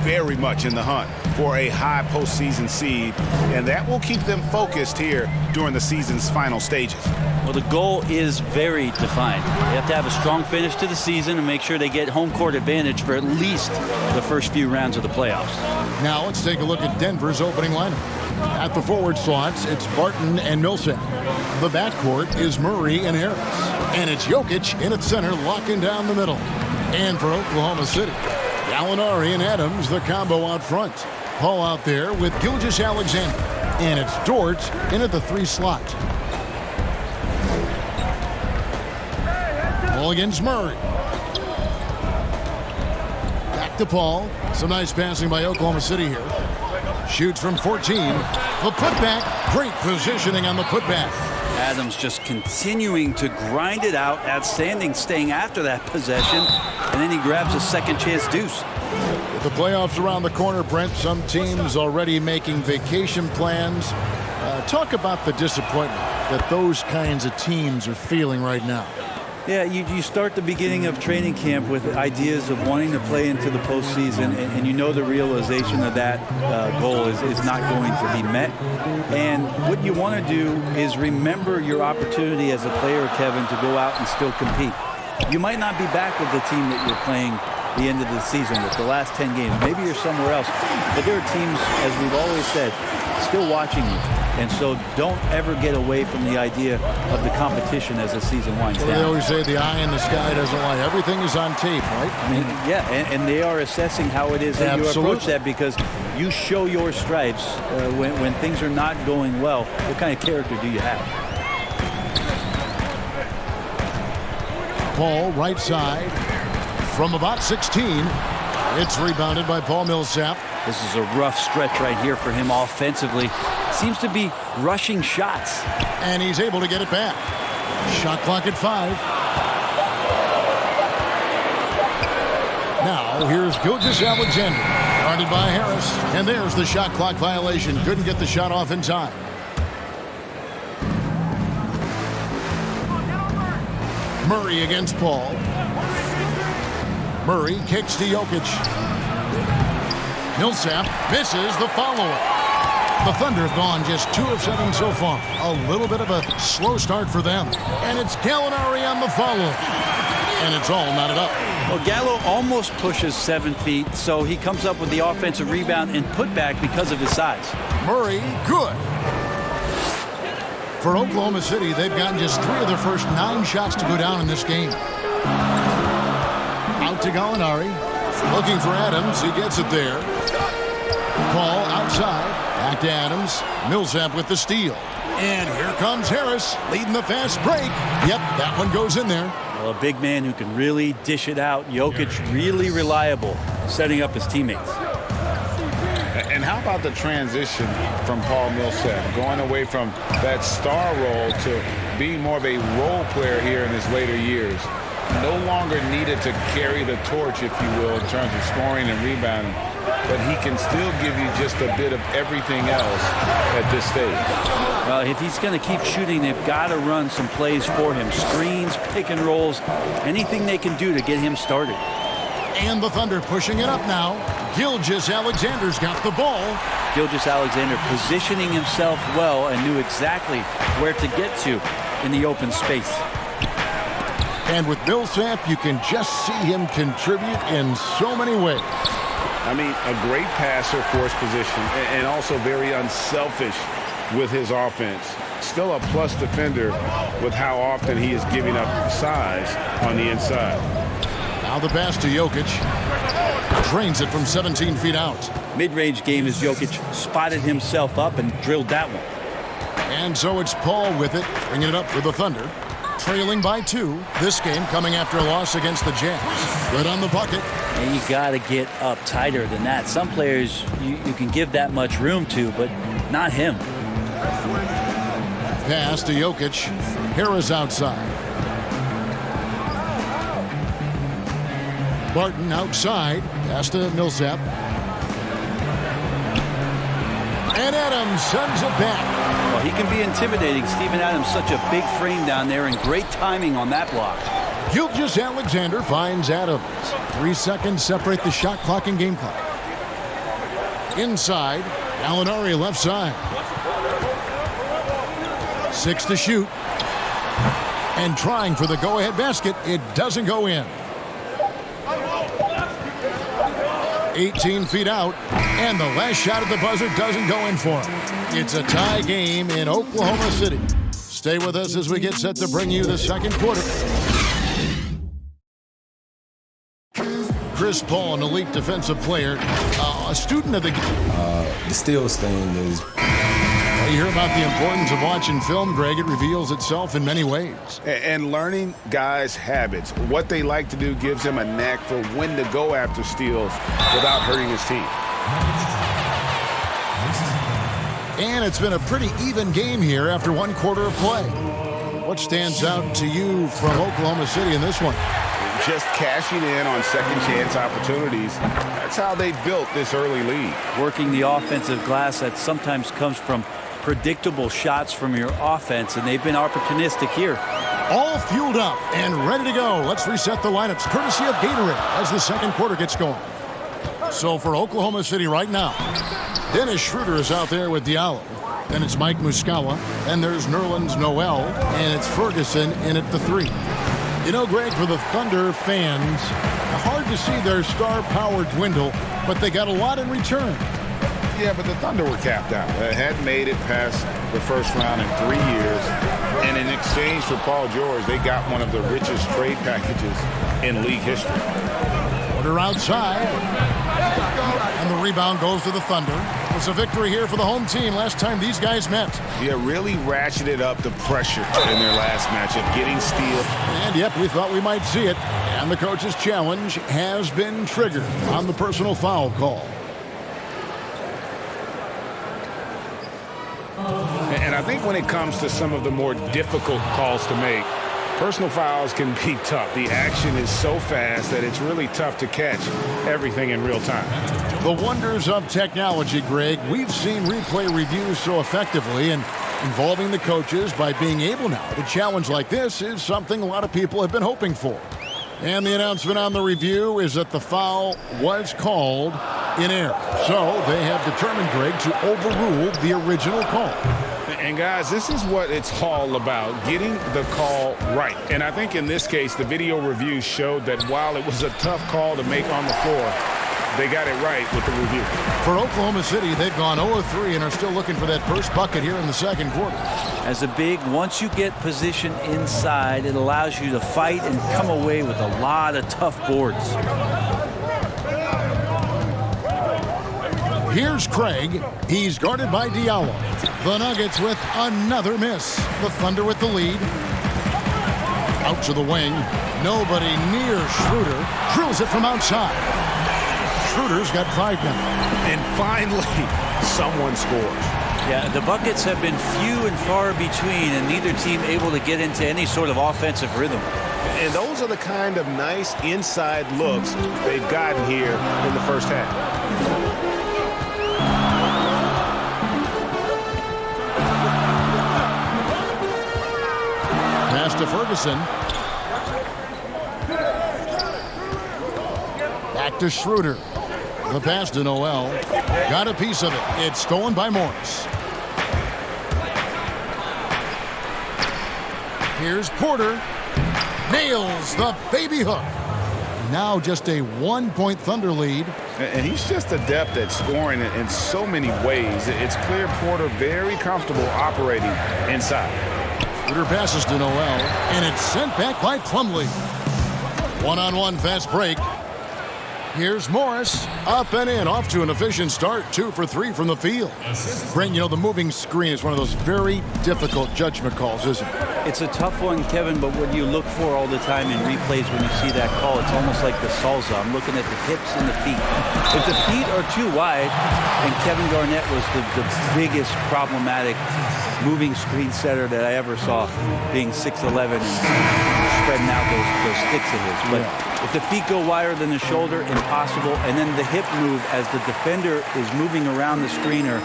very much in the hunt for a high postseason seed, and that will keep them focused here during the season's final stages. Well, the goal is very defined. They have to have a strong finish to the season and make sure they get home court advantage for at least the first few rounds of the playoffs. Now let's take a look at Denver's opening lineup. At the forward slots, it's Barton and Millsap. The backcourt is Murray and Harris. And it's Jokic in at center, locking down the middle. And for Oklahoma City, Gallinari and Adams, the combo out front. Paul out there with Gilgeous-Alexander. And it's Dort in at the 3 slot. Ball against Murray. Back to Paul. Some nice passing by Oklahoma City here. Shoots from 14. The putback. Great positioning on the putback. Adams just continuing to grind it out, outstanding, staying after that possession, and then he grabs a second chance deuce. With the playoffs around the corner, Brent, some teams already making vacation plans. Talk about the disappointment that those kinds of teams are feeling right now. Yeah, you start the beginning of training camp with ideas of wanting to play into the postseason, and you know the realization of that goal is not going to be met. And what you want to do is remember your opportunity as a player, Kevin, to go out and still compete. You might not be back with the team that you're playing the end of the season with the last 10 games. Maybe you're somewhere else. But there are teams, as we've always said, still watching you. And so don't ever get away from the idea of the competition as the season winds down. They always say the eye in the sky doesn't lie. Everything is on tape, right? I mean, yeah, and they are assessing how it is that you approach that, because you show your stripes when things are not going well. What kind of character do you have? Paul, right side, from about 16. It's rebounded by Paul Millsap. This is a rough stretch right here for him offensively. Seems to be rushing shots. And he's able to get it back. Shot clock at 5. Now, here's Gilgeous-Alexander. Guarded by Harris. And there's the shot clock violation. Couldn't get the shot off in time. Murray against Paul. Murray kicks to Jokic. Millsap misses the follow-up. The Thunder have gone just 2 of 7 so far. A little bit of a slow start for them. And it's Gallinari on the follow. And it's all knotted up. Well, Gallo almost pushes 7 feet, so he comes up with the offensive rebound and putback because of his size. Murray, good. For Oklahoma City, they've gotten just 3 of their first 9 shots to go down in this game. Out to Gallinari. Looking for Adams. He gets it there. Paul outside. Back to Adams. Millsap with the steal. And here comes Harris leading the fast break. Yep, that one goes in there. Well, a big man who can really dish it out. Jokic really reliable, setting up his teammates. And how about the transition from Paul Millsap, going away from that star role to being more of a role player here in his later years? No longer needed to carry the torch, if you will, in terms of scoring and rebounding. But he can still give you just a bit of everything else at this stage. Well, if he's going to keep shooting, they've got to run some plays for him. Screens, pick and rolls, anything they can do to get him started. And the Thunder pushing it up now. Gilgeous-Alexander's got the ball. Gilgeous-Alexander positioning himself well and knew exactly where to get to in the open space. And with Millsap, you can just see him contribute in so many ways. I mean, a great passer for his position and also very unselfish with his offense. Still a plus defender with how often he is giving up size on the inside. Now the pass to Jokic. Drains it from 17 feet out. Mid-range game as Jokic spotted himself up and drilled that one. And so it's Paul with it, bringing it up for the Thunder. Trailing by 2. This game coming after a loss against the Jazz. Good on the bucket. And you got to get up tighter than that. Some players you can give that much room to, but not him. Pass to Jokic. Harris outside. Barton outside. Pass to Millsap. And Adams sends it back. Well, he can be intimidating. Steven Adams, such a big frame down there, and great timing on that block. Gilgeous-Alexander finds Adams. 3 seconds separate the shot clock and game clock. inside. Gallinari left side. 6 to shoot. And trying for the go-ahead basket. It doesn't go in. 18 feet out. And the last shot at the buzzer doesn't go in for him. It's a tie game in Oklahoma City. Stay with us as we get set to bring you the second quarter. Chris Paul, an elite defensive player, a student of the game. The steals thing is... You hear about the importance of watching film, Greg. It reveals itself in many ways. And learning guys' habits. What they like to do gives him a knack for when to go after steals without hurting his team. And it's been a pretty even game here after one quarter of play. What stands out to you from Oklahoma City in this one? Just cashing in on second chance opportunities. That's how they built this early lead. Working the offensive glass that sometimes comes from predictable shots from your offense, and they've been opportunistic here. All fueled up and ready to go. Let's reset the lineups courtesy of Gatorade as the second quarter gets going. So for Oklahoma City right now, Dennis Schroeder is out there with Diallo. Then it's Mike Muscala. And there's Nerlens Noel. And it's Ferguson in at the 3. You know, Greg, for the Thunder fans, hard to see their star power dwindle, but they got a lot in return. Yeah, but the Thunder were capped out. They hadn't made it past the first round in 3 years. And in exchange for Paul George, they got one of the richest trade packages in league history. Porter outside. And the rebound goes to the Thunder. It was a victory here for the home team last time these guys met. Yeah, really ratcheted up the pressure in their last matchup, getting steals. And yep, we thought we might see it. And the coach's challenge has been triggered on the personal foul call. And I think when it comes to some of the more difficult calls to make, personal fouls can be tough. The action is so fast that it's really tough to catch everything in real time. The wonders of technology, Greg. We've seen replay reviews so effectively, and involving the coaches by being able now to challenge like this is something a lot of people have been hoping for. And the announcement on the review is that the foul was called in error. So they have determined, Greg, to overrule the original call. And guys, this is what it's all about, getting the call right. And I think in this case, the video review showed that while it was a tough call to make on the floor, they got it right with the review. For Oklahoma City, they've gone 0-3 and are still looking for that first bucket here in the second quarter. As a big, once you get position inside, it allows you to fight and come away with a lot of tough boards. Here's Craig. He's guarded by Diallo. The Nuggets with another miss. The Thunder with the lead. Out to the wing. Nobody near Schroeder. Drills it from outside. Schroeder's got 5 now. And finally, someone scores. Yeah, the buckets have been few and far between, and neither team able to get into any sort of offensive rhythm. And those are the kind of nice inside looks they've gotten here in the first half. Pass to Ferguson. Back to Schroeder. The pass to Noel. Got a piece of it. It's stolen by Morris. Here's Porter. Nails the baby hook. Now just a 1-point Thunder lead. And he's just adept at scoring in so many ways. It's clear Porter very comfortable operating inside. Schroeder passes to Noel, and it's sent back by Plumlee. One-on-one fast break. Here's Morris, up and in, off to an efficient start, 2 for 3 from the field. Brent, you know, the moving screen is one of those very difficult judgment calls, isn't it? It's a tough one, Kevin, but what you look for all the time in replays when you see that call, it's almost like the salsa. I'm looking at the hips and the feet. If the feet are too wide, and Kevin Garnett was the biggest problematic moving screen setter that I ever saw, being 6'11" and spreading out those sticks of his. But if the feet go wider than the shoulder, impossible. And then the hip move as the defender is moving around the screener,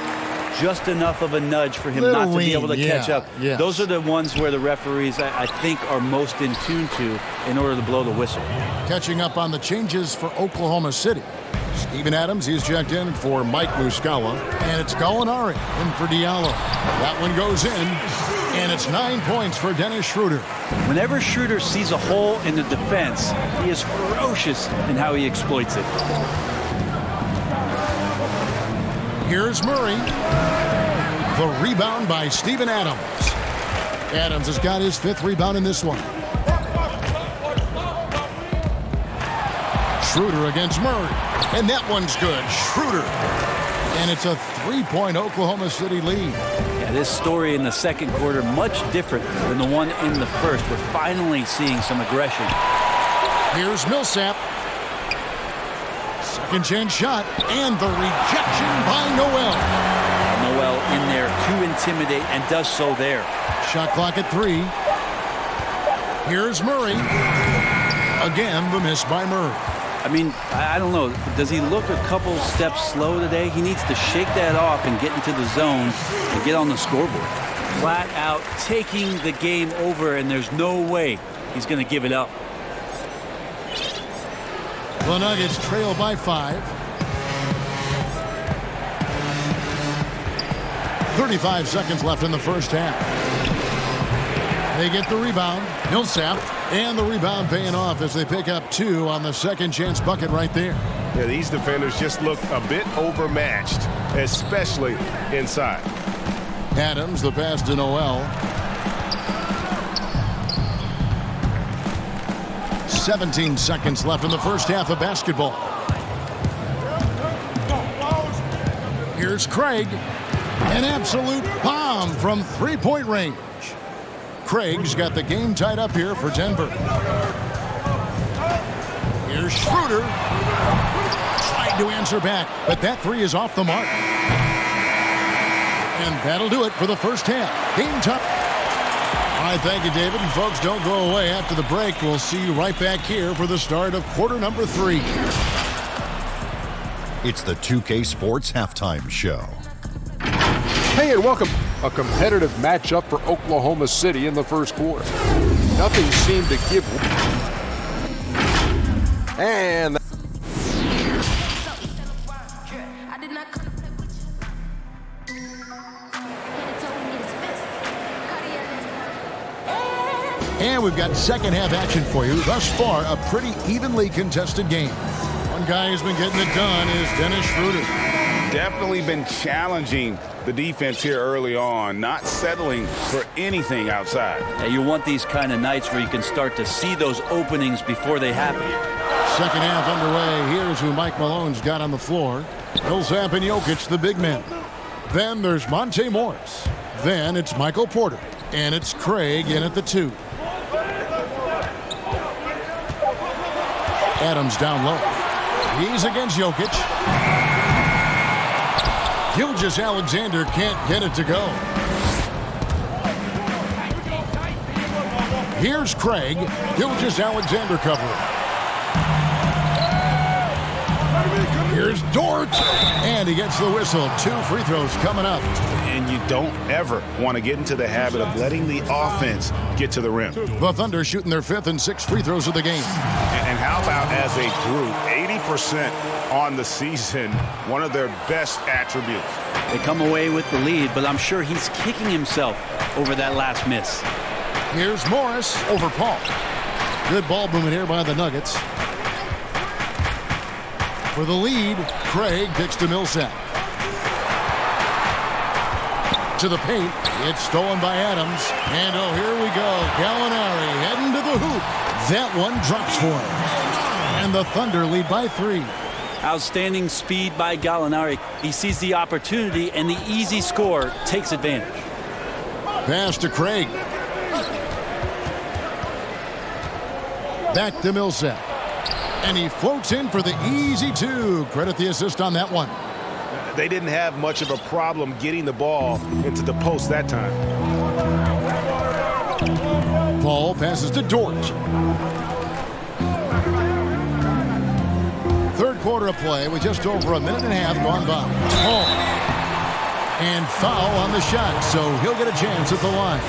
just enough of a nudge for him not to be able to catch up. Yes. Those are the ones where the referees, I think, are most in tune to in order to blow the whistle. Catching up on the changes for Oklahoma City. Steven Adams, he's checked in for Mike Muscala. And it's Gallinari in for Diallo. That one goes in. And it's 9 points for Dennis Schroeder. Whenever Schroeder sees a hole in the defense, he is ferocious in how he exploits it. Here's Murray. The rebound by Steven Adams. Adams has got his 5th rebound in this one. Schroeder against Murray. And that one's good. Schroeder. And it's a 3-point Oklahoma City lead. Yeah, this story in the second quarter, much different than the one in the first. We're finally seeing some aggression. Here's Millsap. Second chance shot. And the rejection by Noel. Noel in there to intimidate and does so there. Shot clock at 3. Here's Murray. Again, the miss by Murray. I mean, I don't know. Does he look a couple steps slow today? He needs to shake that off and get into the zone and get on the scoreboard. Flat out taking the game over, and there's no way he's going to give it up. The Nuggets trail by 5. 35 seconds left in the first half. They get the rebound. Millsap. And the rebound paying off as they pick up 2 on the second chance bucket right there. Yeah, these defenders just look a bit overmatched, especially inside. Adams, the pass to Noel. 17 seconds left in the first half of basketball. Here's Craig. An absolute bomb from 3-point range. Craig's got the game tied up here for Denver. Here's Schroeder. Tried to answer back, but that 3 is off the mark. And that'll do it for the first half. Game time. All right, thank you, David. And folks, don't go away after the break. We'll see you right back here for the start of quarter number 3. It's the 2K Sports Halftime Show. Hey, and welcome. A competitive matchup for Oklahoma City in the first quarter. Nothing seemed to give. And we've got second half action for you. Thus far, a pretty evenly contested game. One guy who's been getting it done is Dennis Schroeder. Definitely been challenging the defense here early on, not settling for anything outside. Yeah, you want these kind of nights where you can start to see those openings before they happen. Second half underway. Here's who Mike Malone's got on the floor. Millsap and Jokic, the big men. Then there's Monte Morris. Then it's Michael Porter. And it's Craig in at the 2. Adams down low. He's against Jokic. Gilgeous-Alexander can't get it to go. Here's Craig. Gilgeous-Alexander covering. Here's Dort. And he gets the whistle. 2 free throws coming up. And you don't ever want to get into the habit of letting the offense get to the rim. The Thunder shooting their 5th and 6th free throws of the game. And how about as a group, 80% on the season, one of their best attributes. They come away with the lead, but I'm sure he's kicking himself over that last miss. Here's Morris over Paul. Good ball movement here by the Nuggets. For the lead, Craig kicks to Millsap. To the paint. It's stolen by Adams. And oh, here we go. Gallinari heading to the hoop. That one drops for him. And the Thunder lead by 3. Outstanding speed by Gallinari. He sees the opportunity, and the easy score takes advantage. Pass to Craig. Back to Millsap. And he floats in for the easy 2. Credit the assist on that one. They didn't have much of a problem getting the ball into the post that time. Paul passes to Dort. Third quarter of play with just over a minute and a half gone by. Paul. And foul on the shot, so he'll get a chance at the line.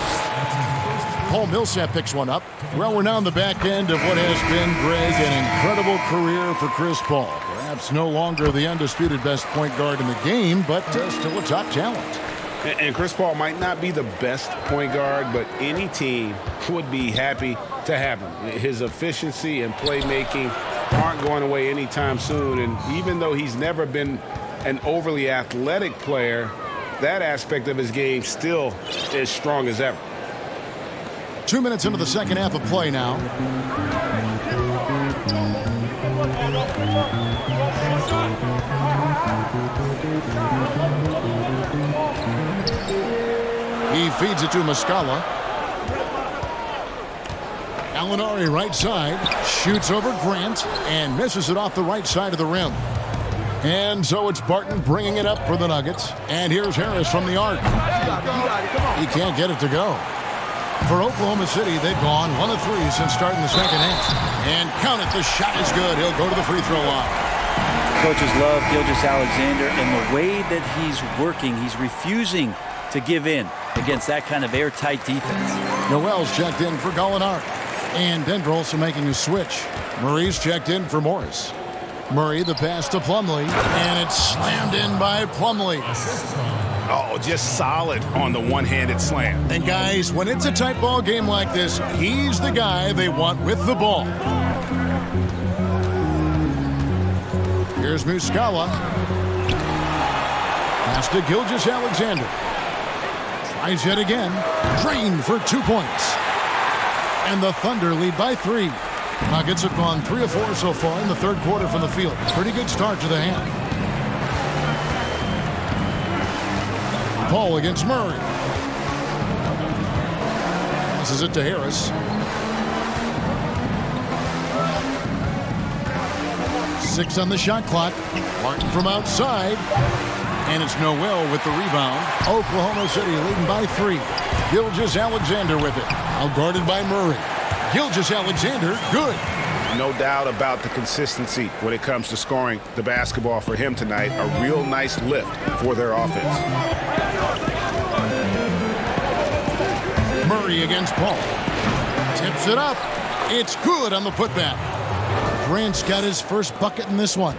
Paul Millsap picks one up. Well, we're now on the back end of what has been, Greg, an incredible career for Chris Paul. Perhaps no longer the undisputed best point guard in the game, but still a top talent. And Chris Paul might not be the best point guard, but any team would be happy to have him. His efficiency and playmaking aren't going away anytime soon. And even though he's never been an overly athletic player, that aspect of his game still is strong as ever. 2 minutes into the second half of play now. He feeds it to Muscala. Gallinari right side, shoots over Grant and misses it off the right side of the rim. And so it's Barton bringing it up for the Nuggets. And here's Harris from the arc. He can't get it to go. For Oklahoma City, they've gone 1 of 3 since starting the second half. And count it, the shot is good. He'll go to the free throw line. Coaches love Gilgeous-Alexander, and the way that he's working, he's refusing to give in against that kind of airtight defense. Noel's checked in for Gallinari. And Denver also making a switch. Murray's checked in for Morris. Murray, the pass to Plumlee, and it's slammed in by Plumlee. Oh, just solid on the one-handed slam. And guys, when it's a tight ball game like this, he's the guy they want with the ball. Here's Muscala. Pass to Gilgeous-Alexander. Tries yet again. Drained for 2 points. And the Thunder lead by 3. Nuggets have gone 3 of 4 so far in the third quarter from the field. Pretty good start to the half. Paul against Murray. Passes it to Harris. 6 on the shot clock. Martin from outside. And it's Noel with the rebound. Oklahoma City leading by 3. Gilgeous-Alexander with it. Now guarded by Murray. Gilgeous-Alexander, good. No doubt about the consistency when it comes to scoring the basketball for him tonight. A real nice lift for their offense. Murray against Paul. Tips it up. It's good on the putback. Grant's got his first bucket in this one.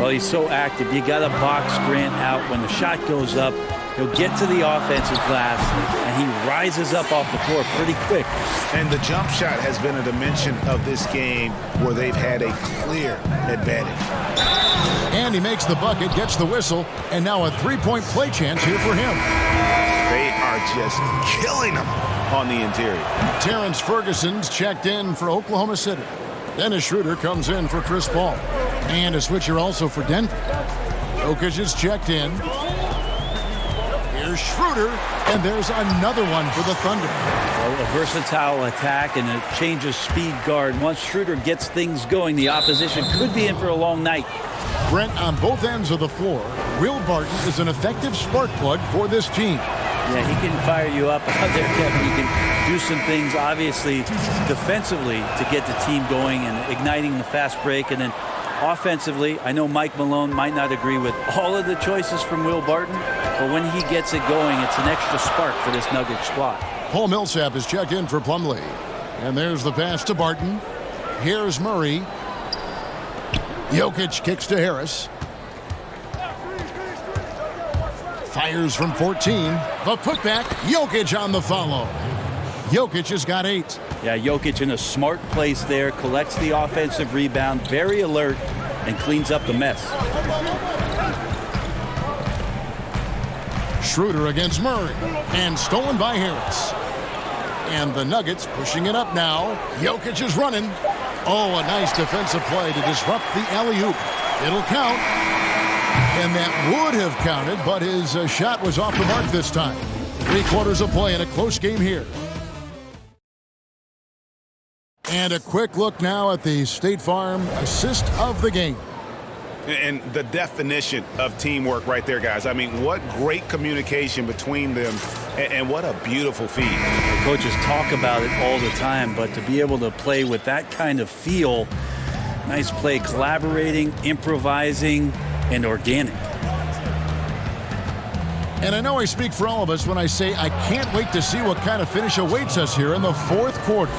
Well, he's so active. You got to box Grant out. When the shot goes up, he'll get to the offensive glass, and he rises up off the floor pretty quick. And the jump shot has been a dimension of this game where they've had a clear advantage. And he makes the bucket, gets the whistle, and now a three-point play chance here for him. They are just killing them on the interior. Terrence Ferguson's checked in for Oklahoma City. Dennis Schroeder comes in for Chris Paul. And a switcher also for Denver. Jokic is checked in. Here's Schroeder, and there's another one for the Thunder. Well, a versatile attack and a change of speed guard. Once Schroeder gets things going, the opposition could be in for a long night. Brent, on both ends of the floor, Will Barton is an effective spark plug for this team. Yeah, he can fire you up out there, Kevin. He can do some things, obviously, defensively to get the team going and igniting the fast break. And then offensively, I know Mike Malone might not agree with all of the choices from Will Barton, but when he gets it going, it's an extra spark for this Nugget squad. Paul Millsap is checked in for Plumlee. And there's the pass to Barton. Here's Murray. Jokic kicks to Harris. Fires from 14. The putback. Jokic on the follow. Jokic has got 8. Yeah, Jokic in a smart place there, collects the offensive rebound, very alert, and cleans up the mess. Schroeder against Murray, and stolen by Harris. And the Nuggets pushing it up now. Jokic is running. Oh, a nice defensive play to disrupt the alley-oop. It'll count. And that would have counted, but his shot was off the mark this time. 3/4 of play in a close game here. And a quick look now at the State Farm assist of the game. And the definition of teamwork right there, guys. I mean, what great communication between them, and what a beautiful feed. The coaches talk about it all the time, but to be able to play with that kind of feel, nice play, collaborating, improvising, and organic. And I know I speak for all of us when I say I can't wait to see what kind of finish awaits us here in the fourth quarter.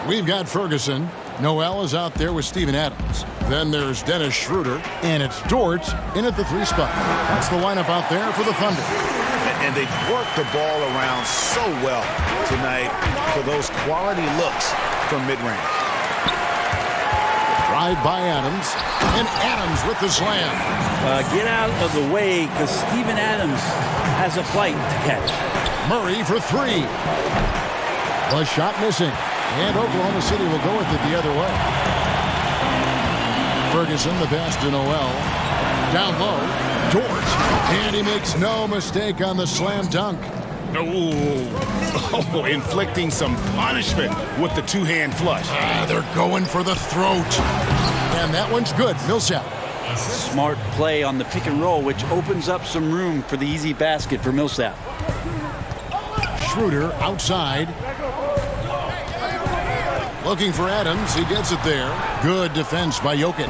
We've got Ferguson. Noel is out there with Steven Adams. Then there's Dennis Schroeder. And it's Dort in at the 3 spot. That's the lineup out there for the Thunder. And they've worked the ball around so well tonight for those quality looks from mid-range. Drive by Adams. And Adams with the slam. Get out of the way because Steven Adams has a flight to catch. Murray for 3. The shot missing. And Oklahoma City will go with it the other way. Ferguson, the pass to Noel. Down low. Dort. And he makes no mistake on the slam dunk. Oh, inflicting some punishment with the two-hand flush. They're going for the throat. And that one's good. Millsap. Smart play on the pick and roll, which opens up some room for the easy basket for Millsap. Schroeder outside. Looking for Adams. He gets it there. Good defense by Jokic.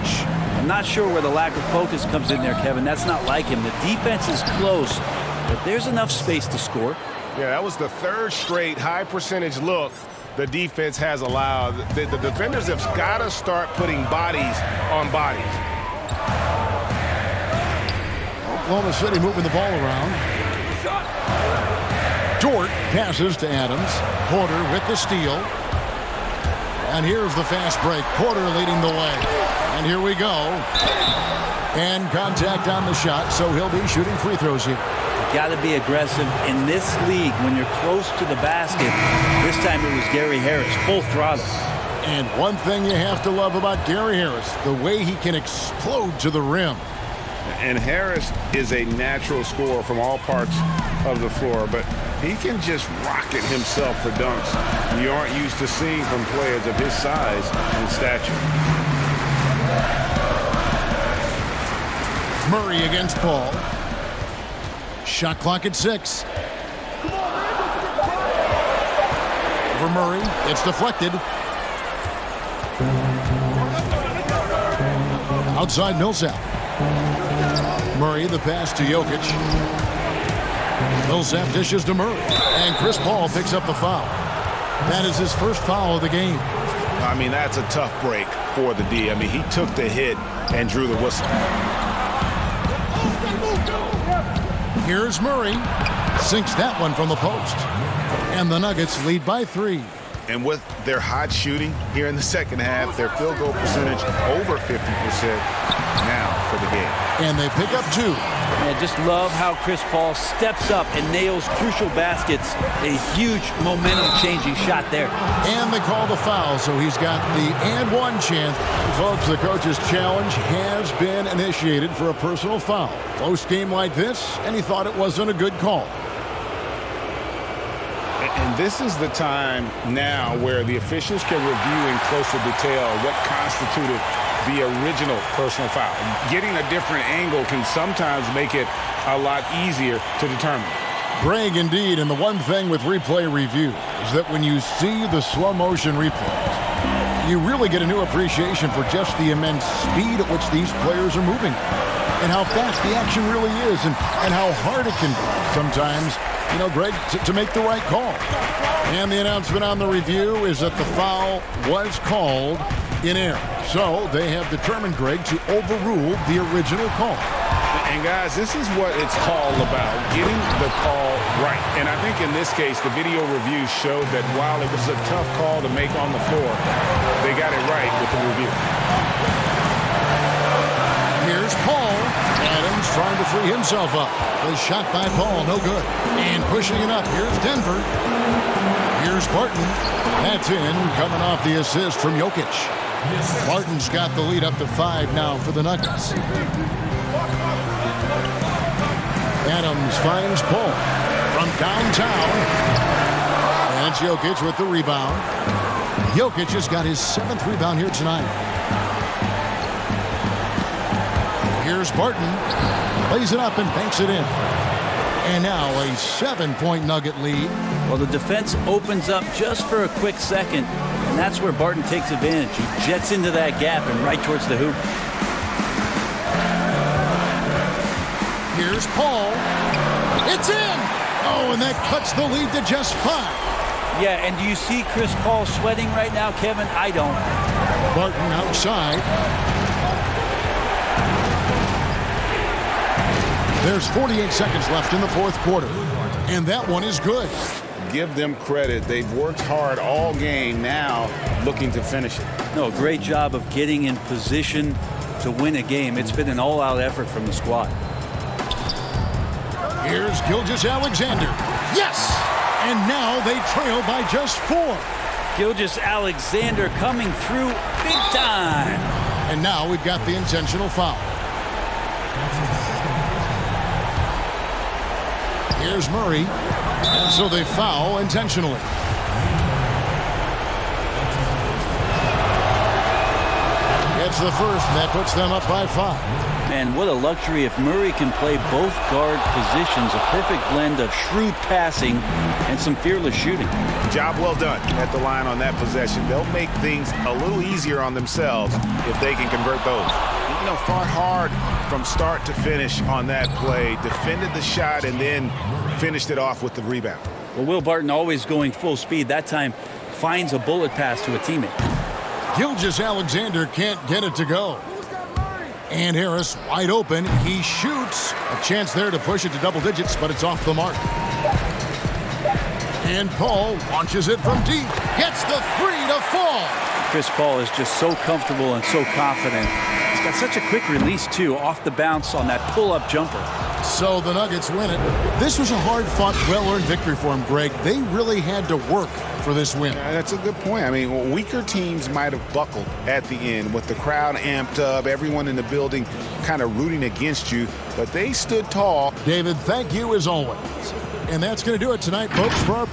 I'm not sure where the lack of focus comes in there, Kevin. That's not like him. The defense is close, but there's enough space to score. Yeah, that was the 3rd straight high percentage look the defense has allowed. The defenders have got to start putting bodies on bodies. Oklahoma City moving the ball around. Dort passes to Adams. Porter with the steal. And here's the fast break. Porter leading the way. And here we go. And contact on the shot, so he'll be shooting free throws here. Got to be aggressive in this league when you're close to the basket. This time it was Gary Harris, full throttle. And one thing you have to love about Gary Harris, the way he can explode to the rim. And Harris is a natural scorer from all parts of the floor, but he can just rocket himself for dunks you aren't used to seeing from players of his size and stature. Murray against Paul. Shot clock at 6. For Murray, it's deflected. Outside Millsap. Murray, the pass to Jokic. Millsap dishes to Murray. And Chris Paul picks up the foul. That is his first foul of the game. I mean, that's a tough break for the D. I mean, he took the hit and drew the whistle. Here's Murray. Sinks that one from the post. And the Nuggets lead by 3. And with their hot shooting here in the second half, their field goal percentage over 50% now for the game. And they pick up 2. I just love how Chris Paul steps up and nails crucial baskets. A huge momentum-changing shot there. And they call the foul, so he's got the and one chance. Folks, the coach's challenge has been initiated for a personal foul. Close game like this, and he thought it wasn't a good call. And this is the time now where the officials can review in closer detail what constituted the original personal foul. Getting a different angle can sometimes make it a lot easier to determine. Greg, indeed, and the one thing with replay review is that when you see the slow motion replays, you really get a new appreciation for just the immense speed at which these players are moving and how fast the action really is and how hard it can be sometimes, you know, Greg, to make the right call. And the announcement on the review is that the foul was called in error. So they have determined, Greg, to overrule the original call. And guys, this is what it's all about, getting the call right. And I think in this case, the video review showed that while it was a tough call to make on the floor, they got it right with the review. Here's Paul. Adams trying to free himself up. The shot by Paul, no good. And pushing it up, here's Denver. Here's Barton. That's in, coming off the assist from Jokic. Barton's got the lead up to 5 now for the Nuggets. Adams finds Paul from downtown. And it's Jokic with the rebound. Jokic has got his 7th rebound here tonight. Here's Barton. Lays it up and banks it in. And now a 7-point Nugget lead. Well, the defense opens up just for a quick second, and that's where Barton takes advantage. He jets into that gap and right towards the hoop. Here's Paul. It's in! Oh, and that cuts the lead to just 5. Yeah, and do you see Chris Paul sweating right now, Kevin? I don't. Barton outside. There's 48 seconds left in the fourth quarter. And that one is good. Give them credit. They've worked hard all game, now looking to finish it. No, great job of getting in position to win a game. It's been an all-out effort from the squad. Here's Gilgeous-Alexander. Yes! And now they trail by just 4. Gilgeous-Alexander coming through big time. And now we've got the intentional foul. Here's Murray. And so they foul intentionally. Gets the first, and that puts them up by 5. Man, what a luxury if Murray can play both guard positions. A perfect blend of shrewd passing and some fearless shooting. Job well done at the line on that possession. They'll make things a little easier on themselves if they can convert those. You know, fought hard from start to finish on that play. Defended the shot and then finished it off with the rebound. Well, Will Barton always going full speed. That time finds a bullet pass to a teammate. Gilgeous-Alexander can't get it to go. And Harris wide open. He shoots. A chance there to push it to double digits, but it's off the mark. And Paul launches it from deep. Gets the 3 to fall. Chris Paul is just so comfortable and so confident. He's got such a quick release, too, off the bounce on that pull-up jumper. So the Nuggets win it. This was a hard-fought, well-earned victory for them, Greg. They really had to work for this win. That's a good point. I mean, weaker teams might have buckled at the end with the crowd amped up, everyone in the building kind of rooting against you, but they stood tall. David, thank you as always. And that's going to do it tonight, folks, for our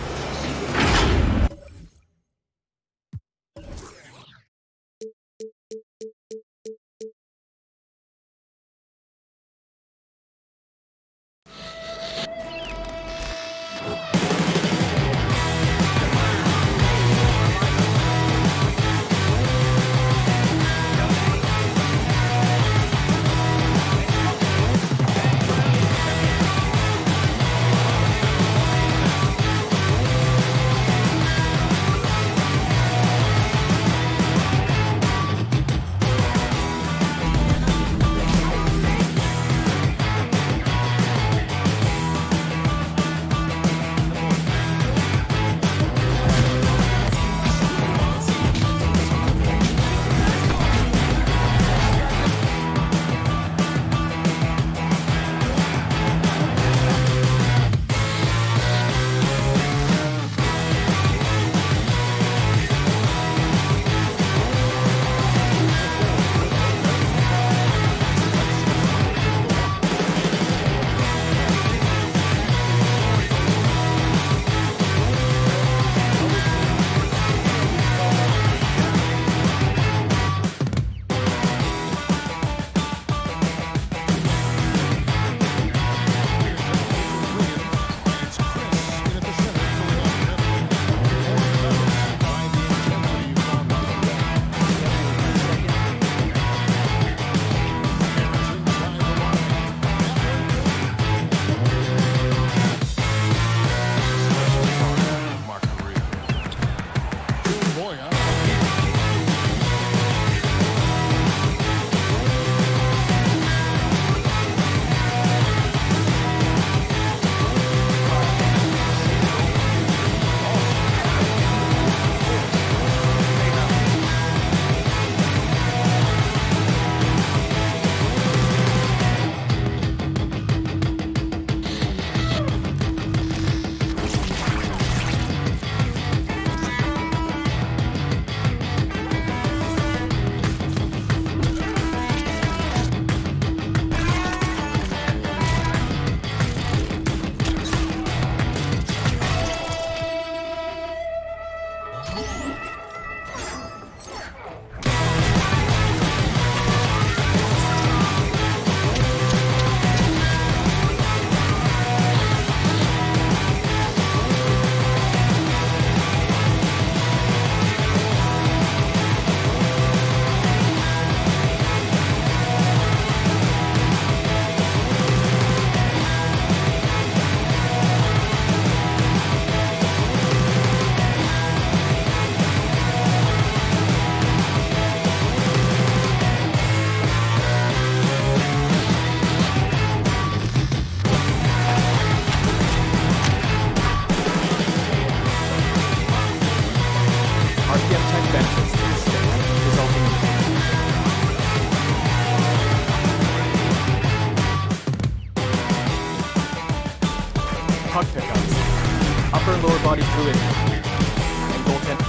jog pickups, upper and lower body fluid, and goaltend.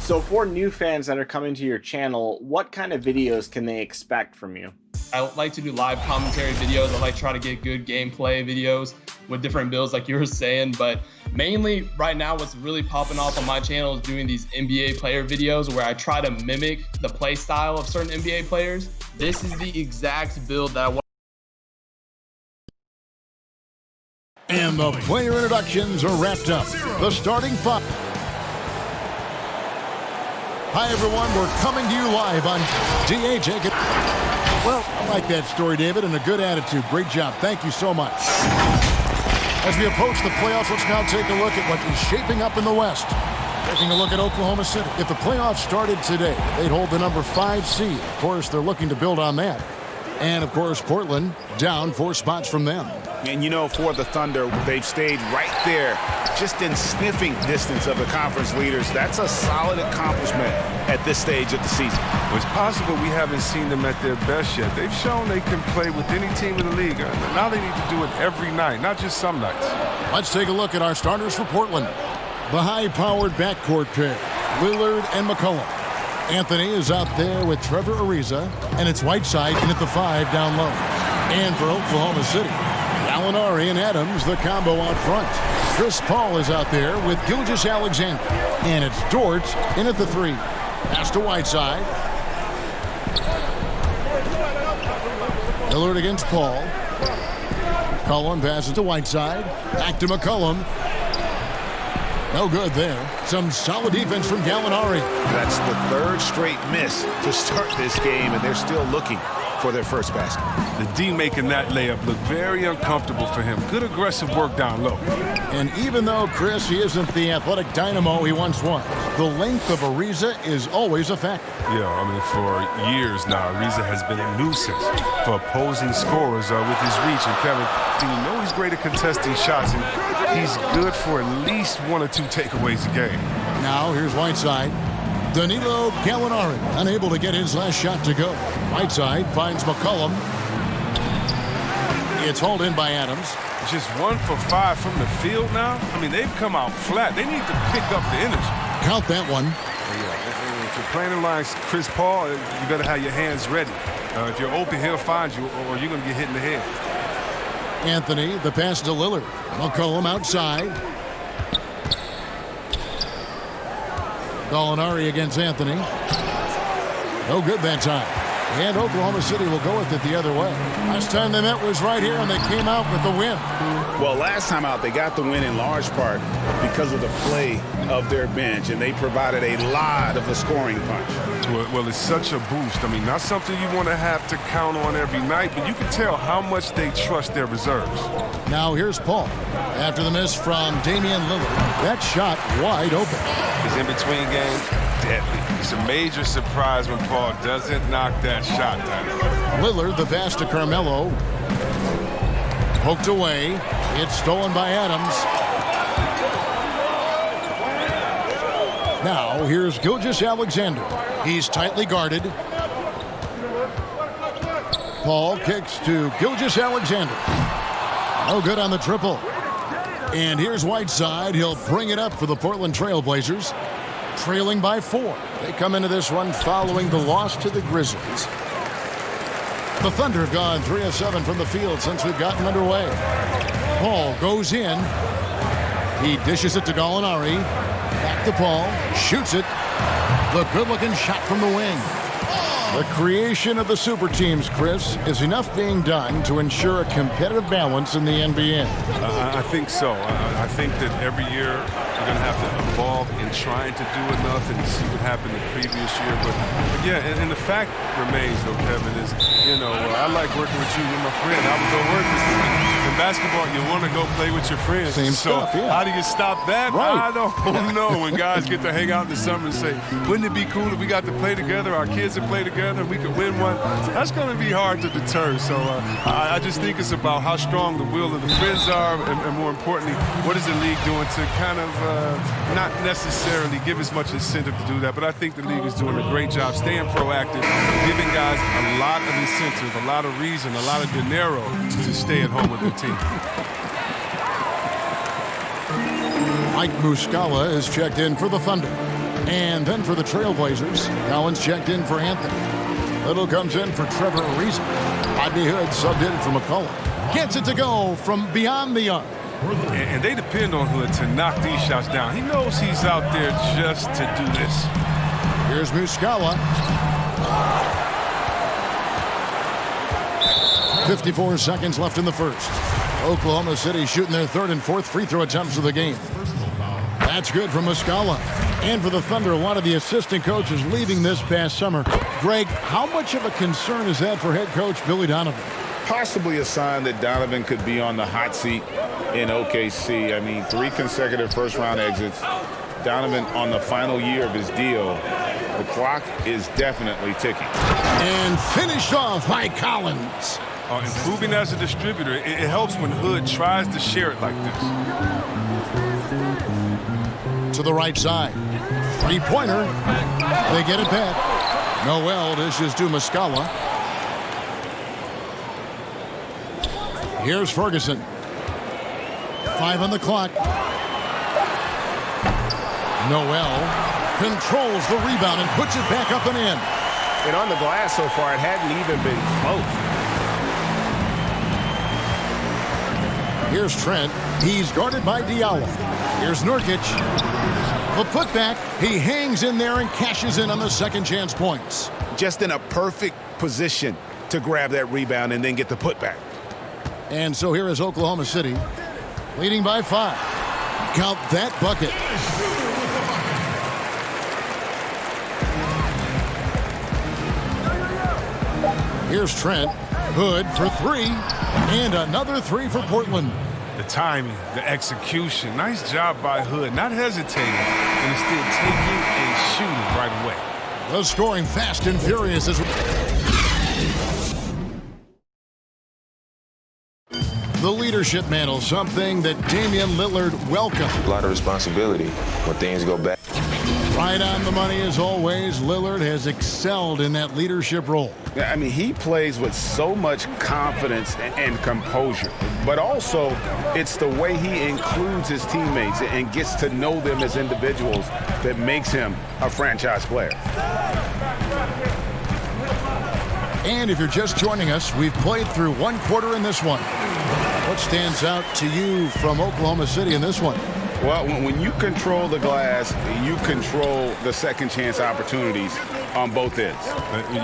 So for new fans that are coming to your channel, what kind of videos can they expect from you? I like to do live commentary videos. I like to try to get good gameplay videos with different builds like you were saying, but mainly right now what's really popping off on my channel is doing these NBA player videos where I try to mimic the play style of certain NBA players. This is the exact build that I want. And the player introductions are wrapped up. The starting five. Hi, everyone. We're coming to you live on DA Jacob. Well, I like that story, David, and a good attitude. Great job. Thank you so much. As we approach the playoffs, let's now take a look at what is shaping up in the West. Taking a look at Oklahoma City. If the playoffs started today, they'd hold the number 5 seed. Of course, they're looking to build on that. And, of course, Portland down 4 spots from them. And, you know, for the Thunder, they've stayed right there, just in sniffing distance of the conference leaders. That's a solid accomplishment at this stage of the season. Well, it's possible we haven't seen them at their best yet. They've shown they can play with any team in the league. Now they need to do it every night, not just some nights. Let's take a look at our starters for Portland. The high-powered backcourt pair, Lillard and McCollum. Anthony is out there with Trevor Ariza, and it's Whiteside in at the 5 down low. And for Oklahoma City, Gallinari and Adams, the combo out front. Chris Paul is out there with Gilgeous-Alexander. And it's Dort in at the 3. Pass to Whiteside. Lillard against Paul. McCollum passes to Whiteside. Back to McCollum. No good there. Some solid defense from Gallinari. That's the 3rd straight miss to start this game, and they're still looking for their first basket. The D making that layup look very uncomfortable for him. Good aggressive work down low. And even though, Chris, he isn't the athletic dynamo he once was, the length of Ariza is always a factor. Yeah, I mean, for years now, Ariza has been a nuisance for opposing scorers with his reach. And Kevin, you know he's great at contesting shots, and he's good for at least 1 or 2 takeaways a game. Now here's Whiteside. Danilo Gallinari unable to get his last shot to go. Whiteside finds McCollum. It's hauled in by Adams. Just 1 for 5 from the field now. I mean, they've come out flat. They need to pick up the energy. Count that one. Yeah, if you're playing like Chris Paul, you better have your hands ready. If you're open, he'll find you, or you're going to get hit in the head. Anthony, the pass to Lillard. McCollum outside. Gallinari against Anthony. No good that time. And Oklahoma City will go with it the other way. Last time they met was right here, and they came out with the win. Well, last time out, they got the win in large part because of the play of their bench, and they provided a lot of the scoring punch. Well, it's such a boost. I mean, not something you want to have to count on every night, but you can tell how much they trust their reserves. Now here's Paul. After the miss from Damian Lillard, that shot wide open. His in-between game, deadly. It's a major surprise when Paul doesn't knock that shot down. Lillard, the pass to Carmelo. Poked away. It's stolen by Adams. Now here's Gilgeous-Alexander. He's tightly guarded. Paul kicks to Gilgeous-Alexander. No good on the triple. And here's Whiteside. He'll bring it up for the Portland Trail Blazers. Trailing by 4. They come into this one following the loss to the Grizzlies. The Thunder have gone 3 of 7 from the field since we've gotten underway. Paul goes in. He dishes it to Gallinari. Back to Paul. Shoots it. The good-looking shot from the wing. The creation of the super teams, Chris, is enough being done to ensure a competitive balance in the NBA. I think so. I think that every year we're going to have to evolve in trying to do enough and see what happened the previous year. But yeah, and the fact remains, though, Kevin, is, I like working with you. You're my friend. I would go work with you. In basketball, you want to go play with your friends. Same stuff, yeah. How do you stop that? Right. I don't know. When guys get to hang out in the summer and say, wouldn't it be cool if we got to play together, our kids would play together, and we could win one? That's going to be hard to deter. So I just think it's about how strong the will of the friends are, and more importantly, what is the league doing to kind of not necessarily give as much incentive to do that, but I think the league is doing a great job staying proactive, giving guys a lot of incentive, a lot of reason, a lot of dinero to stay at home with their team. Mike Muscala is checked in for the Thunder. And then for the Trailblazers, Collins checked in for Anthony. Little comes in for Trevor Ariza. Rodney Hood subbed in for McCullough. Gets it to go from beyond the arc. And they depend on Hood to knock these shots down. He knows he's out there just to do this. Here's Muscala. 54 seconds left in the first. Oklahoma City shooting their third and fourth free throw attempts of the game. That's good from Muscala. And for the Thunder, a lot of the assistant coaches leaving this past summer. Greg, how much of a concern is that for head coach Billy Donovan? Possibly a sign that Donovan could be on the hot seat in OKC. I mean, 3 consecutive first-round exits. Donovan on the final year of his deal. The clock is definitely ticking. And finished off by Collins. Improving as a distributor, it helps when Hood tries to share it like this. To the right side. Three-pointer. They get it back. Noel dishes to Muscala. Here's Ferguson. 5 on the clock. Noel controls the rebound and puts it back up and in. And on the glass so far, it hadn't even been close. Here's Trent. He's guarded by Diallo. Here's Nurkic. The putback. He hangs in there and cashes in on the second chance points. Just in a perfect position to grab that rebound and then get the putback. And so here is Oklahoma City, leading by 5. Count that bucket. Here's Trent. Hood for 3. And another 3 for Portland. The timing, the execution. Nice job by Hood. Not hesitating, and instead taking and shooting right away. The scoring fast and furious as the leadership mantle, something that Damian Lillard welcomed. A lot of responsibility when things go bad. Right on the money as always. Lillard has excelled in that leadership role. Yeah, I mean, he plays with so much confidence and composure, but also it's the way he includes his teammates and gets to know them as individuals that makes him a franchise player. And if you're just joining us, we've played through 1 quarter in this one. What stands out to you from Oklahoma City in this one? Well, when you control the glass, you control the second chance opportunities on both ends.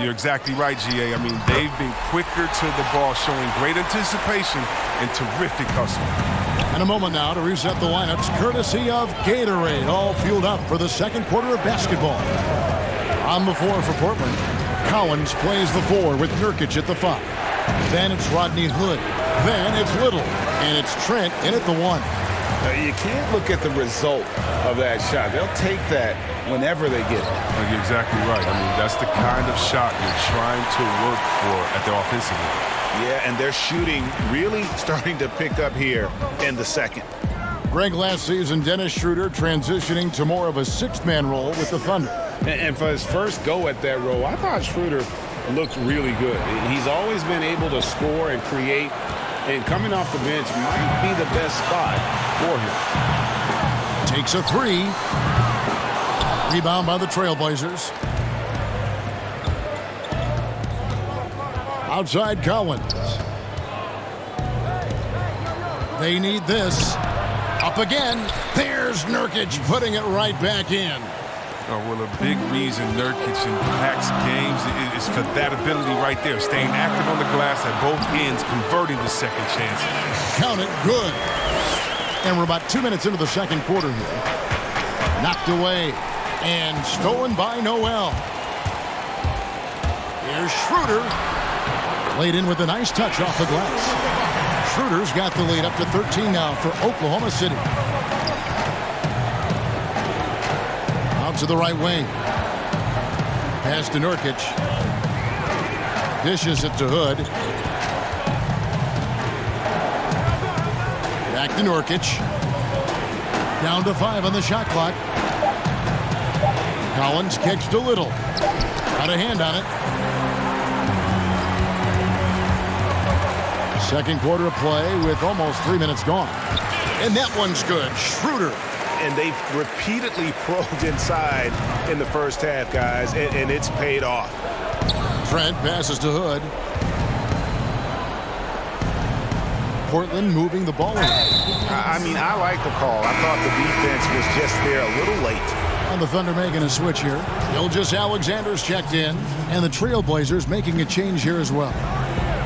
You're exactly right, GA. I mean, they've been quicker to the ball, showing great anticipation and terrific hustle. And a moment now to reset the lineups, courtesy of Gatorade, all fueled up for the second quarter of basketball. On the floor for Portland, Collins plays the 4 with Nurkic at the 5. Then it's Rodney Hood. Then it's Little. And it's Trent in at the 1. You can't look at the result of that shot. They'll take that whenever they get it. You're exactly right. I mean, that's the kind of shot you're trying to work for at the offensive end. Yeah, and their shooting really starting to pick up here in the second. Greg, last season, Dennis Schroeder transitioning to more of a 6-man role with the Thunder. And for his first go at that role, I thought Schroeder looked really good. He's always been able to score and create, and coming off the bench might be the best spot for him. Takes a 3. Rebound by the Trailblazers. Outside Collins. They need this. Up again. There's Nurkic putting it right back in. Well, a big reason Nurkic impacts games is for that ability right there, staying active on the glass at both ends, converting the second chances. Count it, good. And we're about 2 minutes into the second quarter here. Knocked away and stolen by Noel. Here's Schroeder. Laid in with a nice touch off the glass. Schroeder's got the lead up to 13 now for Oklahoma City. Out to the right wing. Pass to Nurkic. Dishes it to Hood. Back to Nurkic. Down to 5 on the shot clock. Collins kicks to Little. Got a hand on it. Second quarter of play with almost 3 minutes gone. And that one's good. Schroeder. And they've repeatedly probed inside in the first half, guys, and it's paid off. Trent passes to Hood. Portland moving the ball around. I mean, I like the call. I thought the defense was just there a little late. And the Thunder making a switch here. Gilgeous-Alexander's checked in, and the Trailblazers making a change here as well.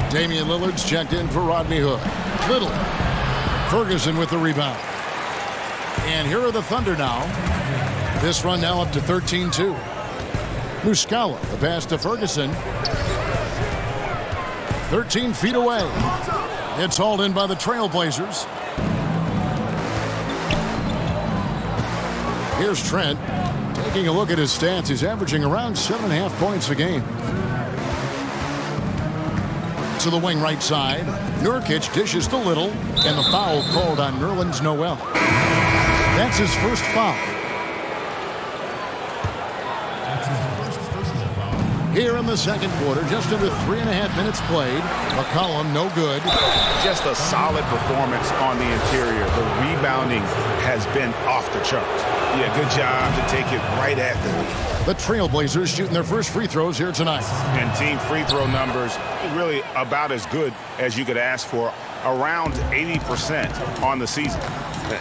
Damian Lillard's checked in for Rodney Hood. Little. Ferguson with the rebound. And here are the Thunder now. This run now up to 13-2. Muscala, the pass to Ferguson. 13 feet away. It's hauled in by the Trailblazers. Here's Trent. Taking a look at his stats, he's averaging around 7.5 points a game. To the wing right side. Nurkic dishes to Little, and the foul called on Nerlens Noel. That's his first foul. Here in the second quarter, just under 3.5 minutes played. McCollum, no good. Just a solid performance on the interior. The rebounding has been off the charts. Yeah, good job to take it right at the lead. The Trailblazers shooting their first free throws here tonight. And team free throw numbers really about as good as you could ask for. Around 80% on the season.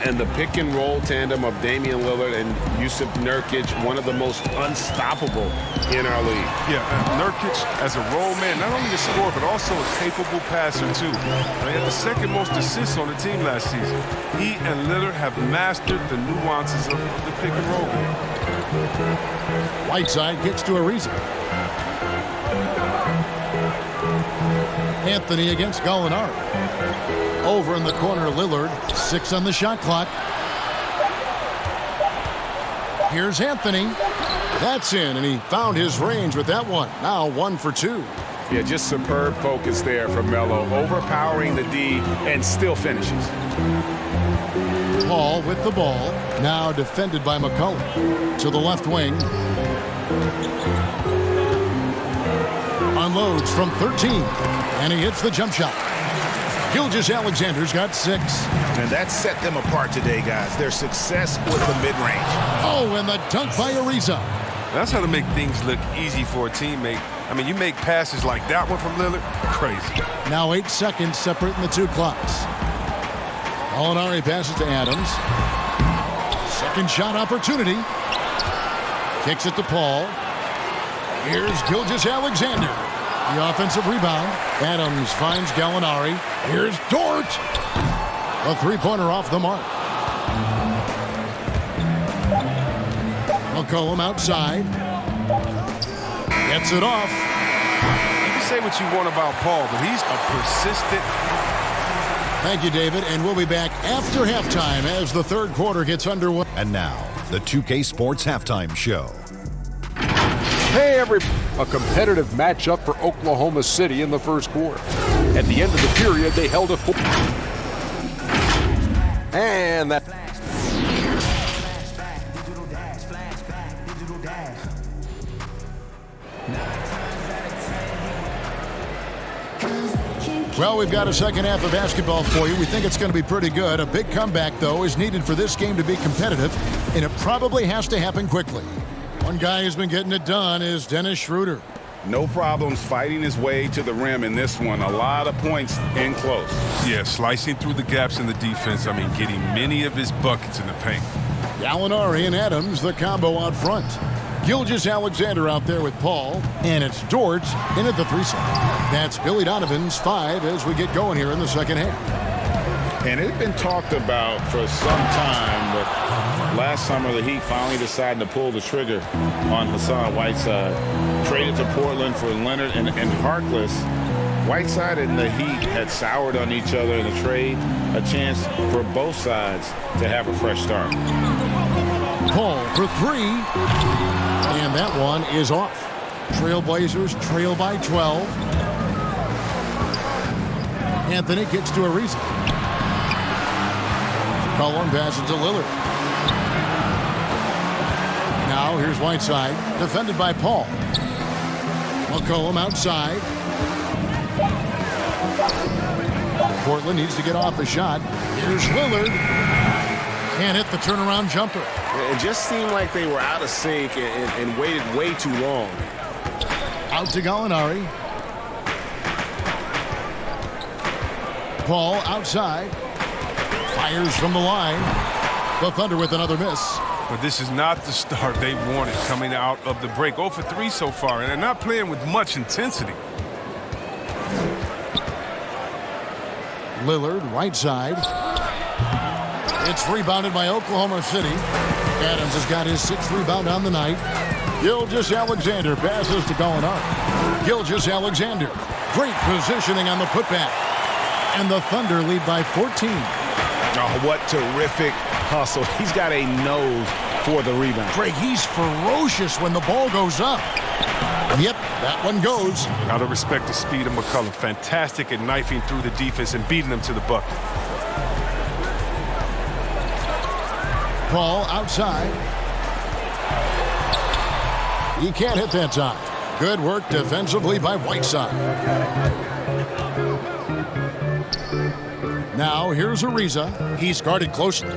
And the pick and roll tandem of Damian Lillard and Jusuf Nurkic, one of the most unstoppable in our league. Yeah, Nurkic as a role man, not only a scorer, but also a capable passer, too. He had the second most assists on the team last season. He and Lillard have mastered the nuances of the pick and roll game. Whiteside gets to Ariza. Anthony against Gallinari. Over in the corner, Lillard. 6 on the shot clock. Here's Anthony. That's in, and he found his range with that one. Now 1 for 2. Yeah, just superb focus there from Melo. Overpowering the D and still finishes. Paul with the ball. Now defended by McCollum. To the left wing. Unloads from 13. And he hits the jump shot. Gilgeous-Alexander's got 6. And that set them apart today, guys. Their success with the mid-range. Oh, and the dunk by Ariza. That's how to make things look easy for a teammate. I mean, you make passes like that one from Lillard, crazy. Now 8 seconds separating the two clocks. Gallinari passes to Adams. Second shot opportunity. Kicks it to Paul. Here's Gilgeous-Alexander. The offensive rebound. Adams finds Gallinari. Here's Dort. A three-pointer off the mark. McCollum outside. Gets it off. You can say what you want about Paul, but he's a persistent. Thank you, David. And we'll be back after halftime as the third quarter gets underway. And now, the 2K Sports Halftime Show. Hey, a competitive matchup for Oklahoma City in the first quarter. At the end of the period, they held a full. And that. Well, we've got a second half of basketball for you. We think it's going to be pretty good. A big comeback, though, is needed for this game to be competitive, and it probably has to happen quickly. One guy who's been getting it done is Dennis Schroeder. No problems fighting his way to the rim in this one. A lot of points in close. Yeah, slicing through the gaps in the defense. I mean, getting many of his buckets in the paint. Gallinari and Adams, the combo out front. Gilgeous-Alexander out there with Paul, and it's Dort in at the 3-set. That's Billy Donovan's 5 as we get going here in the second half. And it had been talked about for some time, but last summer the Heat finally decided to pull the trigger on Hassan Whiteside. Traded to Portland for Leonard and Harkless. Whiteside and the Heat had soured on each other in the trade, a chance for both sides to have a fresh start. Paul for 3, and that one is off. Trailblazers trail by 12. Anthony gets to Ariza. Cullen passes to Lillard. Now here's Whiteside, defended by Paul. McCollum outside. Portland needs to get off a shot. Here's Lillard. Can't hit the turnaround jumper. It just seemed like they were out of sync and waited way too long. Out to Gallinari. Paul outside. Fires from the line. The Thunder with another miss. But this is not the start they wanted coming out of the break. 0 for 3 so far, and they're not playing with much intensity. Lillard, right side. It's rebounded by Oklahoma City. Adams has got his 6th rebound on the night. Gilgeous-Alexander passes to Gallinari. Gilgeous-Alexander. Great positioning on the putback. And the Thunder lead by 14. Oh, what terrific hustle. He's got a nose for the rebound. Greg, he's ferocious when the ball goes up. Yep, that one goes. Out of respect to speed of McCollum. Fantastic at knifing through the defense and beating them to the bucket. Paul outside. He can't hit that time. Good work defensively by Whiteside. Now here's Ariza. He's guarded closely.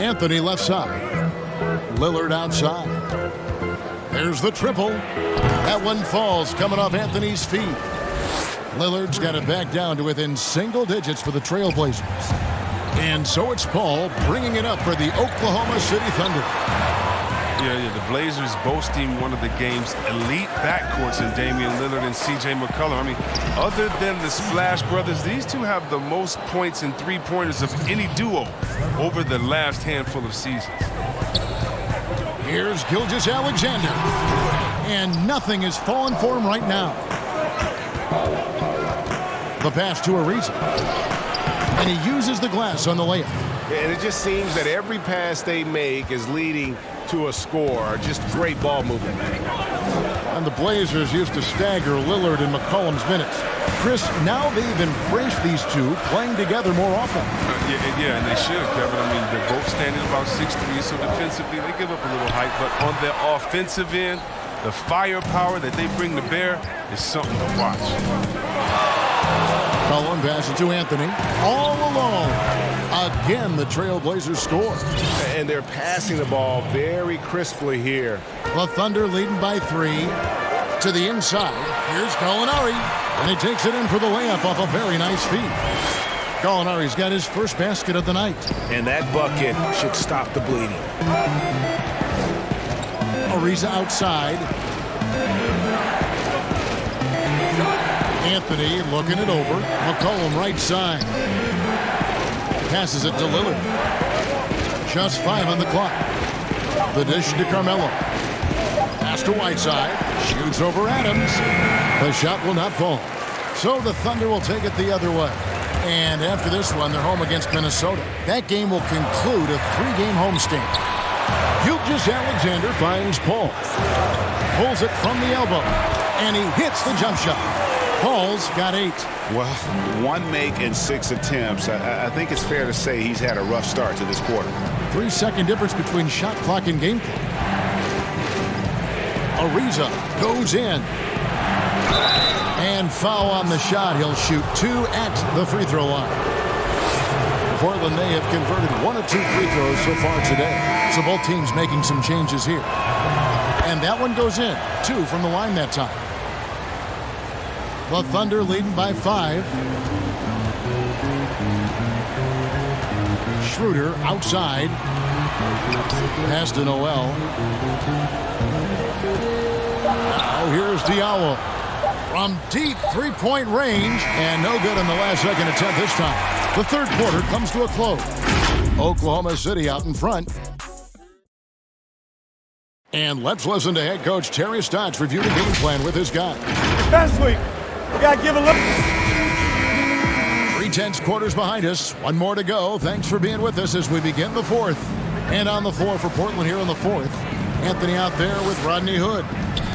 Anthony left side. Lillard outside. There's the triple. That one falls coming off Anthony's feet. Lillard's got it back down to within single digits for the Trailblazers. And so it's Paul bringing it up for the Oklahoma City Thunder. Yeah, the Blazers boasting one of the game's elite backcourts in Damian Lillard and C.J. McCollum. I mean, other than the Splash Brothers, these two have the most points and three-pointers of any duo over the last handful of seasons. Here's Gilgeous-Alexander. And nothing is falling for him right now. The pass to Ariza. And he uses the glass on the layup. And it just seems that every pass they make is leading to a score. Just great ball movement. And the Blazers used to stagger Lillard and McCollum's minutes. Chris, now they've embraced these two playing together more often. Yeah, and they should, Kevin. I mean, they're both standing about 6'3", so defensively they give up a little height. But on the offensive end, the firepower that they bring to bear is something to watch. Cullen passes to Anthony. All alone. Again, the Trailblazers score. And they're passing the ball very crisply here. The Thunder leading by 3. To the inside. Here's Gallinari. And he takes it in for the layup off a very nice feed. Gallinari's got his first basket of the night. And that bucket should stop the bleeding. Ariza outside. Anthony looking it over. McCollum right side. Passes it to Lillard. Just 5 on the clock. The dish to Carmelo. Pass to Whiteside. Shoots over Adams. The shot will not fall. So the Thunder will take it the other way. And after this one, they're home against Minnesota. That game will conclude a 3-game homestand. Gilgeous-Alexander finds Paul. Pulls it from the elbow. And he hits the jump shot. Paul's got 8. Well, 1 make in 6 attempts. I think it's fair to say he's had a rough start to this quarter. 3-second difference between shot clock and game clock. Ariza goes in. And foul on the shot. He'll shoot 2 at the free throw line. Portland, they have converted 1 of 2 free throws so far today. So both teams making some changes here. And that one goes in. 2 from the line that time. The Thunder leading by 5. Schroeder outside. Pass to Noel. Now here's Diallo. From deep 3-point range. And no good in the last second attempt this time. The third quarter comes to a close. Oklahoma City out in front. And let's listen to head coach Terry Stotts review the game plan with his guys. Defensively, we got to give a look. 3 tenths quarters behind us. 1 more to go. Thanks for being with us as we begin the 4th. And on the floor for Portland here in the 4th. Anthony out there with Rodney Hood.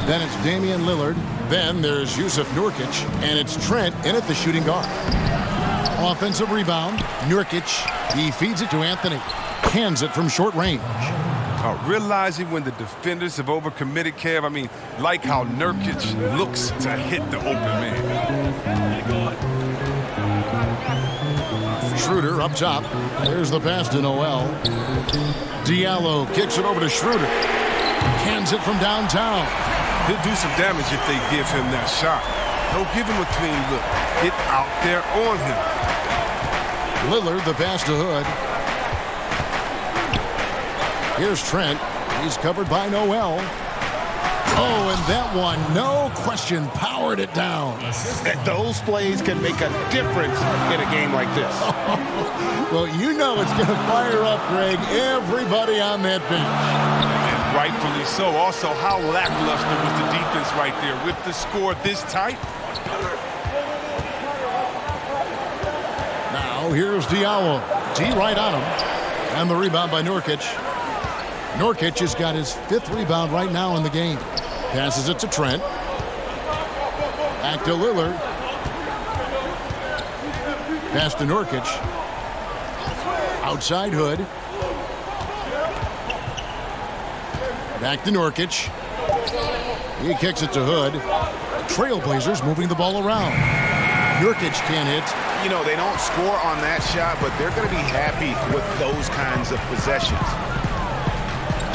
Then it's Damian Lillard. Then there's Jusuf Nurkic. And it's Trent in at the shooting guard. Offensive rebound. Nurkic. He feeds it to Anthony. Cans it from short range. Realizing when the defenders have overcommitted, Kev, I mean, like how Nurkic looks to hit the open man. Schroeder up top. There's the pass to Noel. Diallo kicks it over to Schroeder. Cans it from downtown. He'll do some damage if they give him that shot. Don't give him a clean look. Get out there on him. Lillard, the pass to Hood. Here's Trent. He's covered by Noel. Oh, and that one, no question, powered it down. Those plays can make a difference in a game like this. Well, you know it's going to fire up, Greg, everybody on that bench. And rightfully so. Also, how lackluster was the defense right there with the score this tight. Now, here's Diallo. D right on him. And the rebound by Nurkic. Nurkic has got his 5th rebound right now in the game. Passes it to Trent. Back to Lillard. Pass to Nurkic. Outside Hood. Back to Nurkic. He kicks it to Hood. Trailblazers moving the ball around. Nurkic can't hit. You know, they don't score on that shot, but they're going to be happy with those kinds of possessions.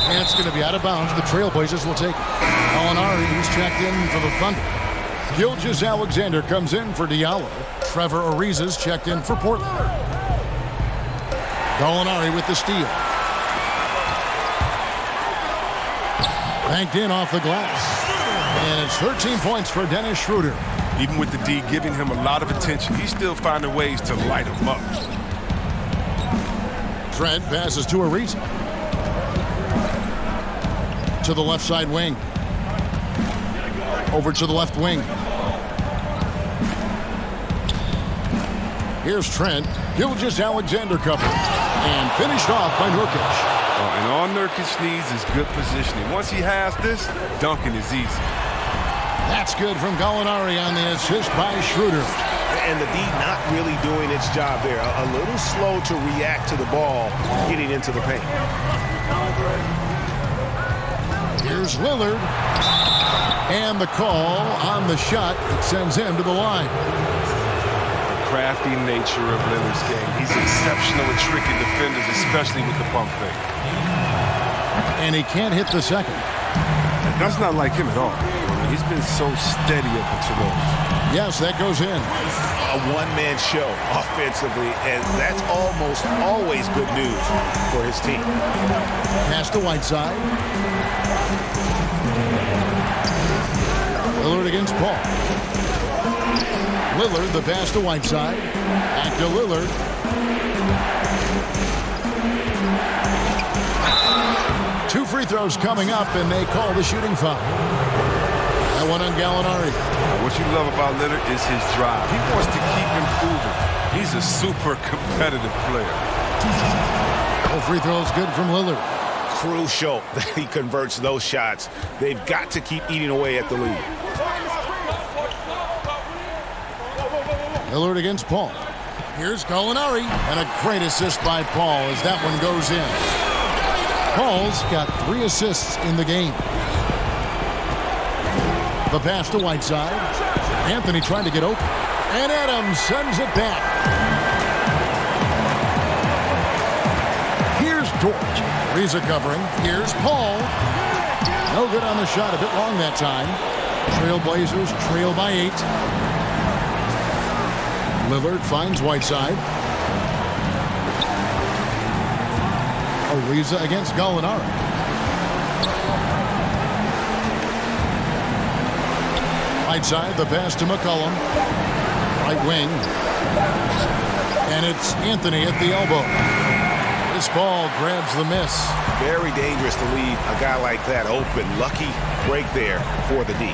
And it's going to be out of bounds. The Trailblazers will take it. Gallinari, who's checked in for the Thunder. Gilgeous-Alexander comes in for Diallo. Trevor Ariza's checked in for Portland. Gallinari with the steal. Banked in off the glass. And it's 13 points for Dennis Schroeder. Even with the D giving him a lot of attention, he's still finding ways to light him up. Trent passes to Ariza. To the left side wing. Over to the left wing. Here's Trent. Gilgeous-Alexander covered. And finished off by Nurkic. And all Nurkic needs is good positioning. Once he has this, dunking is easy. That's good from Gallinari on the assist by Schroeder. And the D not really doing its job there. A little slow to react to the ball getting into the paint. Here's Lillard. And the call on the shot that sends him to the line. The crafty nature of Lillard's game. He's exceptional at tricking defenders, especially with the pump fake. And he can't hit the second. That's not like him at all. He's been so steady up until those. Yes, that goes in. A one-man show offensively, and that's almost always good news for his team. Pass to Whiteside. Lillard against Paul. Lillard, the pass to Whiteside. Back to Lillard. Two free throws coming up, and they call the shooting foul. That one on Gallinari. What you love about Lillard is his drive. He wants to keep improving. He's a super competitive player. All free throws good from Lillard. Crucial that he converts those shots. They've got to keep eating away at the lead. Lillard against Paul. Here's Gallinari, and a great assist by Paul as that one goes in. Paul's got 3 assists in the game. The pass to Whiteside. Anthony trying to get open. And Adams sends it back. Here's Dort. Ariza covering. Here's Paul. No good on the shot. A bit long that time. Trailblazers trail by 8. Lillard finds Whiteside. Ariza against Gallinari. Whiteside, the pass to McCollum. Right wing. And it's Anthony at the elbow. This ball grabs the miss. Very dangerous to leave a guy like that open. Lucky break there for the D.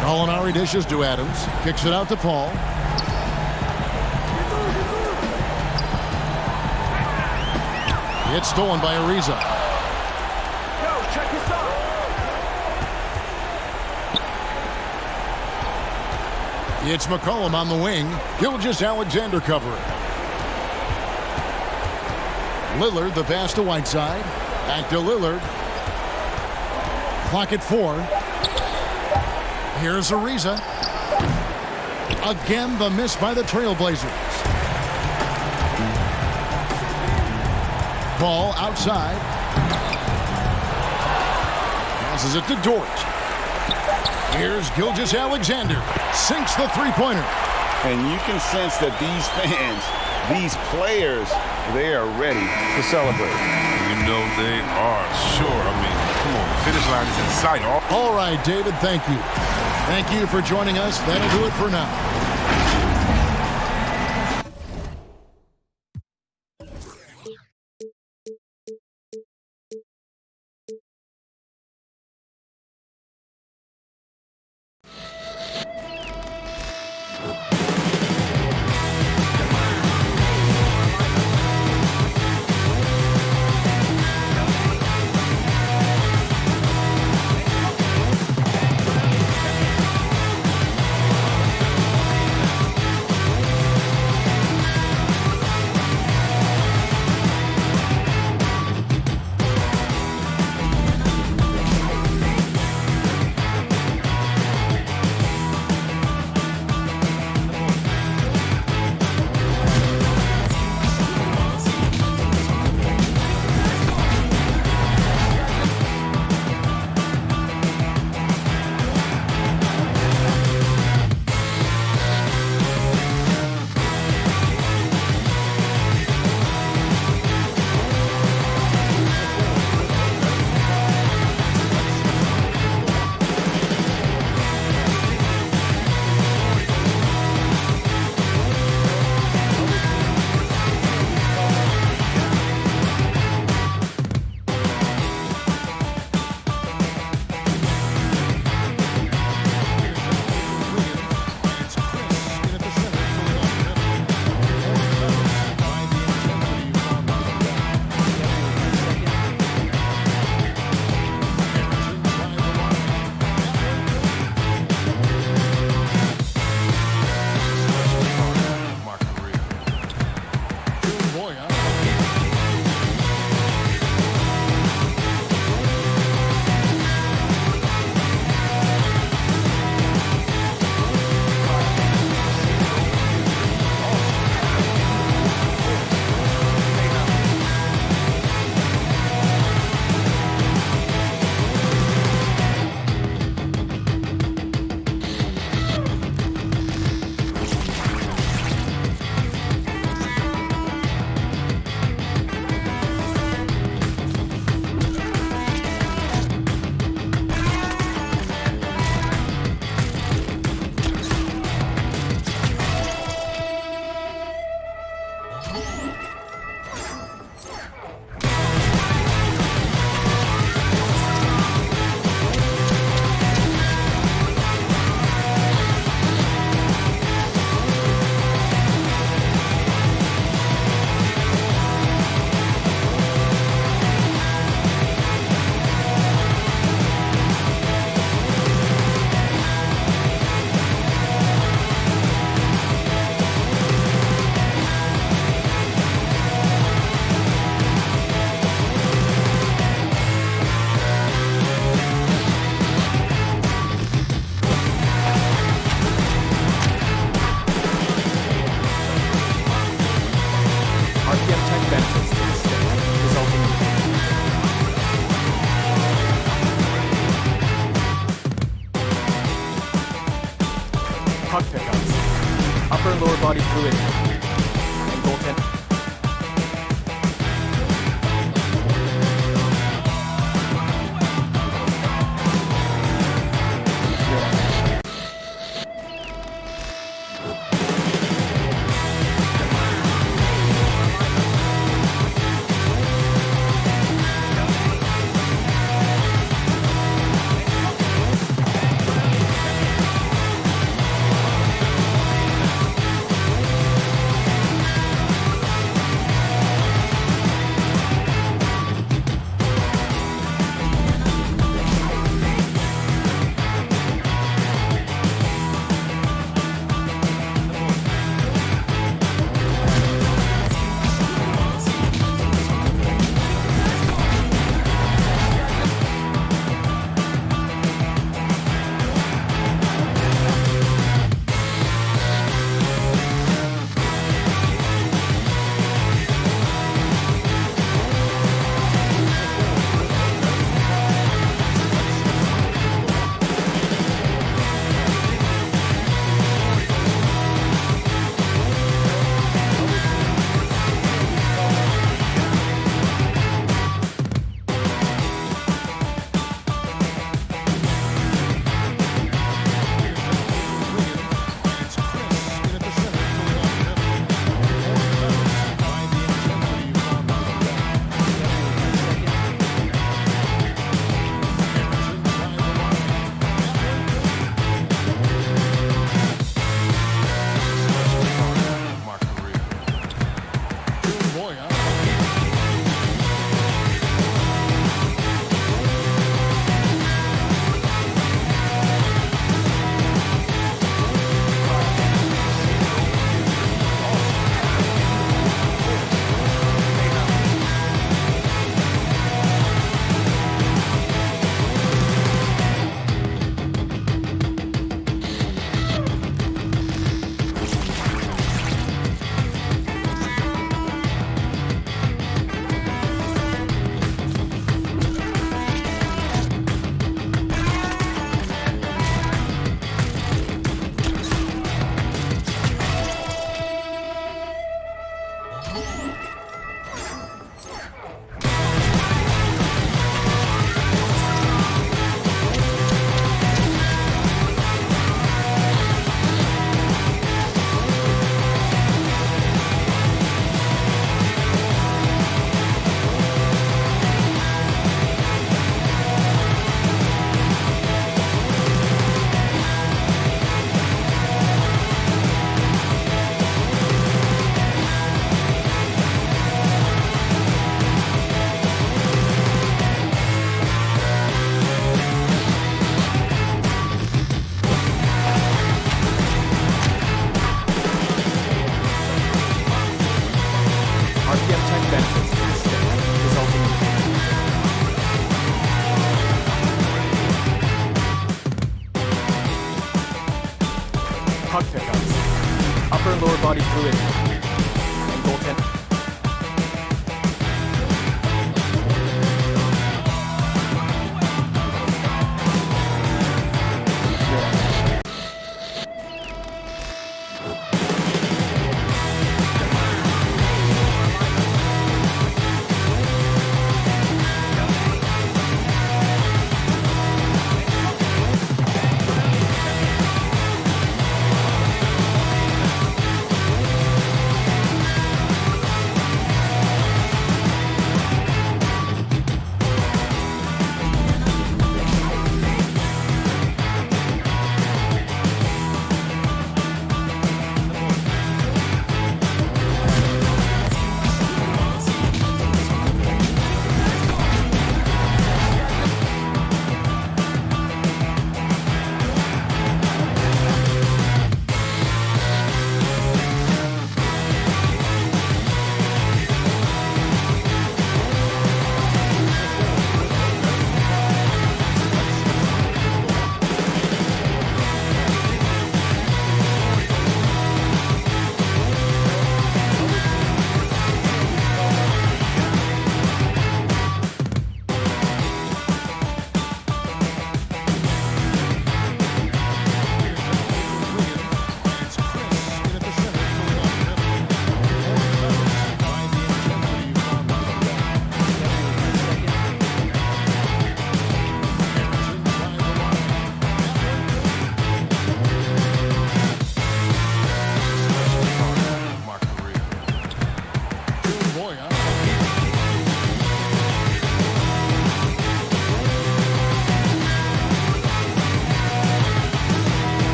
Gallinari dishes to Adams. Kicks it out to Paul. It's stolen by Ariza. It's McCollum on the wing. Gilgeous-Alexander covering. Lillard, the pass to Whiteside. Back to Lillard. Clock at 4. Here's Ariza. Again, the miss by the Trailblazers. Paul outside. Passes it to Dort. Here's Gilgeous-Alexander. Sinks the three-pointer. And you can sense that these fans, these players, they are ready to celebrate. You know they are, sure. I mean, come on, the finish line is in sight. All right, David, thank you. Thank you for joining us. That'll do it for now. puck pickups, upper and lower body fluid, and goaltending. Puck pickups, upper and lower body fluid, and goaltending.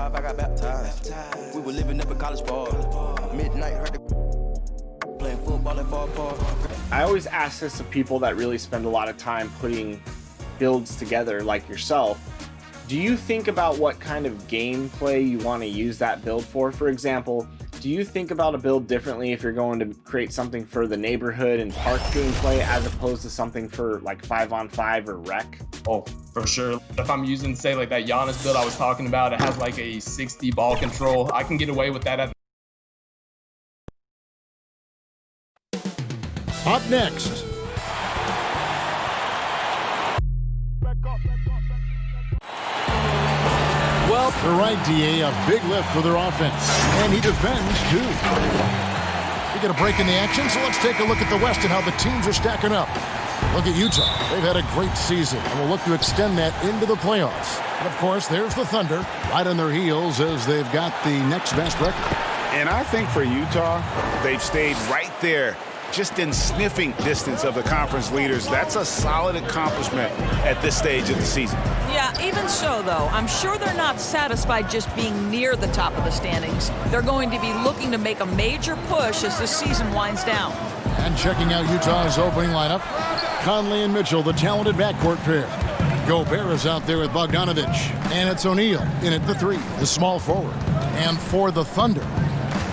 5, I got baptized. We were living up in college ball. Midnight, heard the playing football at Far Park. I always ask this of people that really spend a lot of time putting builds together, like yourself. Do you think about what kind of gameplay you want to use that build for? For example, do you think about a build differently if you're going to create something for the neighborhood and park gameplay as opposed to something for like 5-on-5 or rec? Oh, for sure. If I'm using, say, like that Giannis build I was talking about, it has like a 60 ball control. I can get away with that. Up next. Well, the right DA, a big lift for their offense. And he defends, too. We get a break in the action, so let's take a look at the West and how the teams are stacking up. Look at Utah. They've had a great season and will look to extend that into the playoffs. And, of course, there's the Thunder right on their heels as they've got the next best record. And I think for Utah, they've stayed right there, just in sniffing distance of the conference leaders. That's a solid accomplishment at this stage of the season. Yeah, even so, though, I'm sure they're not satisfied just being near the top of the standings. They're going to be looking to make a major push as the season winds down. And checking out Utah's opening lineup, Conley and Mitchell, the talented backcourt pair. Gobert is out there with Bogdanovich. And it's O'Neal in at the 3, the small forward. And for the Thunder,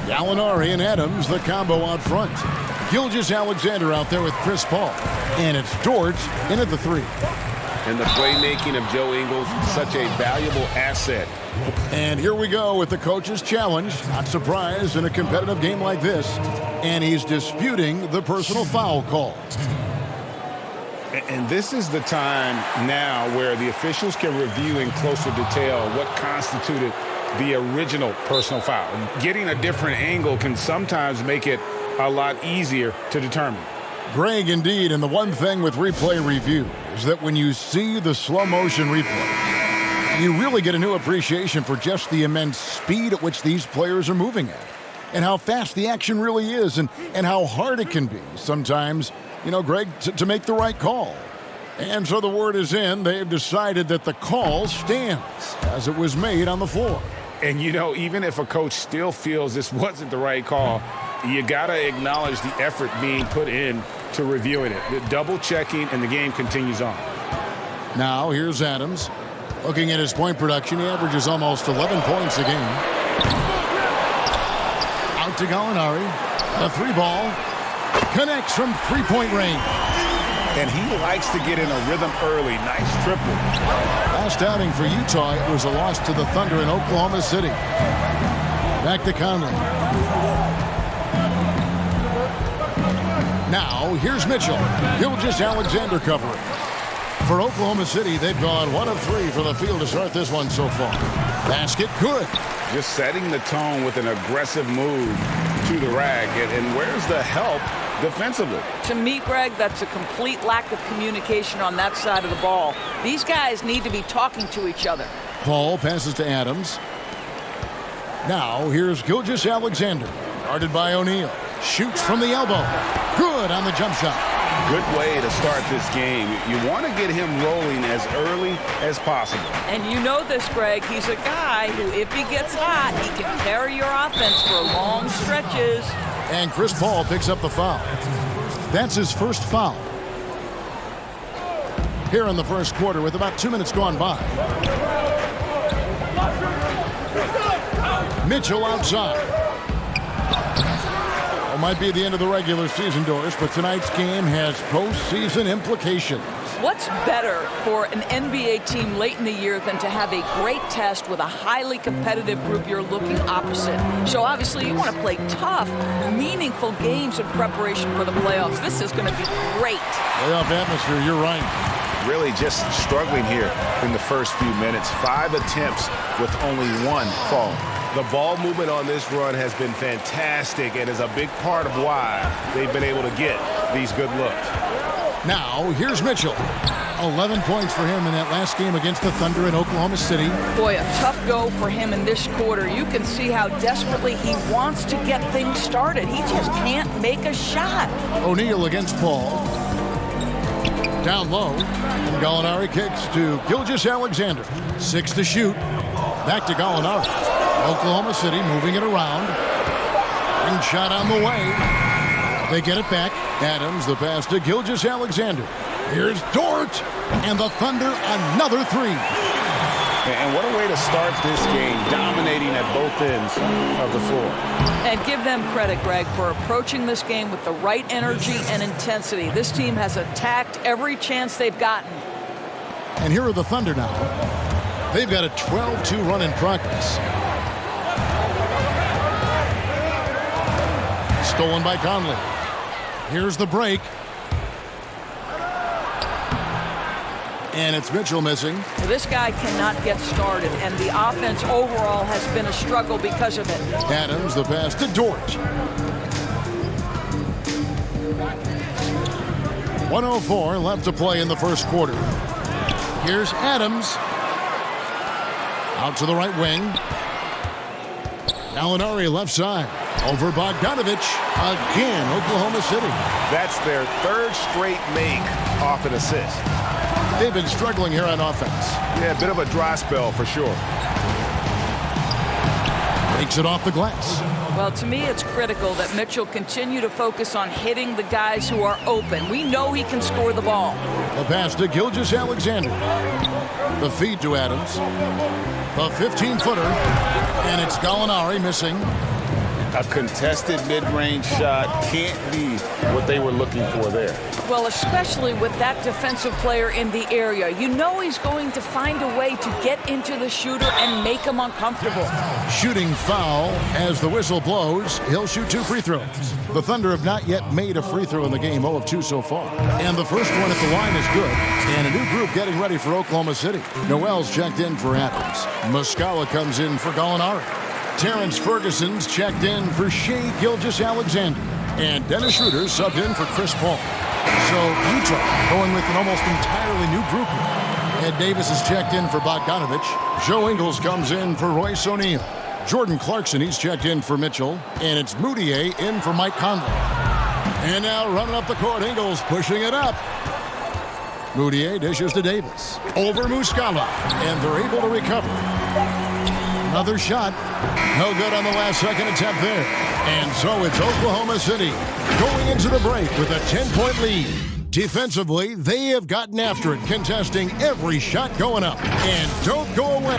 Gallinari and Adams, the combo out front. Gilgeous-Alexander out there with Chris Paul. And it's Dort in at the 3. And the playmaking of Joe Ingles, such a valuable asset. And here we go with the coach's challenge. Not surprised in a competitive game like this. And he's disputing the personal foul call. And this is the time now where the officials can review in closer detail what constituted the original personal foul. Getting a different angle can sometimes make it a lot easier to determine. Greg, indeed, and the one thing with replay review is that when you see the slow motion replay, you really get a new appreciation for just the immense speed at which these players are moving at, and how fast the action really is, and how hard it can be sometimes, you know, Greg, to make the right call. And so the word is in. They've decided that the call stands as it was made on the floor. And, you know, even if a coach still feels this wasn't the right call, you got to acknowledge the effort being put in to reviewing it. The double checking, and the game continues on. Now, here's Adams. Looking at his point production, he averages almost 11 points a game. Out to Gallinari. A 3-ball. Connects from three-point range. And he likes to get in a rhythm early. Nice triple. Last outing for Utah, it was a loss to the Thunder in Oklahoma City. Back to Conley. Now, here's Mitchell. Gilgeous-Alexander covering. For Oklahoma City, they've gone 1 of 3 for the field to start this one so far. Basket good. Just setting the tone with an aggressive move to the rack. And where's the help defensively? To me, Greg, that's a complete lack of communication on that side of the ball. These guys need to be talking to each other. Paul passes to Adams. Now, here's Gilgeous-Alexander. Guarded by O'Neal. Shoots from the elbow. Good on the jump shot. Good way to start this game. You want to get him rolling as early as possible. And you know this, Greg. He's a guy who, if he gets hot, he can carry your offense for long stretches. And Chris Paul picks up the foul. That's his first foul. Here in the first quarter with about 2 minutes gone by. Mitchell outside. Well, might be the end of the regular season, Doris, but tonight's game has postseason implications. What's better for an NBA team late in the year than to have a great test with a highly competitive group you're looking opposite? So obviously you want to play tough, meaningful games in preparation for the playoffs. This is going to be great. Playoff atmosphere, you're right. Really just struggling here in the first few minutes. 5 attempts with only 1 fall. The ball movement on this run has been fantastic and is a big part of why they've been able to get these good looks. Now, here's Mitchell. 11 points for him in that last game against the Thunder in Oklahoma City. Boy, a tough go for him in this quarter. You can see how desperately he wants to get things started. He just can't make a shot. O'Neal against Paul. Down low. And Gallinari kicks to Gilgeous-Alexander. 6 to shoot. Back to Gallinari. Oklahoma City moving it around. And shot on the way. They get it back. Adams, the pass to Gilgeous-Alexander. Here's Dort. And the Thunder, another three. And what a way to start this game, dominating at both ends of the floor. And give them credit, Greg, for approaching this game with the right energy and intensity. This team has attacked every chance they've gotten. And here are the Thunder now. They've got a 12-2 run in progress. Stolen by Conley. Here's the break. And it's Mitchell missing. Well, this guy cannot get started, and the offense overall has been a struggle because of it. Adams, the pass to Dort. 1:04 left to play in the first quarter. Here's Adams. Out to the right wing. Gallinari left side. Over Bogdanovich. Again, Oklahoma City. That's their third straight make off an assist. They've been struggling here on offense. Yeah, a bit of a dry spell for sure. Takes it off the glass. Well, to me, it's critical that Mitchell continue to focus on hitting the guys who are open. We know he can score the ball. The pass to Gilgeous-Alexander. The feed to Adams. The 15-footer. And it's Gallinari missing. A contested mid-range shot can't be what they were looking for there. Well, especially with that defensive player in the area. You know he's going to find a way to get into the shooter and make him uncomfortable. Shooting foul as the whistle blows. He'll shoot 2 free throws. The Thunder have not yet made a free throw in the game, 0 of 2 so far. And the first one at the line is good. And a new group getting ready for Oklahoma City. Noel's checked in for Adams. Muscala comes in for Gallinari. Terrence Ferguson's checked in for Shai Gilgeous-Alexander. And Dennis Schroeder subbed in for Chris Paul. So Utah going with an almost entirely new group here. Ed Davis is checked in for Bogdanovich. Joe Ingles comes in for Royce O'Neal. Jordan Clarkson, he's checked in for Mitchell. And it's Moutier in for Mike Conley. And now running up the court, Ingles pushing it up. Moutier dishes to Davis. Over Muscala. And they're able to recover. Another shot. No good on the last second attempt there. And so it's Oklahoma City going into the break with a 10-point lead. Defensively, they have gotten after it, contesting every shot going up. And don't go away.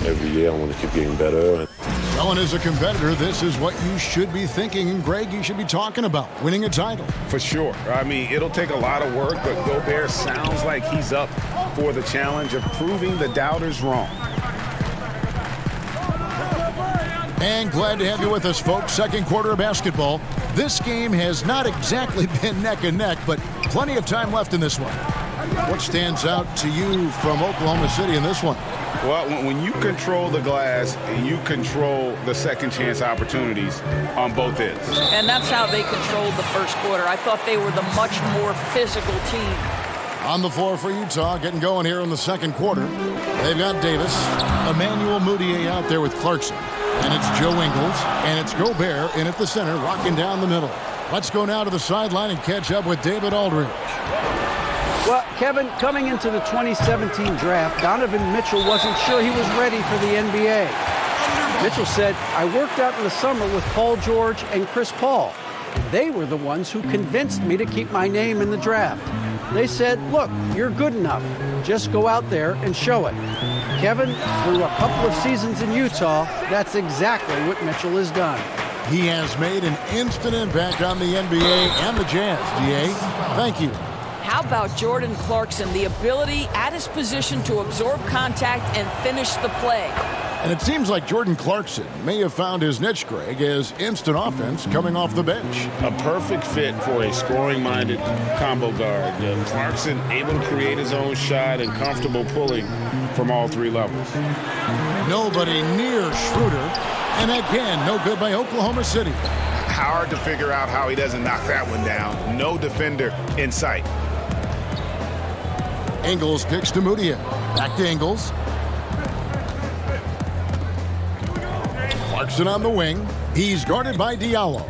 Every year I want to keep getting better. Well, and as a competitor, this is what you should be thinking. And Greg, you should be talking about winning a title. For sure. I mean, it'll take a lot of work, but Gobert sounds like he's up for the challenge of proving the doubters wrong. And glad to have you with us, folks. Second quarter of basketball. This game has not exactly been neck and neck, but plenty of time left in this one. What stands out to you from Oklahoma City in this one? Well, when you control the glass, you control the second chance opportunities on both ends. And that's how they controlled the first quarter. I thought they were the much more physical team. On the floor for Utah, getting going here in the second quarter. They've got Davis, Emmanuel Moutier out there with Clarkson. And it's Joe Ingles, and it's Gobert in at the center, rocking down the middle. Let's go now to the sideline and catch up with David Aldridge. Well, Kevin, coming into the 2017 draft, Donovan Mitchell wasn't sure he was ready for the NBA. Mitchell said, I worked out in the summer with Paul George and Chris Paul. They were the ones who convinced me to keep my name in the draft. They said, look, you're good enough. Just go out there and show it. Kevin, through a couple of seasons in Utah, that's exactly what Mitchell has done. He has made an instant impact on the NBA and the Jazz, DA. Thank you. How about Jordan Clarkson, the ability at his position to absorb contact and finish the play? And it seems like Jordan Clarkson may have found his niche, Greg, as instant offense coming off the bench. A perfect fit for a scoring-minded combo guard. Clarkson able to create his own shot and comfortable pulling from all three levels. Nobody near Schroeder. And again, no good by Oklahoma City. Hard to figure out how he doesn't knock that one down. No defender in sight. Ingles kicks to Moutier. Back to Ingles. Clarkson on the wing. He's guarded by Diallo.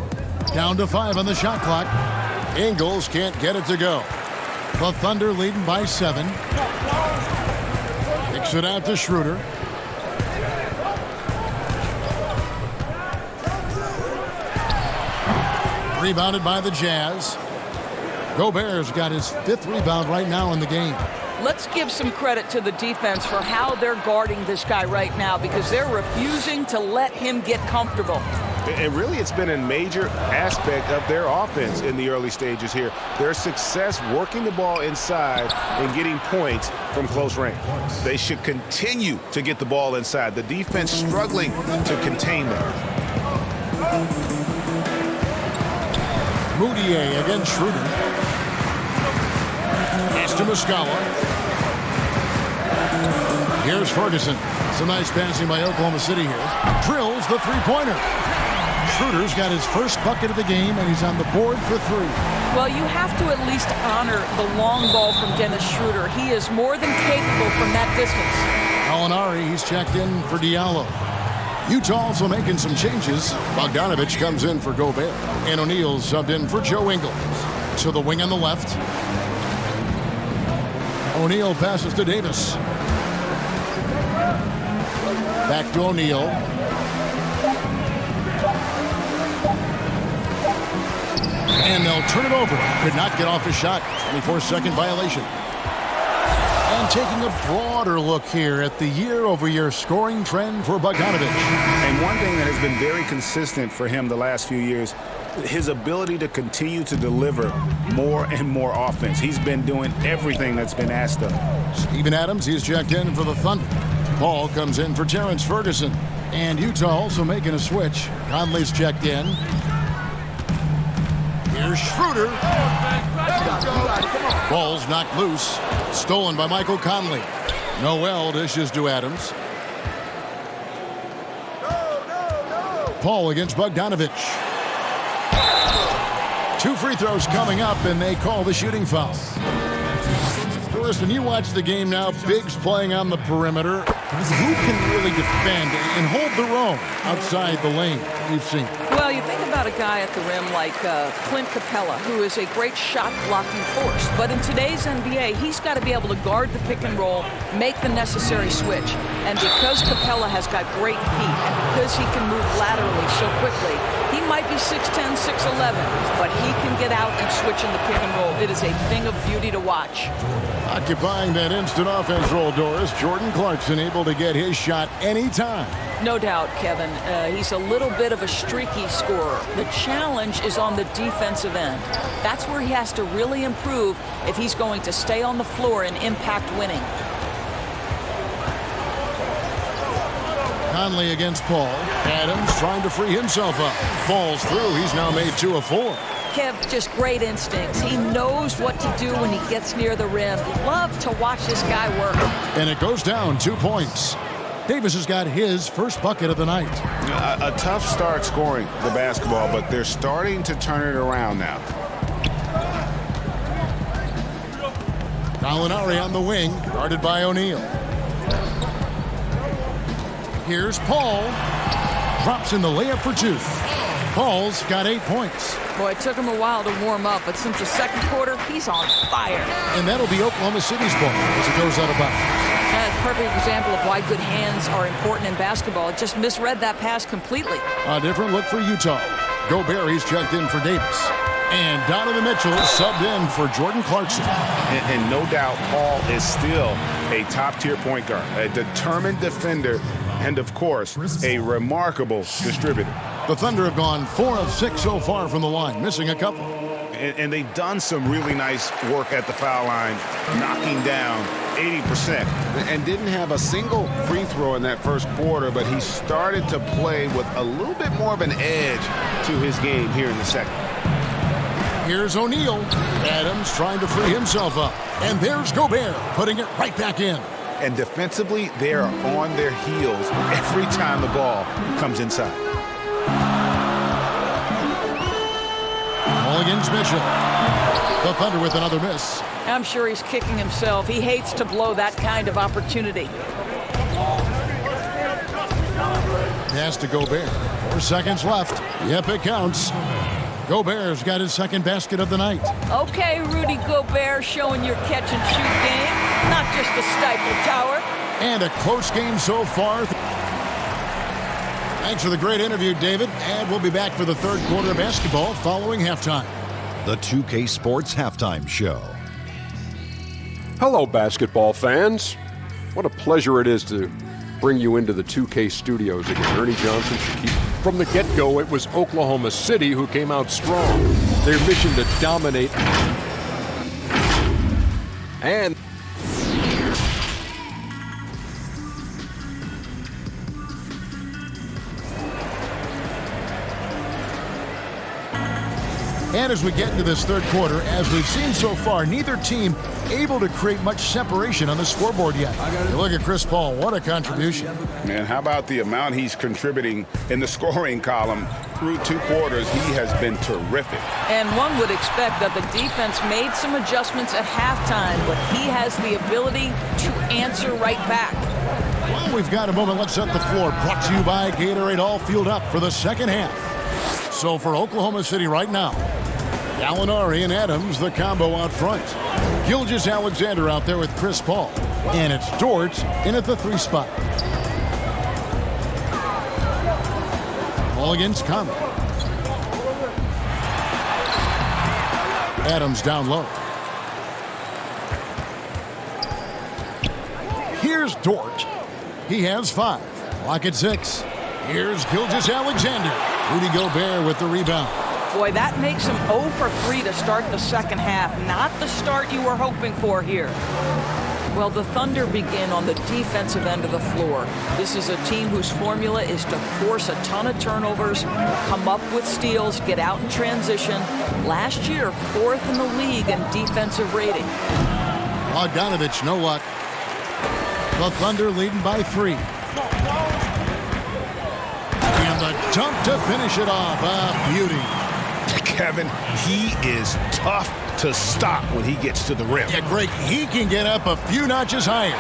Down to 5 on the shot clock. Ingles can't get it to go. The Thunder leading by 7. Kicks it out to Schroeder. Rebounded by the Jazz. Gobert's got his 5th rebound right now in the game. Let's give some credit to the defense for how they're guarding this guy right now, because they're refusing to let him get comfortable. And really, it's been a major aspect of their offense in the early stages here. Their success working the ball inside and getting points from close range. They should continue to get the ball inside. The defense struggling to contain them. Moutier against Schroeder. Pass to Muscala. Here's Ferguson. Some nice passing by Oklahoma City here. Drills the three-pointer. Schroeder's got his first bucket of the game, and he's on the board for 3. Well, you have to at least honor the long ball from Dennis Schroeder. He is more than capable from that distance. Molinari, he's checked in for Diallo. Utah also making some changes. Bogdanovich comes in for Gobert. And O'Neal subbed in for Joe Ingles. To the wing on the left. O'Neal passes to Davis. Back to O'Neal. And they'll turn it over. Could not get off his shot. 24-second violation. And taking a broader look here at the year-over-year scoring trend for Bogdanovich. And one thing that has been very consistent for him the last few years, his ability to continue to deliver more and more offense. He's been doing everything that's been asked of him. Steven Adams, he's checked in for the Thunder. Paul comes in for Terrence Ferguson. And Utah also making a switch. Conley's checked in. Here's Schroeder. Ball's knocked loose. Stolen by Michael Conley. Noel dishes to Adams. Paul against Bogdanovich. 2 free throws coming up, and they call the shooting foul. Doris, when you watch the game now, Biggs playing on the perimeter. Who can really defend and hold their own outside the lane we've seen? Well, you think about a guy at the rim like Clint Capella, who is a great shot-blocking force. But in today's NBA, he's got to be able to guard the pick and roll, make the necessary switch. And because Capella has got great feet, and because he can move laterally so quickly, he might be 6'10", 6'11", but he can get out and switch in the pick and roll. It is a thing of beauty to watch. Occupying that instant offense role, Doris, Jordan Clarkson able to get his shot anytime. No doubt, Kevin. He's a little bit of a streaky scorer. The challenge is on the defensive end. That's where he has to really improve if he's going to stay on the floor and impact winning. Conley against Paul. Adams trying to free himself up. Falls through. He's now made 2 of 4. Kev, just great instincts. He knows what to do when he gets near the rim. Love to watch this guy work. And it goes down 2 points. Davis has got his first bucket of the night. A tough start scoring the basketball, but they're starting to turn it around now. Molinari on the wing, guarded by O'Neal. Here's Paul. Drops in the layup for 2. Paul's got 8 points. Boy, it took him a while to warm up, but since the second quarter, he's on fire. And that'll be Oklahoma City's ball as it goes out of bounds. That's a perfect example of why good hands are important in basketball. It just misread that pass completely. A different look for Utah. Gobert, he's checked in for Davis. And Donovan Mitchell subbed in for Jordan Clarkson. And no doubt, Paul is still a top-tier point guard, a determined defender, and, of course, a remarkable distributor. The Thunder have gone 4 of 6 so far from the line, missing a couple. And they've done some really nice work at the foul line, knocking down 80%. And didn't have a single free throw in that first quarter, but he started to play with a little bit more of an edge to his game here in the second. Here's O'Neal. Adams trying to free himself up. And there's Gobert putting it right back in. And defensively, they are on their heels every time the ball comes inside. Ball against Mitchell. The Thunder with another miss. I'm sure he's kicking himself. He hates to blow that kind of opportunity. Pass to Gobert. 4 seconds left. Yep, it counts. Gobert's got his second basket of the night. Okay, Rudy Gobert showing your catch-and-shoot game, not just a Stifle Tower. And a close game so far. Thanks for the great interview, David. And we'll be back for the third quarter of basketball following halftime. The 2K Sports Halftime Show. Hello, basketball fans. What a pleasure it is to bring you into the 2K studios again. Ernie Johnson. From the get-go, it was Oklahoma City who came out strong. Their mission to dominate. And as we get into this third quarter, as we've seen so far, neither team able to create much separation on the scoreboard yet. You look at Chris Paul, what a contribution. Man, how about the amount he's contributing in the scoring column through 2 quarters? He has been terrific. And one would expect that the defense made some adjustments at halftime, but he has the ability to answer right back. Well, we've got a moment. Let's set the floor. Brought to you by Gatorade, all fueled up for the second half. So for Oklahoma City right now, Gallinari and Adams, the combo out front. Gilgeous-Alexander out there with Chris Paul. And it's Dort in at the 3 spot. Ball against Conley. Adams down low. Here's Dort. He has 5. Clock at 6. Here's Gilgeous-Alexander. Rudy Gobert with the rebound. Boy, that makes him 0 for 3 to start the second half. Not the start you were hoping for here. Well, the Thunder begin on the defensive end of the floor. This is a team whose formula is to force a ton of turnovers, come up with steals, get out in transition. Last year, 4th in the league in defensive rating. Bogdanovich, no luck. The Thunder leading by 3. And the dunk to finish it off. A beauty. Kevin, he is tough to stop when he gets to the rim. Yeah, Greg, he can get up a few notches higher.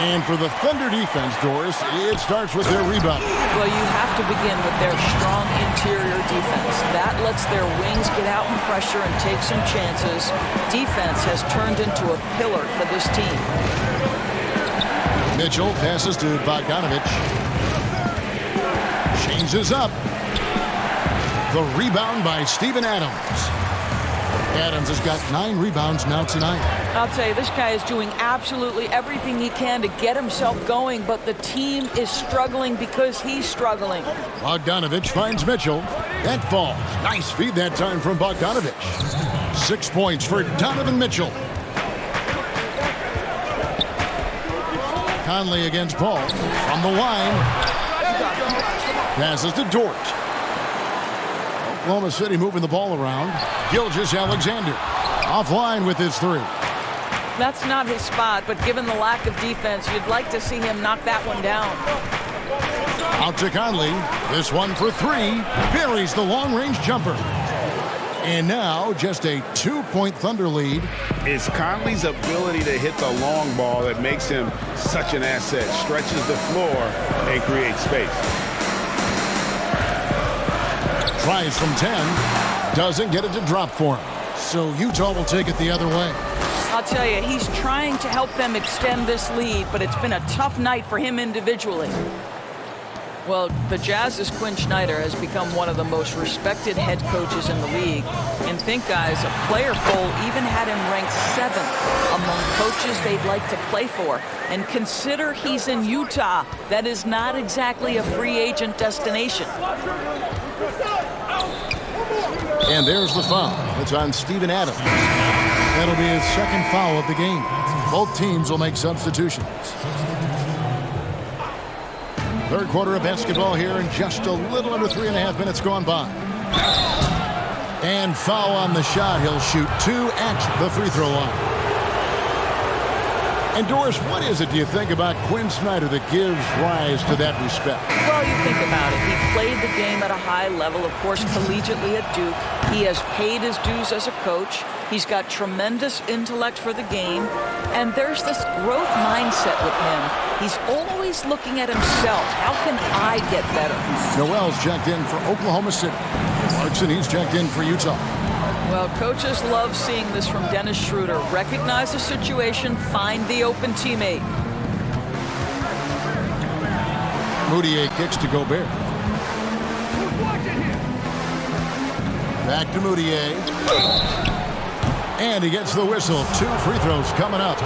And for the Thunder defense, Doris, it starts with their rebound. Well, you have to begin with their strong interior defense. That lets their wings get out in pressure and take some chances. Defense has turned into a pillar for this team. Mitchell passes to Bogdanovich. Changes up. The rebound by Steven Adams. Adams has got 9 rebounds now tonight. I'll tell you, this guy is doing absolutely everything he can to get himself going, but the team is struggling because he's struggling. Bogdanovich finds Mitchell. That falls. Nice feed that time from Bogdanovich. 6 points for Donovan Mitchell. Conley against Paul. From the line. Passes to Dort. Oklahoma City moving the ball around. Gilgeous-Alexander offline with his 3. That's not his spot, but given the lack of defense, you'd like to see him knock that one down. Out to Conley. This one for 3. Buries the long-range jumper. And now just a 2-point Thunder lead. It's Conley's ability to hit the long ball that makes him such an asset. Stretches the floor and creates space. Tries from 10. Doesn't get it to drop for him. So Utah will take it the other way. I'll tell you, he's trying to help them extend this lead, but it's been a tough night for him individually. Well, the Jazz's Quinn Snyder has become one of the most respected head coaches in the league. And think, guys, a player poll even had him ranked 7th among coaches they'd like to play for. And consider he's in Utah. That is not exactly a free agent destination. And there's the foul. It's on Steven Adams. That'll be his 2nd foul of the game. Both teams will make substitutions. Third quarter of basketball here, and just a little under 3.5 minutes gone by. And foul on the shot. He'll shoot 2 at the free throw line. And Doris, what is it, do you think, about Quinn Snyder that gives rise to that respect? Well, you think about it. He played the game at a high level, of course, collegiately at Duke. He has paid his dues as a coach. He's got tremendous intellect for the game. And there's this growth mindset with him. He's always looking at himself. How can I get better? Noel's checked in for Oklahoma City. Clarkson, he's checked in for Utah. Well, coaches love seeing this from Dennis Schroeder. Recognize the situation, find the open teammate. Moutier kicks to Gobert. Back to Moutier. And he gets the whistle. 2 free throws coming up.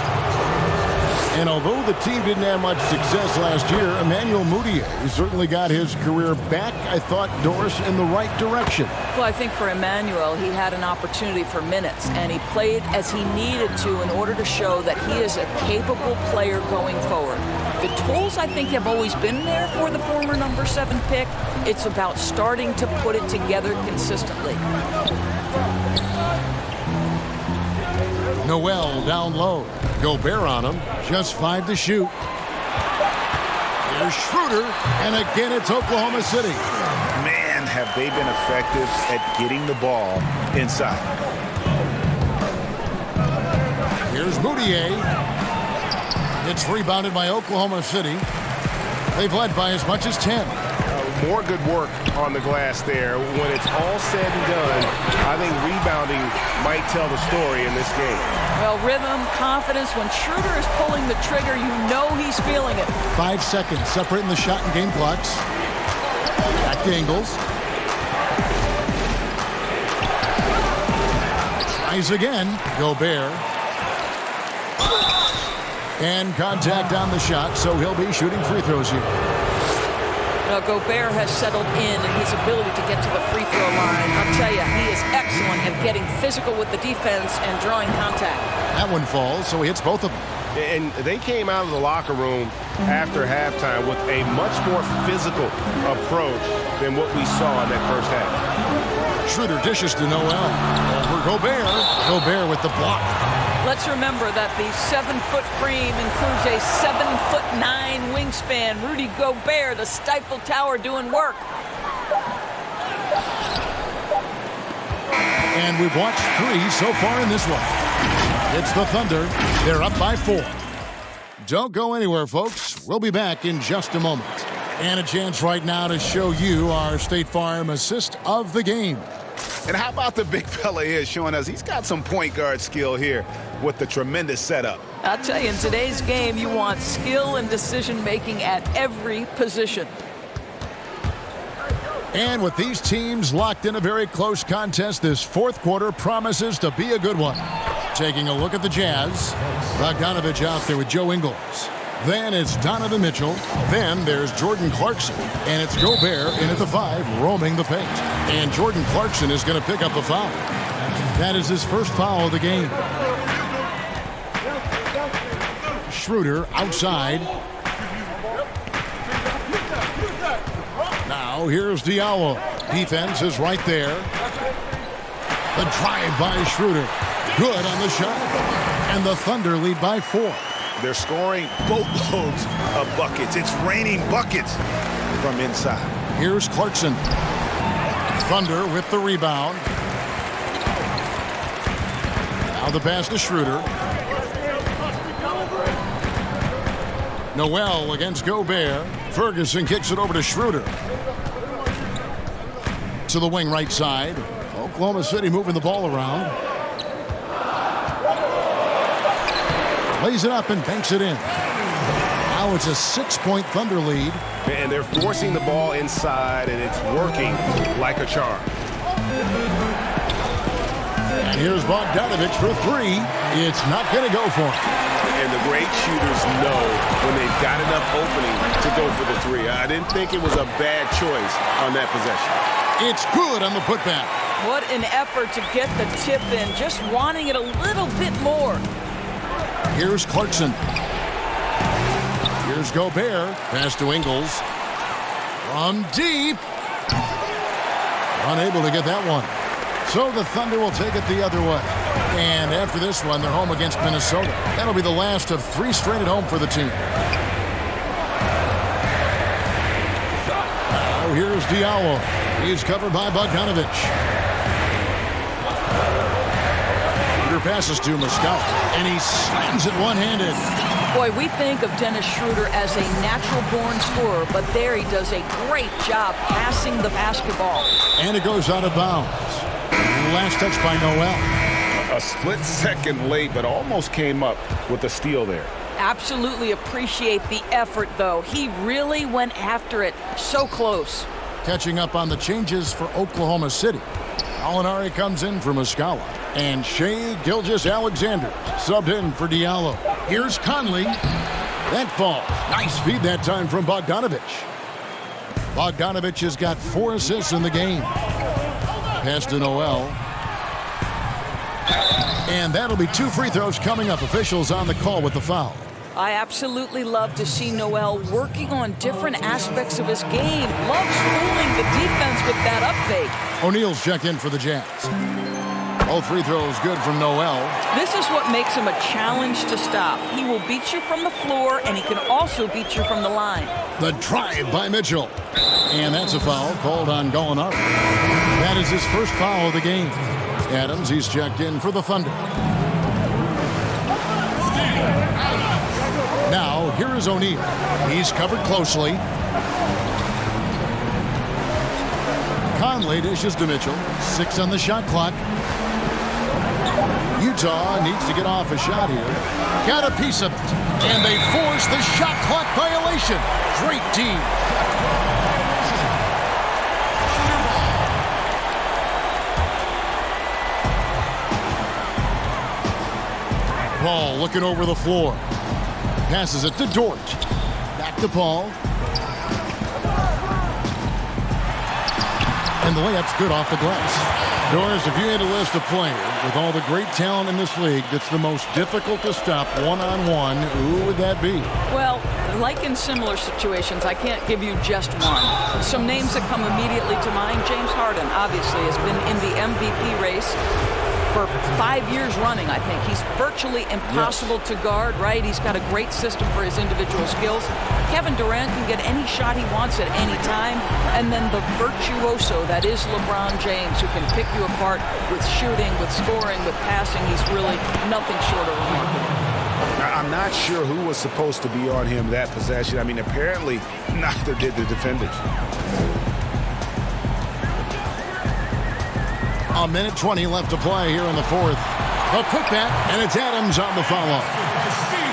And although the team didn't have much success last year, Emmanuel Moutier certainly got his career back, I thought, Doris, in the right direction. Well, I think for Emmanuel, he had an opportunity for minutes, and he played as he needed to in order to show that he is a capable player going forward. The tools, I think, have always been there for the former number 7 pick. It's about starting to put it together consistently. Noel down low. Gobert on him. Just 5 to shoot. Here's Schroeder. And again, it's Oklahoma City. Man, have they been effective at getting the ball inside. Here's Moutier. It's rebounded by Oklahoma City. They've led by as much as 10. More good work on the glass there. When it's all said and done, I think rebounding might tell the story in this game. Well, rhythm, confidence. When Schroeder is pulling the trigger, you know he's feeling it. 5 seconds separating the shot and game clocks. Back to Ingles. Tries again. Gobert. And contact on the shot, so he'll be shooting free throws here. Now, Gobert has settled in his ability to get to the free throw line. I'll tell you, he is excellent at getting physical with the defense and drawing contact. That one falls, so he hits both of them. And they came out of the locker room after halftime with a much more physical approach than what we saw in that first half. Schroeder dishes to Noel. Over Gobert. Gobert with the block. Let's remember that the 7-foot frame includes a 7'9" wingspan. Rudy Gobert, the Stifle Tower, doing work. And we've watched 3 so far in this one. It's the Thunder. They're up by 4. Don't go anywhere, folks. We'll be back in just a moment. And a chance right now to show you our State Farm assist of the game. And how about the big fella here showing us he's got some point guard skill here with the tremendous setup. I'll tell you, in today's game, you want skill and decision-making at every position. And with these teams locked in a very close contest, this fourth quarter promises to be a good one. Taking a look at the Jazz. Bogdanovich out there with Joe Ingles. Then it's Donovan Mitchell. Then there's Jordan Clarkson. And it's Gobert in at the 5, roaming the paint. And Jordan Clarkson is going to pick up the foul. That is his first foul of the game. Schroeder outside. Now here's Diallo. Defense is right there. The drive by Schroeder. Good on the shot. And the Thunder lead by 4. They're scoring boatloads of buckets. It's raining buckets from inside. Here's Clarkson. Thunder with the rebound. Now the pass to Schroeder. Noel against Gobert. Ferguson kicks it over to Schroeder. To the wing right side. Oklahoma City moving the ball around. Lays it up and banks it in. Now it's a 6-point Thunder lead. And they're forcing the ball inside, and it's working like a charm. And here's Bogdanovich for 3. It's not going to go for him. And the great shooters know when they've got enough opening to go for the 3. I didn't think it was a bad choice on that possession. It's good on the putback. What an effort to get the tip in, just wanting it a little bit more. Here's Clarkson. Here's Gobert. Pass to Ingles. From deep. Unable to get that one. So the Thunder will take it the other way. And after this one, they're home against Minnesota. That'll be the last of 3 straight at home for the team. Now here's Diallo. He's covered by Bogdanovich. Passes to Moscow, and he slams it one-handed. Boy, we think of Dennis Schroeder as a natural-born scorer, but there he does a great job passing the basketball. And it goes out of bounds. Last touch by Noel. A split second late, but almost came up with a steal there. Absolutely appreciate the effort, though. He really went after it. So close. Catching up on the changes for Oklahoma City. Molinari comes in for Muscala. And Shea Gilgeous-Alexander subbed in for Diallo. Here's Conley. That falls. Nice feed that time from Bogdanovich. Bogdanovich has got 4 assists in the game. Pass to Noel. And that'll be 2 free throws coming up. Officials on the call with the foul. I absolutely love to see Noel working on different aspects of his game. Loves fooling the defense with that up fake. O'Neal's checked in for the Jazz. All free throws good from Noel. This is what makes him a challenge to stop. He will beat you from the floor, and he can also beat you from the line. The drive by Mitchell. And that's a foul called on Gallinari. That is his first foul of the game. Adams, he's checked in for the Thunder. Now, here is O'Neal. He's covered closely. Conley dishes to Mitchell. 6 on the shot clock. Utah needs to get off a shot here. Got a piece of it. And they force the shot clock violation. Great team. Paul looking over the floor. Passes it to Dort. Back to Paul. And the layup's good off the glass. Doris, if you had a list of players with all the great talent in this league that's the most difficult to stop one-on-one, who would that be? Well, like in similar situations, I can't give you just one. Some names that come immediately to mind. James Harden, obviously, has been in the MVP race for 5 years running, I think. He's virtually impossible to guard, right? He's got a great system for his individual skills. Kevin Durant can get any shot he wants at any time. And then the virtuoso that is LeBron James, who can pick you apart with shooting, with scoring, with passing. He's really nothing short of remarkable. I'm not sure who was supposed to be on him that possession. I mean, apparently neither did the defenders. A minute 20 left to play here in the fourth. A putback, and it's Adams on the follow.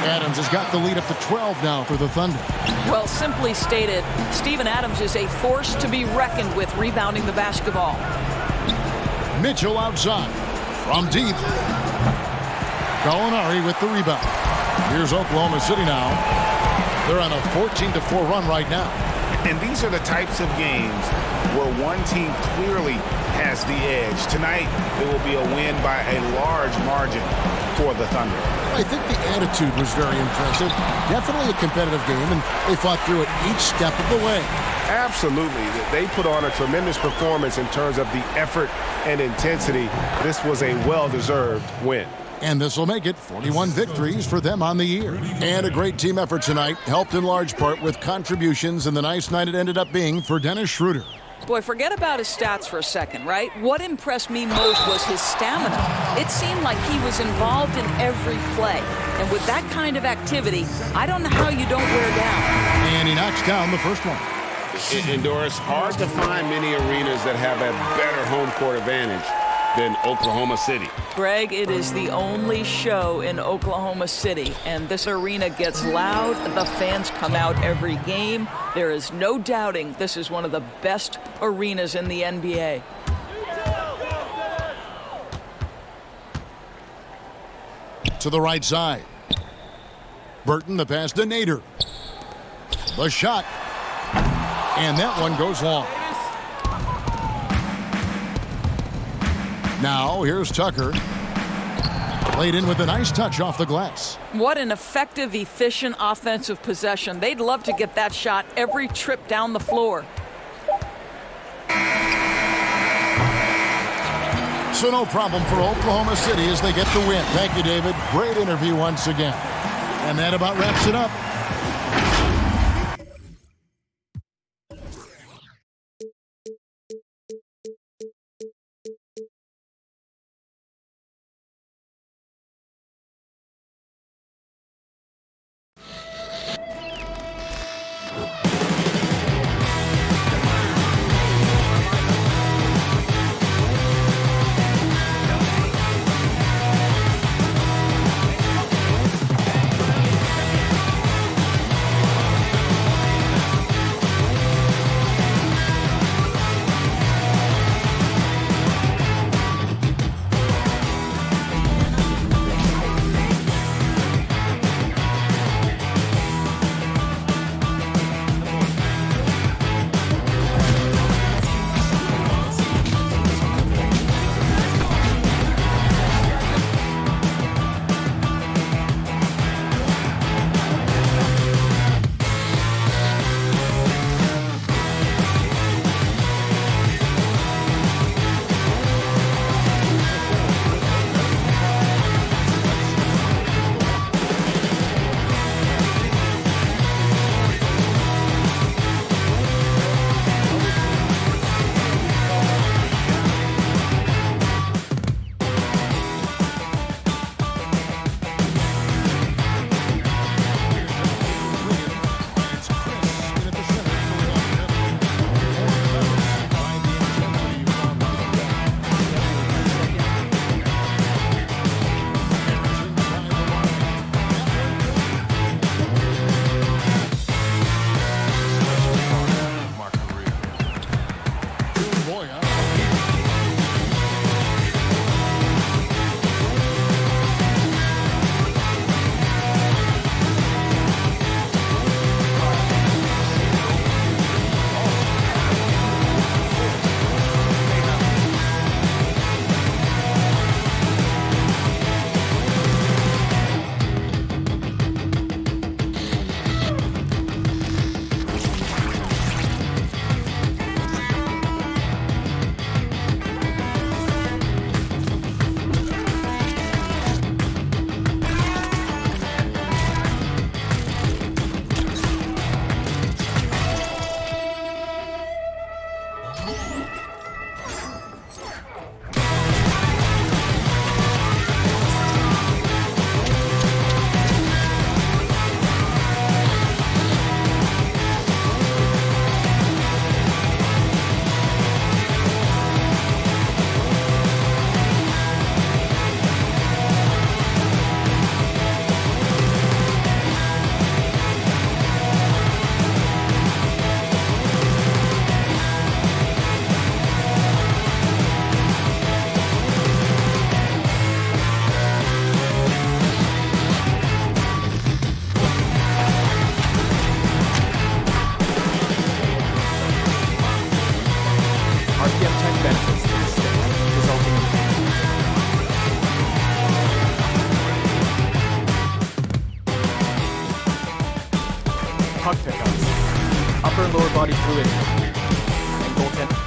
Adams has got the lead up to 12 now for the Thunder. Well, simply stated, Steven Adams is a force to be reckoned with rebounding the basketball. Mitchell outside. From deep. Gallinari with the rebound. Here's Oklahoma City now. They're on a 14-4 run right now. And these are the types of games where one team clearly has the edge. Tonight, it will be a win by a large margin for the Thunder. I think the attitude was very impressive. Definitely a competitive game, and they fought through it each step of the way. Absolutely. They put on a tremendous performance in terms of the effort and intensity. This was a well-deserved win. And this will make it 41 victories for them on the year. And a great team effort tonight, helped in large part with contributions, and the nice night it ended up being for Dennis Schroeder. Boy, forget about his stats for a second, right? What impressed me most was his stamina. It seemed like he was involved in every play. And with that kind of activity, I don't know how you don't wear down. And he knocks down the first one. And Doris, hard to find many arenas that have a better home court advantage than Oklahoma City. Greg, it is the only show in Oklahoma City, and this arena gets loud. The fans come out every game. There is no doubting this is one of the best arenas in the NBA. To the right side. Burton, the pass to Nader. The shot. And that one goes long. Now, here's Tucker. Laid in with a nice touch off the glass. What an effective, efficient offensive possession. They'd love to get that shot every trip down the floor. So no problem for Oklahoma City as they get the win. Thank you, David. Great interview once again. And that about wraps it up. through it. And goaltender.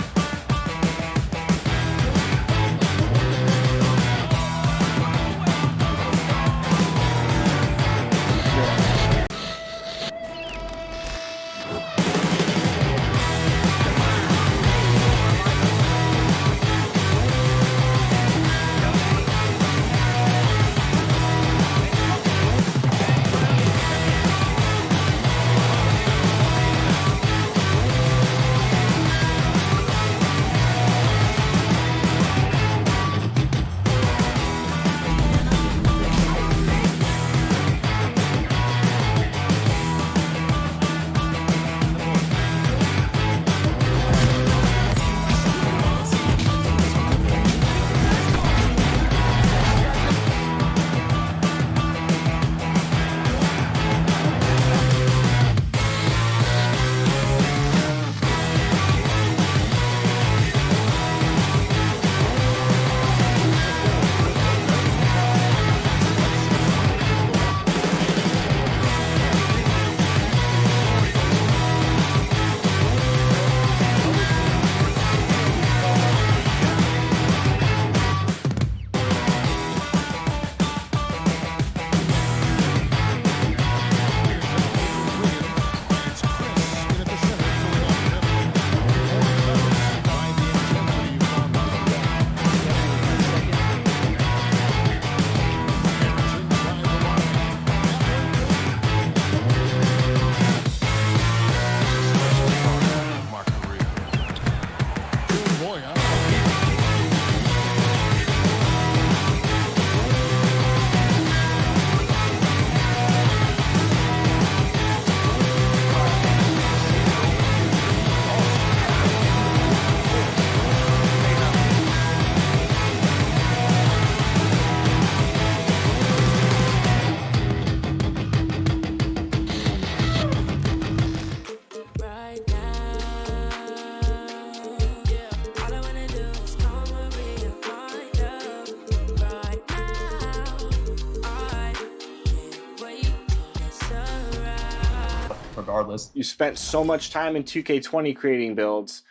Regardless, you spent so much time in 2K20 creating builds.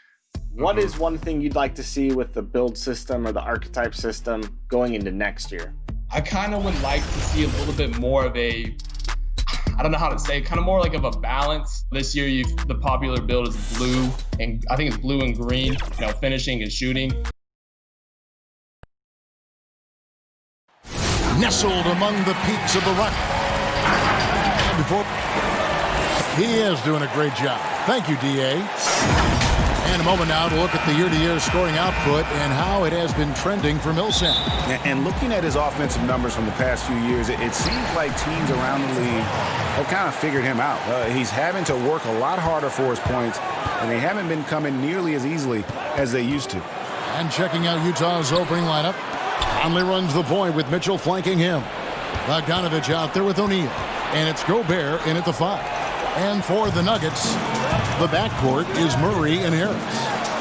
What is one thing you'd like to see with the build system or the archetype system going into next year? I kind of would like to see a little bit more of a, I don't know how to say, kind of more like of a balance. This year, the popular build is blue, and I think it's blue and green, finishing and shooting. Nestled among the peaks of the rock. He is doing a great job. Thank you, D.A. And a moment now to look at the year-to-year scoring output and how it has been trending for Millsap. And looking at his offensive numbers from the past few years, it seems like teams around the league have kind of figured him out. He's having to work a lot harder for his points, and they haven't been coming nearly as easily as they used to. And checking out Utah's opening lineup, Conley runs the point with Mitchell flanking him. Bogdanovich out there with O'Neal, and it's Gobert in at the 5. And for the Nuggets, the backcourt is Murray and Harris.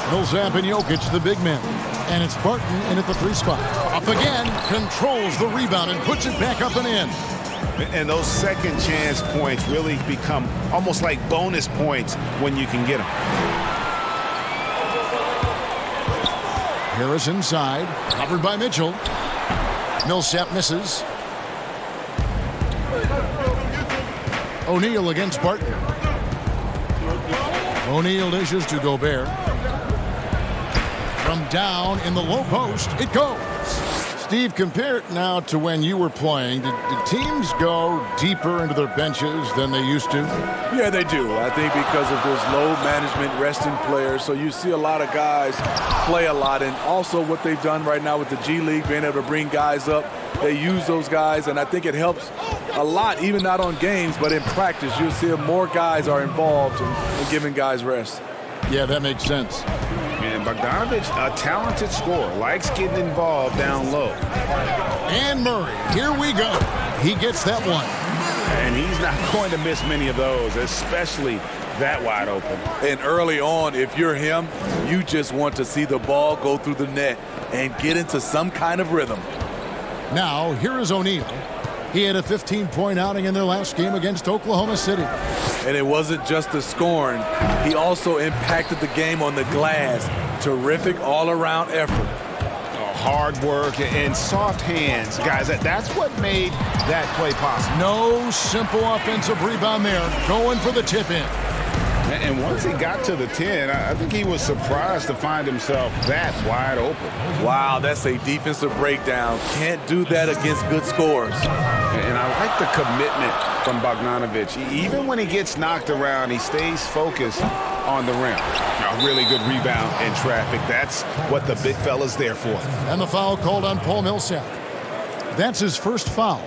Millsap and Jokic, the big men. And it's Barton in at the 3 spot. Up again, controls the rebound and puts it back up and in. And those second chance points really become almost like bonus points when you can get them. Harris inside, covered by Mitchell. Millsap misses. O'Neal against Barton. O'Neal dishes to Gobert. From down in the low post, it goes. Steve, compare it now to when you were playing. Did teams go deeper into their benches than they used to? Yeah, they do. I think because of this load management, resting players. So you see a lot of guys play a lot. And also what they've done right now with the G League, being able to bring guys up. They use those guys, and I think it helps a lot, even not on games, but in practice. You'll see more guys are involved in giving guys rest. Yeah, that makes sense. And Bogdanovich, a talented scorer, likes getting involved down low. And Murray, here we go. He gets that one. And he's not going to miss many of those, especially that wide open. And early on, if you're him, you just want to see the ball go through the net and get into some kind of rhythm. Now, here is O'Neal. He had a 15-point outing in their last game against Oklahoma City. And it wasn't just the scoring. He also impacted the game on the glass. Terrific all-around effort. Hard work and soft hands. Guys, that's what made that play possible. No simple offensive rebound there. Going for the tip-in. And once he got to the 10, I think he was surprised to find himself that wide open. Wow, that's a defensive breakdown. Can't do that against good scores. And I like the commitment from Bogdanovic. Even when he gets knocked around, he stays focused on the rim. A really good rebound in traffic. That's what the big fella's there for. And the foul called on Paul Millsap. That's his first foul.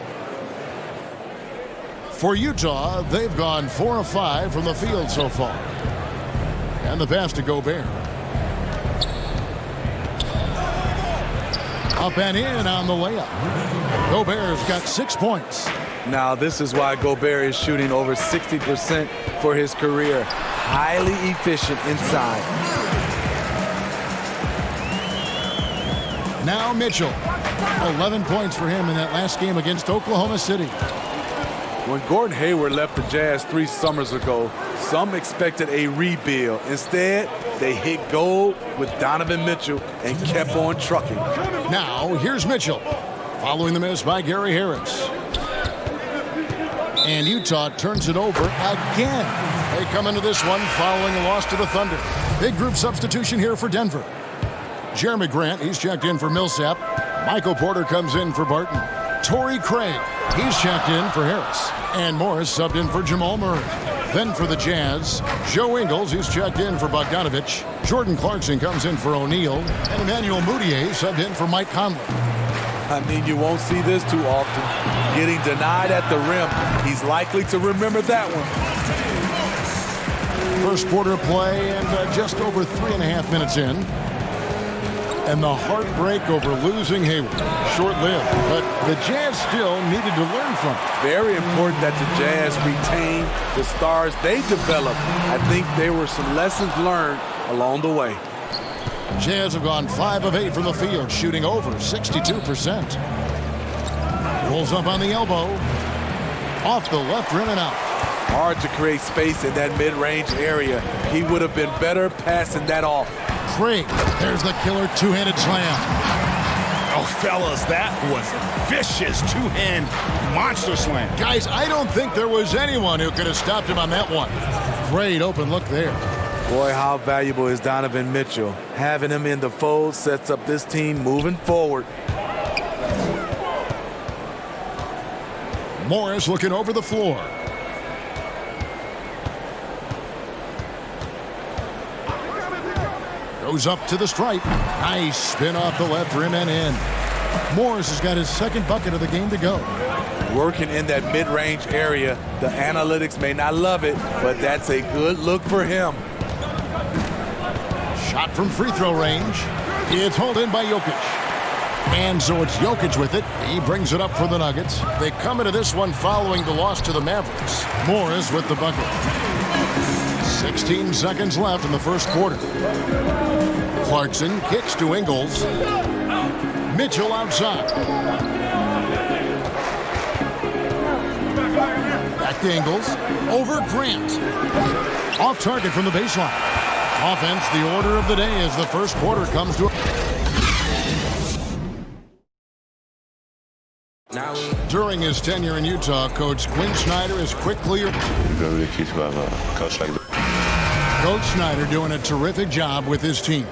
For Utah, they've gone 4 of 5 from the field so far. And the pass to Gobert. Up and in on the layup. Gobert's got 6 points. Now, this is why Gobert is shooting over 60% for his career. Highly efficient inside. Now Mitchell. 11 points for him in that last game against Oklahoma City. When Gordon Hayward left the Jazz 3 summers ago, some expected a rebuild. Instead, they hit gold with Donovan Mitchell and kept on trucking. Now, here's Mitchell, following the miss by Gary Harris. And Utah turns it over again. They come into this one following a loss to the Thunder. Big group substitution here for Denver. Jeremy Grant, he's checked in for Millsap. Michael Porter comes in for Barton. Torrey Craig, he's checked in for Harris. And Morris subbed in for Jamal Murray. Then for the Jazz, Joe Ingles, he's checked in for Bogdanovic. Jordan Clarkson comes in for O'Neal. And Emmanuel Mudiay subbed in for Mike Conley. I mean, you won't see this too often. Getting denied at the rim. He's likely to remember that one. First quarter play and just over 3.5 minutes in. And the heartbreak over losing Hayward. Short-lived, but the Jazz still needed to learn from it. Very important that the Jazz retain the stars they developed. I think there were some lessons learned along the way. Jazz have gone 5 of 8 from the field, shooting over 62%. Rolls up on the elbow. Off the left rim and out. Hard to create space in that mid-range area. He would have been better passing that off. Craig, there's the killer two-handed slam. Oh, fellas, that was vicious two-hand monster slam. Guys, I don't think there was anyone who could have stopped him on that one. Great open look there. Boy, how valuable is Donovan Mitchell? Having him in the fold sets up this team moving forward. Morris looking over the floor. Goes up to the stripe. Nice spin off the left rim and in. Morris has got his second bucket of the game to go. Working in that mid-range area. The analytics may not love it, but that's a good look for him. Shot from free throw range. It's hauled in by Jokic. And so it's Jokic with it. He brings it up for the Nuggets. They come into this one following the loss to the Mavericks. Morris with the bucket. 16 seconds left in the first quarter. Clarkson kicks to Ingles. Mitchell outside. Back to Ingles. Over Grant. Off target from the baseline. Offense, the order of the day as the first quarter comes to a... During his tenure in Utah, Coach Quinn Snyder is quickly... Very key to have a coach like that. Coach Snyder doing a terrific job with his team.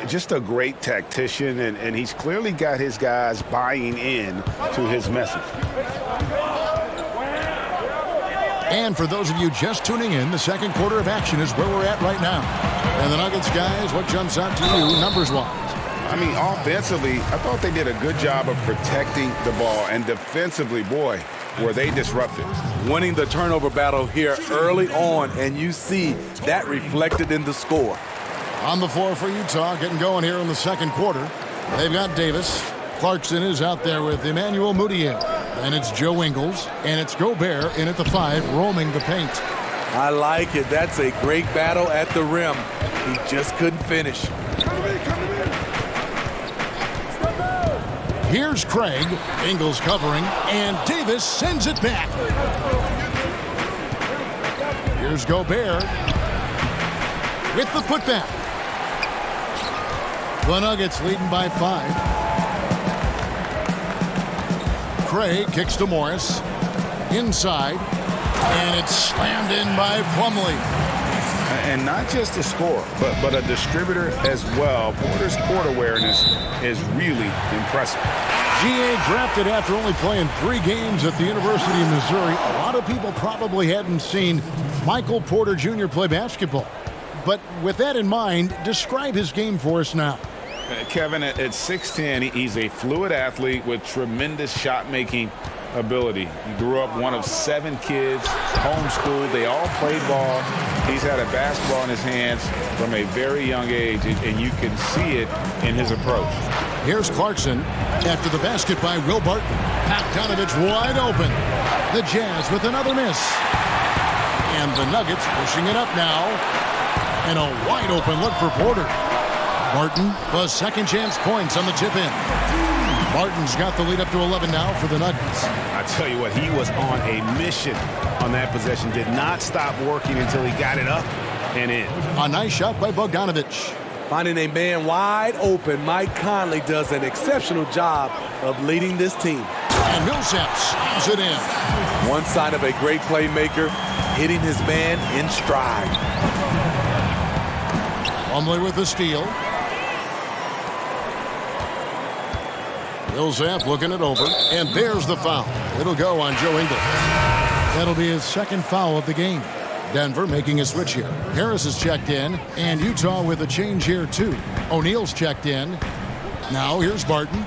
Just a great tactician, and he's clearly got his guys buying in to his message. And for those of you just tuning in, the second quarter of action is where we're at right now. And the Nuggets, guys, what jumps out to you numbers-wise? I mean, offensively, I thought they did a good job of protecting the ball. And defensively, boy, were they disruptive. Winning the turnover battle here early on, and you see that reflected in the score. On the floor for Utah, getting going here in the second quarter. They've got Davis. Clarkson is out there with Emmanuel Mudiay. And it's Joe Ingles, and it's Gobert in at the 5, roaming the paint. I like it. That's a great battle at the rim. He just couldn't finish. Here's Craig. Ingles covering, and Davis sends it back. Here's Gobert with the putback. The Nuggets leading by 5. Craig kicks to Morris. Inside. And it's slammed in by Plumlee. And not just a scorer, but a distributor as well. Porter's court awareness is really impressive. G.A. drafted after only playing 3 games at the University of Missouri. A lot of people probably hadn't seen Michael Porter Jr. play basketball. But with that in mind, describe his game for us now. Kevin, at 6'10", he's a fluid athlete with tremendous shot-making ability. He grew up one of 7 kids, homeschooled. They all played ball. He's had a basketball in his hands from a very young age, and you can see it in his approach. Here's Clarkson after the basket by Will Barton. Bogdanovich wide open. The Jazz with another miss. And the Nuggets pushing it up now. And a wide open look for Porter. Barton, the second chance points on the tip in. Barton's got the lead up to 11 now for the Nuggets. I tell you what, he was on a mission on that possession. Did not stop working until he got it up and in. A nice shot by Bogdanovich. Finding a man wide open, Mike Conley does an exceptional job of leading this team. And Millsap slams it in. One sign of a great playmaker, hitting his man in stride. Plumlee with the steal. Millsap looking it over, and there's the foul. It'll go on Joe Ingles. That'll be his second foul of the game. Denver making a switch here. Harris is checked in, and Utah with a change here too. O'Neal's checked in. Now here's Barton.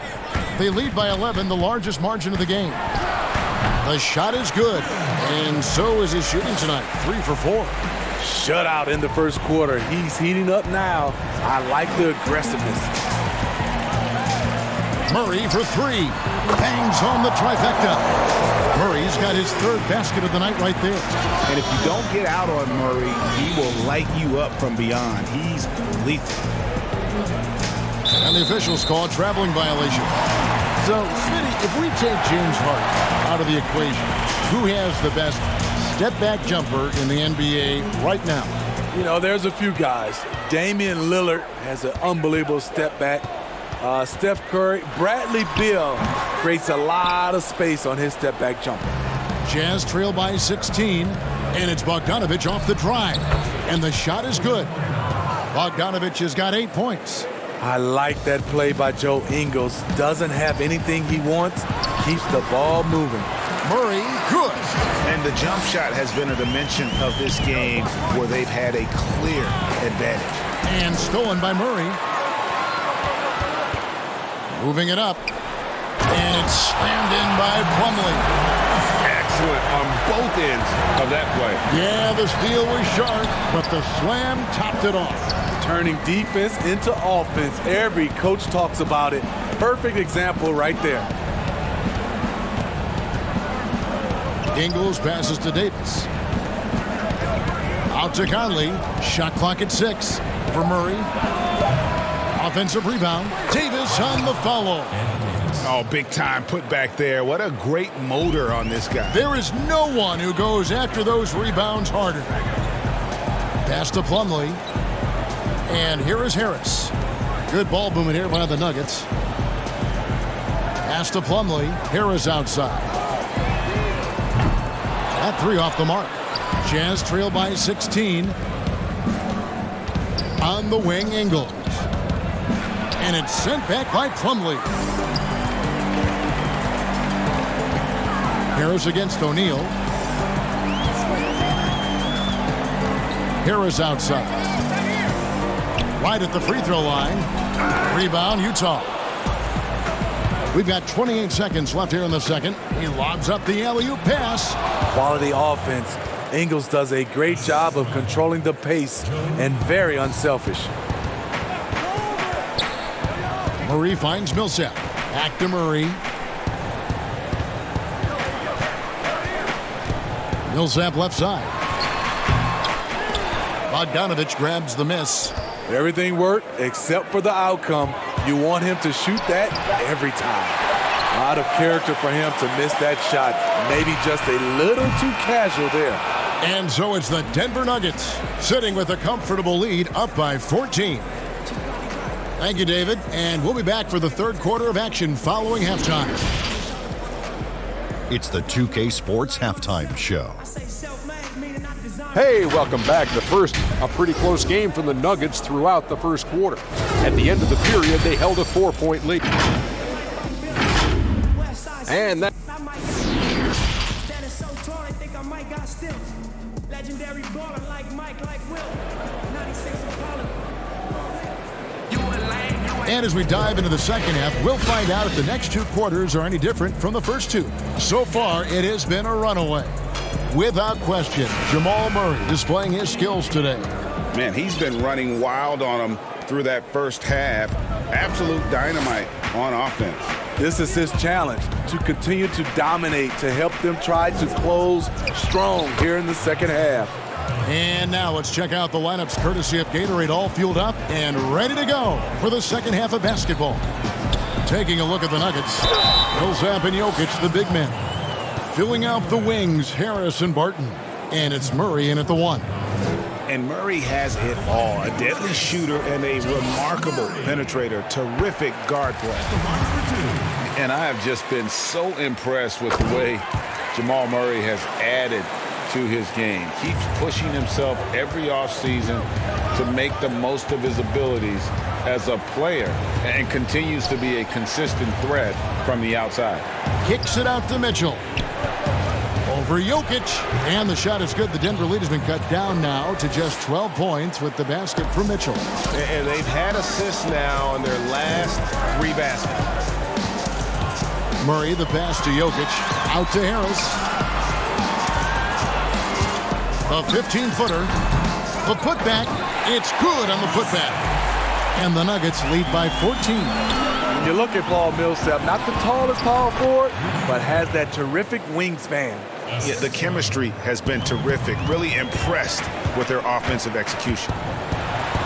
They lead by 11, the largest margin of the game. The shot is good, and so is his shooting tonight. 3 for 4. Shutout in the first quarter. He's heating up now. I like the aggressiveness. Murray for 3. Bangs home the trifecta. Murray's got his 3rd basket of the night right there. And if you don't get out on Murray, he will light you up from beyond. He's lethal. And the officials call a traveling violation. So, Smitty, if we take James Harden out of the equation, who has the best step-back jumper in the NBA right now? You know, there's a few guys. Damian Lillard has an unbelievable step-back. Steph Curry, Bradley Beal creates a lot of space on his step-back jumper. Jazz trail by 16, and it's Bogdanovich off the drive. And the shot is good. Bogdanovich has got 8 points. I like that play by Joe Ingles. Doesn't have anything he wants, keeps the ball moving. Murray, good. And the jump shot has been a dimension of this game where they've had a clear advantage. And stolen by Murray. Moving it up. And it's slammed in by Plumlee. Excellent on both ends of that play. Yeah, the steal was sharp, but the slam topped it off. Turning defense into offense. Every coach talks about it. Perfect example right there. Ingles passes to Davis. Out to Conley. Shot clock at 6 for Murray. Offensive rebound. Davis on the follow. Oh, big time put back there. What a great motor on this guy. There is no one who goes after those rebounds harder. Pass to Plumlee. And here is Harris. Good ball movement here by the Nuggets. Pass to Plumlee. Harris outside. That 3 off the mark. Jazz trail by 16. On the wing, Ingles. And it's sent back by Plumlee. Harris against O'Neal. Harris outside. Right at the free throw line. Rebound, Utah. We've got 28 seconds left here in the second. He lobs up the alley-oop pass. Quality offense. Ingles does a great job of controlling the pace and very unselfish. Murray finds Millsap. Back to Murray. Millsap left side. Bogdanovich grabs the miss. Everything worked except for the outcome. You want him to shoot that every time. Out of character for him to miss that shot. Maybe just a little too casual there. And so it's the Denver Nuggets sitting with a comfortable lead up by 14. Thank you, David. And we'll be back for the third quarter of action following halftime. It's the 2K Sports Halftime Show. Hey, welcome back. The first, a pretty close game from the Nuggets throughout the first quarter. At the end of the period, they held a 4-point lead. And that... Legendary baller like Mike, like Will. 96 And as we dive into the second half, we'll find out if the next two quarters are any different from the first two. So far, it has been a runaway. Without question, Jamal Murray displaying his skills today. Man, he's been running wild on them through that first half. Absolute dynamite on offense. This is his challenge, to continue to dominate, to help them try to close strong here in the second half. And now let's check out the lineups courtesy of Gatorade, all fueled up and ready to go for the second half of basketball. Taking a look at the Nuggets, Millsap and Jokic, the big men. Filling out the wings, Harris and Barton. And it's Murray in at the one. And Murray has it all. A deadly shooter and a remarkable penetrator. Terrific guard play. And I have just been so impressed with the way Jamal Murray has added to his game. Keeps pushing himself every offseason to make the most of his abilities as a player and continues to be a consistent threat from the outside. Kicks it out to Mitchell. Over Jokic, and the shot is good. The Denver lead has been cut down now to just 12 points with the basket from Mitchell. And they've had assists now in their last 3 baskets. Murray, the pass to Jokic, out to Harris. A 15-footer, the putback, it's good on the putback. And the Nuggets lead by 14. When you look at Paul Millsap, not the tallest power forward, but has that terrific wingspan. Yeah, the chemistry has been terrific. Really impressed with their offensive execution.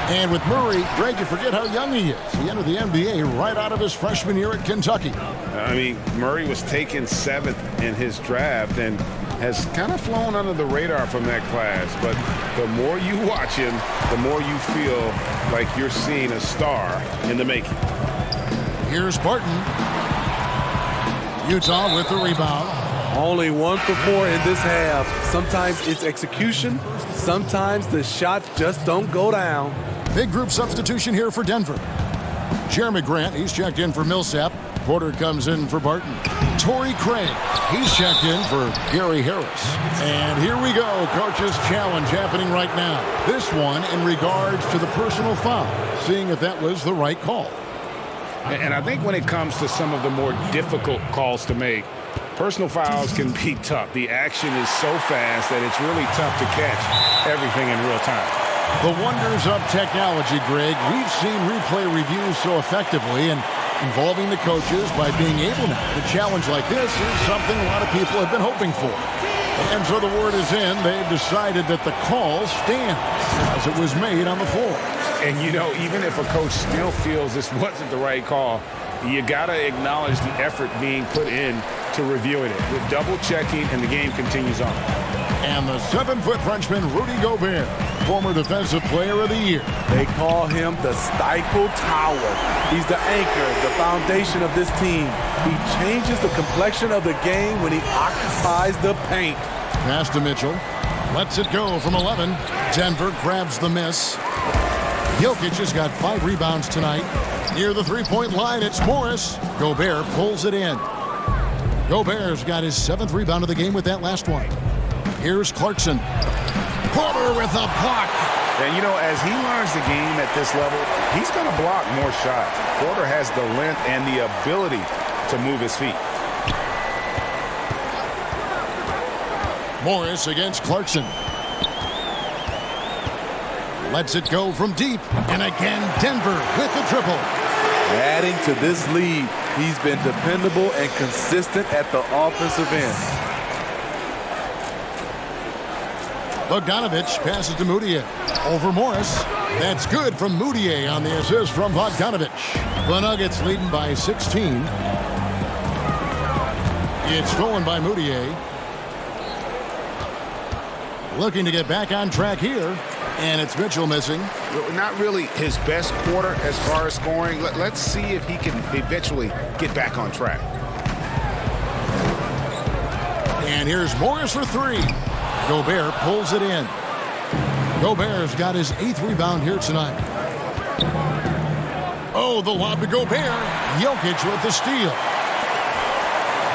And with Murray, Greg, you forget how young he is. He entered the NBA right out of his freshman year at Kentucky. I mean, Murray was taken 7th in his draft and has kind of flown under the radar from that class. But the more you watch him, the more you feel like you're seeing a star in the making. Here's Barton. Utah with the rebound. Only 1 for 4 in this half. Sometimes it's execution. Sometimes the shots just don't go down. Big group substitution here for Denver. Jeremy Grant, he's checked in for Millsap. Porter comes in for Barton. Torrey Craig, he's checked in for Gary Harris. And here we go, coach's challenge happening right now. This one in regards to the personal foul, seeing if that was the right call. And I think when it comes to some of the more difficult calls to make, personal fouls can be tough. The action is so fast that it's really tough to catch everything in real time. The wonders of technology, Greg. We've seen replay reviews so effectively, and involving the coaches by being able now to challenge like this is something a lot of people have been hoping for. And so the word is in. They've decided that the call stands as it was made on the floor. And, you know, even if a coach still feels this wasn't the right call, you got to acknowledge the effort being put in to reviewing it. With double checking, and the game continues on. And the 7-foot Frenchman, Rudy Gobert, former Defensive Player of the Year. They call him the Stifle Tower. He's the anchor, the foundation of this team. He changes the complexion of the game when he occupies the paint. Pass to Mitchell. Lets it go from 11. Denver grabs the miss. Jokic has got 5 rebounds tonight. Near the three-point line, it's Morris. Gobert pulls it in. Gobert's got his 7th rebound of the game with that last one. Here's Clarkson. Porter with a block. And, you know, as he learns the game at this level, he's going to block more shots. Porter has the length and the ability to move his feet. Morris against Clarkson. Lets it go from deep. And again, Denver with the triple. Adding to this lead, he's been dependable and consistent at the offensive end. Bogdanovich passes to Mudiay. Over Morris. That's good from Mudiay on the assist from Bogdanovich. The Nuggets leading by 16. It's stolen by Mudiay. looking to get back on track here. And it's Mitchell missing. Not really his best quarter as far as scoring. Let's see if he can eventually get back on track. And here's Morris for three. Gobert pulls it in. Gobert's got his 8th rebound here tonight. Oh, the lob to Gobert. Jokic with the steal.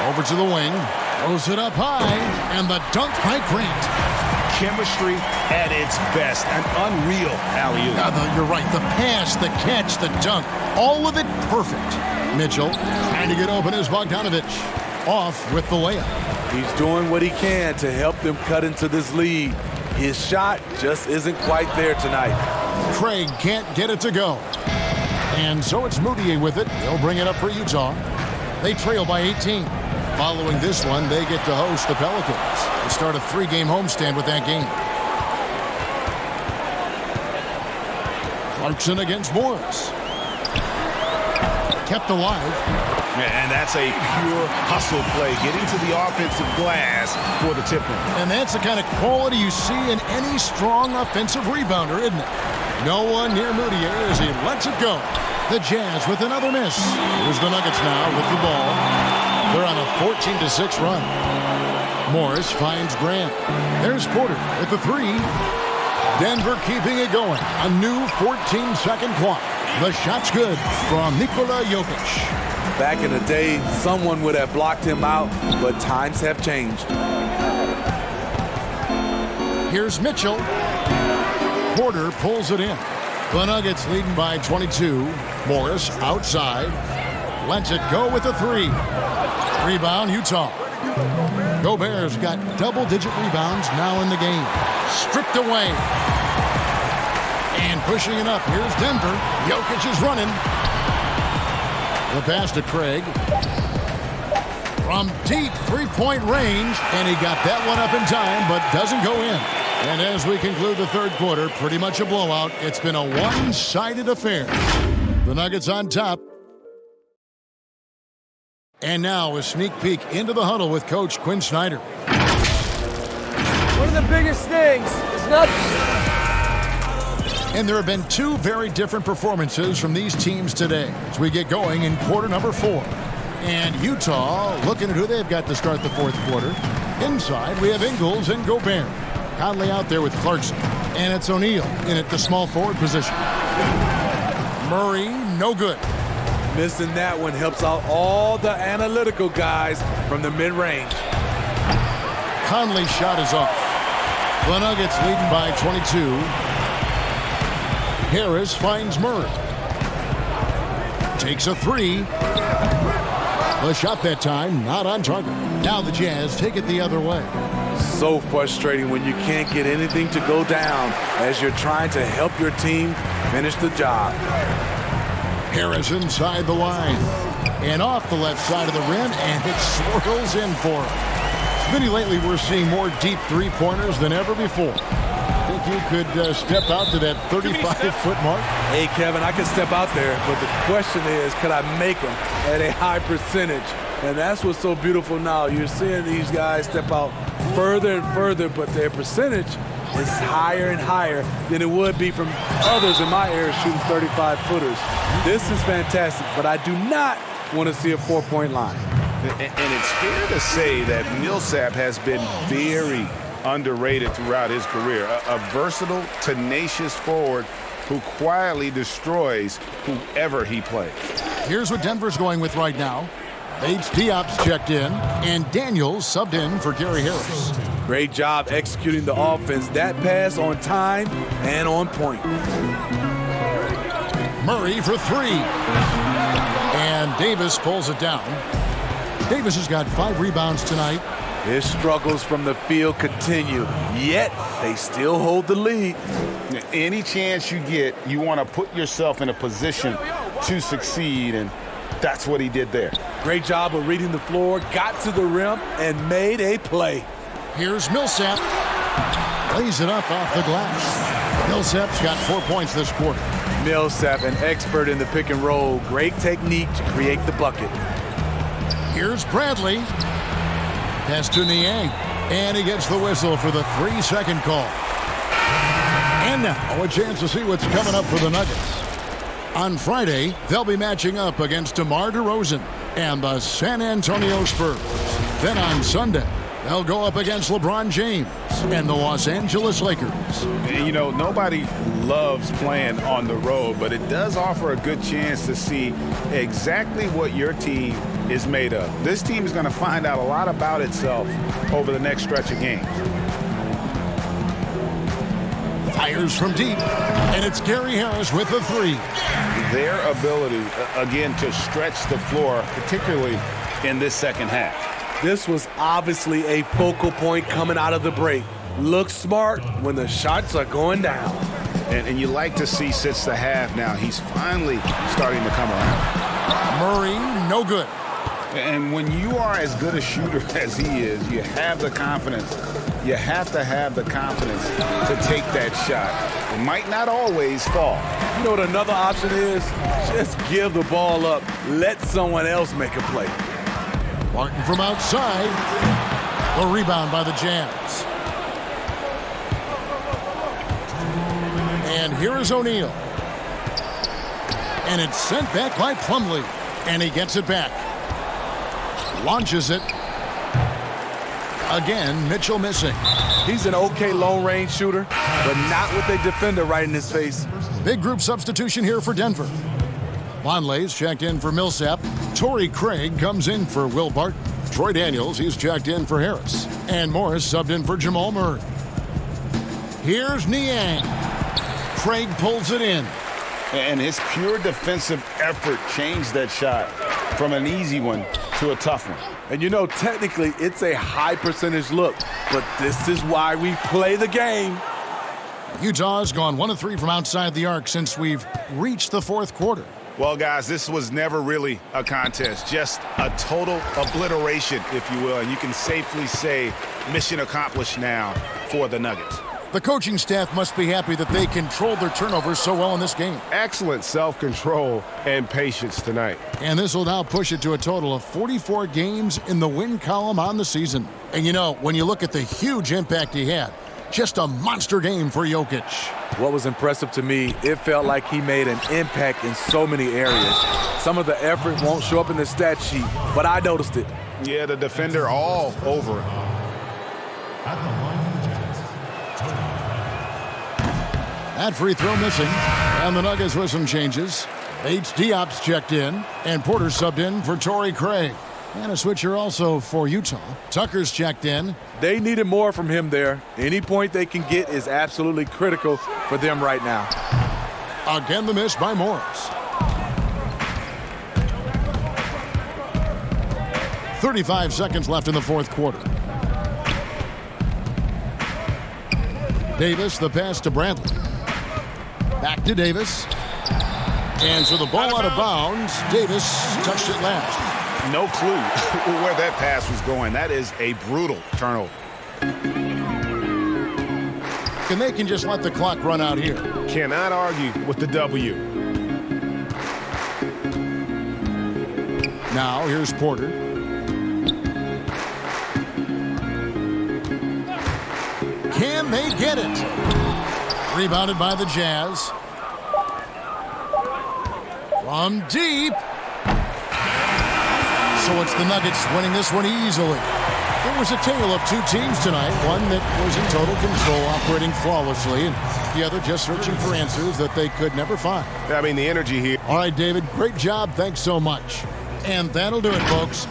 Over to the wing. Throws it up high. And the dunk by Grant. Chemistry at its best. An unreal alley-oop. You're right. The pass, the catch, the dunk. All of it perfect. Mitchell trying to get open is Bogdanovic. Off with the layup. He's doing what he can to help them cut into this lead. His shot just isn't quite there tonight. Craig can't get it to go. And so it's Moutier with it. They'll bring it up for Utah. They trail by 18. Following this one, they get to host the Pelicans. They start a 3-game homestand with that game. Clarkson against Morris. Kept alive. And that's a pure hustle play, getting to the offensive glass for the tip-in. And that's the kind of quality you see in any strong offensive rebounder, isn't it? No one near Moutier as he lets it go. The Jazz with another miss. Here's the Nuggets now with the ball. They're on a 14-6 run. Morris finds Grant. There's Porter with the three. Denver keeping it going. A new 14-second clock. The shot's good from Nikola Jokic. Back in the day, someone would have blocked him out, but times have changed. Here's Mitchell. Porter pulls it in. The Nuggets leading by 22. Morris outside. Lets it go with a three. Rebound, Utah. Gobert's got double-digit rebounds now in the game. Stripped away. And pushing it up. Here's Denver. Jokic is running. The pass to Craig. From deep three-point range. And he got that one up in time, but doesn't go in. And as we conclude the third quarter, pretty much a blowout. It's been a one-sided affair. The Nuggets on top. And now a sneak peek into the huddle with Coach Quinn Snyder. One of the biggest things is not... And there have been two very different performances from these teams today as we get going in quarter number 4. And Utah looking at who they've got to start the fourth quarter. Inside, we have Ingles and Gobert. Conley out there with Clarkson. And it's O'Neal in at the small forward position. Murray, no good. Missing that one helps out all the analytical guys from the mid-range. Conley's shot is off. The Nuggets leading by 22. Harris finds Murray. Takes a three. The shot that time, not on target. Now the Jazz take it the other way. So frustrating when you can't get anything to go down as you're trying to help your team finish the job. Harris inside the line. And off the left side of the rim, and it swirls in for him. Smitty, lately we're seeing more deep three-pointers than ever before. Think you could step out to that 35-foot mark? Hey, Kevin, I could step out there, but the question is, could I make them at a high percentage? And that's what's so beautiful now. You're seeing these guys step out further and further, but their percentage is higher and higher than it would be from others in my area shooting 35-footers. This is fantastic, but I do not want to see a 4-point line. And it's fair to say that Millsap has been very underrated throughout his career. A versatile, tenacious forward who quietly destroys whoever he plays. Here's what Denver's going with right now. Bates Diop's checked in, and Daniels subbed in for Gary Harris. Great job executing the offense. That pass on time and on point. Murray for three. And Davis pulls it down. Davis has got 5 rebounds tonight. His struggles from the field continue, yet they still hold the lead. Any chance you get, you want to put yourself in a position to succeed, and that's what he did there. Great job of reading the floor, got to the rim, and made a play. Here's Millsap. Lays it up off the glass. Millsap's got 4 points this quarter. Millsap, an expert in the pick and roll. Great technique to create the bucket. Here's Bradley. Pass to Niang. And he gets the whistle for the 3-second call. And now a chance to see what's coming up for the Nuggets. On Friday, they'll be matching up against DeMar DeRozan and the San Antonio Spurs. Then on Sunday, they'll go up against LeBron James and the Los Angeles Lakers. You know, nobody loves playing on the road, but it does offer a good chance to see exactly what your team is made of. This team is going to find out a lot about itself over the next stretch of games. Fires from deep, and it's Gary Harris with the 3. Their ability, again, to stretch the floor, particularly in this second half. This was obviously a focal point coming out of the break. Look smart when the shots are going down. And you like to see since the half now, he's finally starting to come around. Murray, no good. And when you are as good a shooter as he is, you have the confidence. You have to have the confidence to take that shot. It might not always fall. You know what another option is? Just give the ball up. Let someone else make a play. Martin from outside. The rebound by the Jazz. And here is O'Neal. And it's sent back by Plumlee. And he gets it back. Launches it. Again, Mitchell missing. He's an okay long-range shooter, but not with a defender right in his face. Big group substitution here for Denver. Vonleh's checked in for Millsap. Torrey Craig comes in for Will Barton. Troy Daniels, he's checked in for Harris. And Morris subbed in for Jamal Murray. Here's Niang. Craig pulls it in. And his pure defensive effort changed that shot from an easy one to a tough one. And you know, technically, it's a high percentage look, but this is why we play the game. Utah's gone 1 of 3 from outside the arc since we've reached the fourth quarter. Well, guys, this was never really a contest, just a total obliteration, if you will. And you can safely say mission accomplished now for the Nuggets. The coaching staff must be happy that they controlled their turnovers so well in this game. Excellent self-control and patience tonight. And this will now push it to a total of 44 games in the win column on the season. And you know, when you look at the huge impact he had, just a monster game for Jokic. What was impressive to me, it felt like he made an impact in so many areas. Some of the effort won't show up in the stat sheet, but I noticed it. Yeah, the defender all over it. That free throw missing. And the Nuggets with some changes. H. Diop's checked in. And Porter subbed in for Torrey Craig. And a switcher also for Utah. Tucker's checked in. They needed more from him there. Any point they can get is absolutely critical for them right now. Again, the miss by Morris. 35 seconds left in the fourth quarter. Davis, the pass to Bradley. Back to Davis. And so the ball out of bounds. Davis touched it last. No clue where that pass was going. That is a brutal turnover. And they can just let the clock run out here. Cannot argue with the W. Now here's Porter. Can they get it? Rebounded by the Jazz. From deep. So it's the Nuggets winning this one easily. It was a tale of two teams tonight. One that was in total control, operating flawlessly, and the other just searching for answers that they could never find. I mean, the energy here. All right, David, great job. Thanks so much. And that'll do it, folks.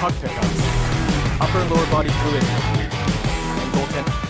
puck pickups, upper and lower body fluid, and goaltending.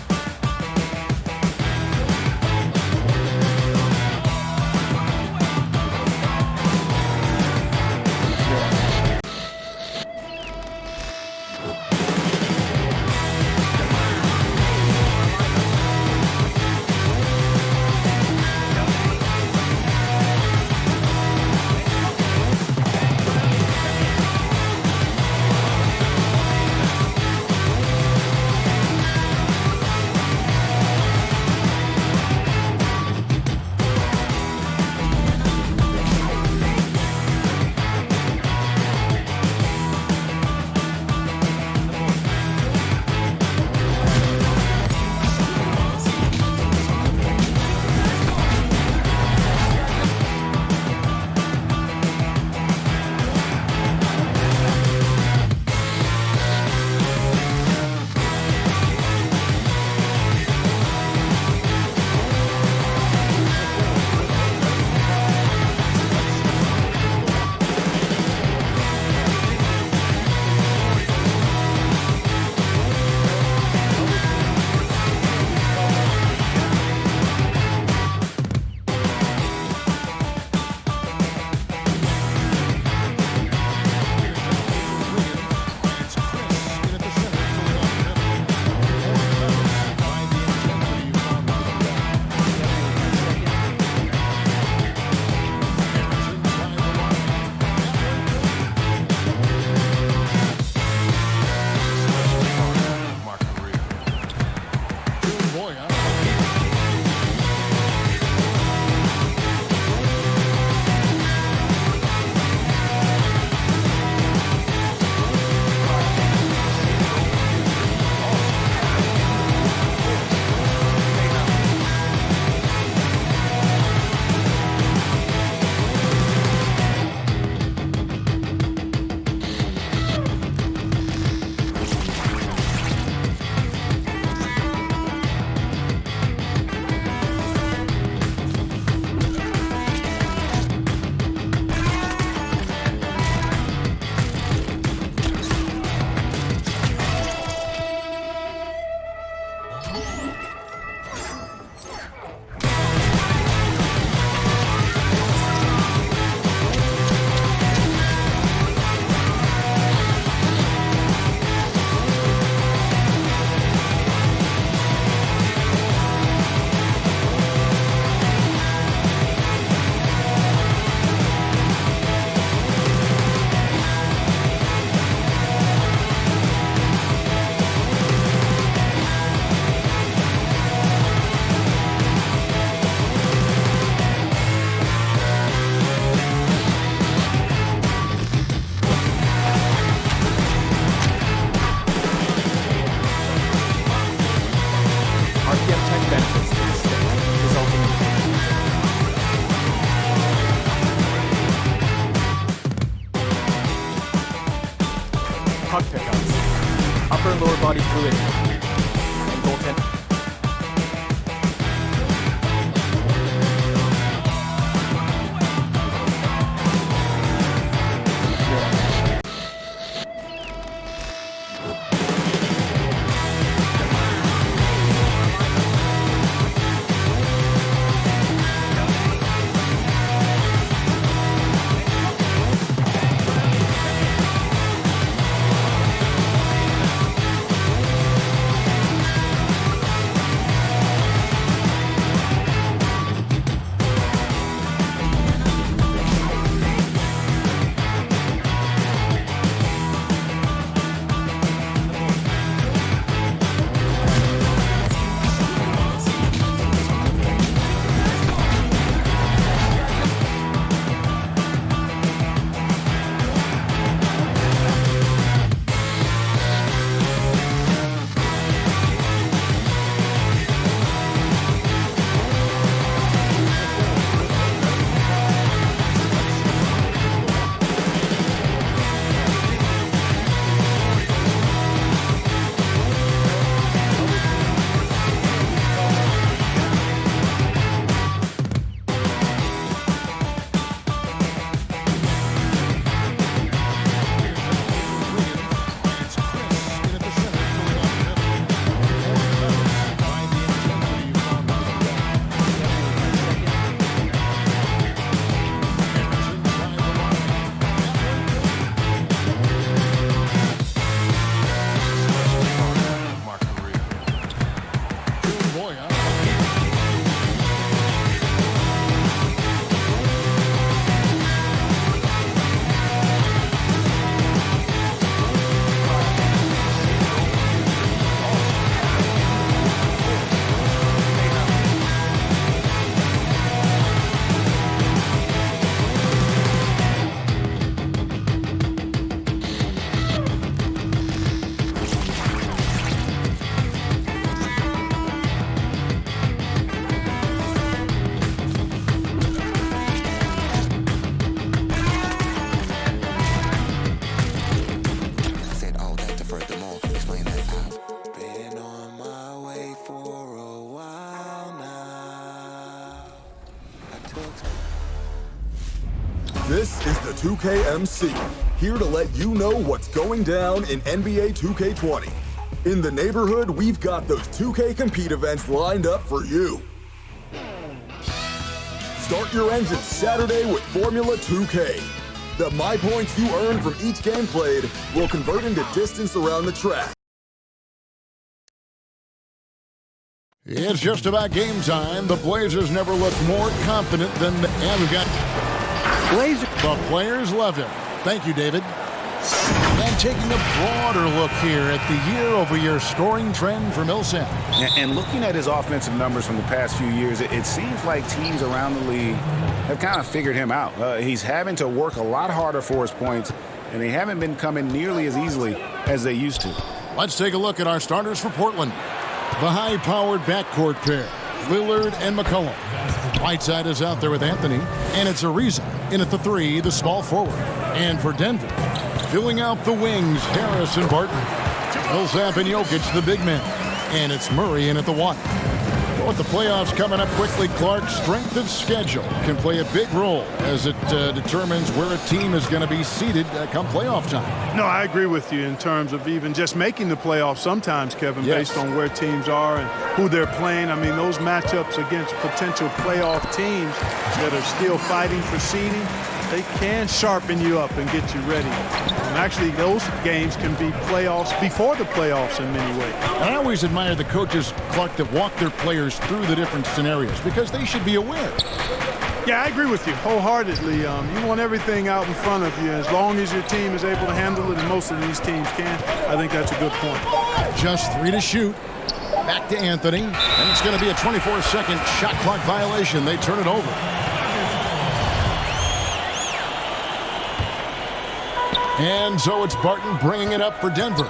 Puck pickups, upper and lower body fluid, and goaltending. is the 2K MC, here to let you know what's going down in NBA 2K20. In the neighborhood, we've got those 2K Compete events lined up for you. Start your engine Saturday with Formula 2K. The My Points you earn from each game played will convert into distance around the track. It's just about game time. The Blazers never looked more confident than and we've got Blazers. The players love him. Thank you, David. And taking a broader look here at the year-over-year scoring trend for Millsap. And looking at his offensive numbers from the past few years, it seems like teams around the league have kind of figured him out. He's having to work a lot harder for his points, and they haven't been coming nearly as easily as they used to. Let's take a look at our starters for Portland. The high-powered backcourt pair, Lillard and McCollum. Whiteside is out there with Anthony, and it's Ariza in at the 3, the small forward. And for Denver, filling out the wings, Harris and Barton. Millsap and Jokic, the big men. And it's Murray in at the 1. With the playoffs coming up quickly, Clark, strength of schedule can play a big role as it determines where a team is going to be seated come playoff time. No, I agree with you in terms of even just making the playoffs sometimes, Kevin, based on where teams are and who they're playing. I mean, those matchups against potential playoff teams that are still fighting for seeding, they can sharpen you up and get you ready. And actually, those games can be playoffs before the playoffs in many ways. And I always admire the coaches, Clark, that walk their players through the different scenarios because they should be aware. Yeah, I agree with you wholeheartedly. You want everything out in front of you. As long as your team is able to handle it, and most of these teams can, I think that's a good point. Just 3 to shoot. Back to Anthony. And it's going to be a 24-second shot clock violation. They turn it over. And so it's Barton bringing it up for Denver.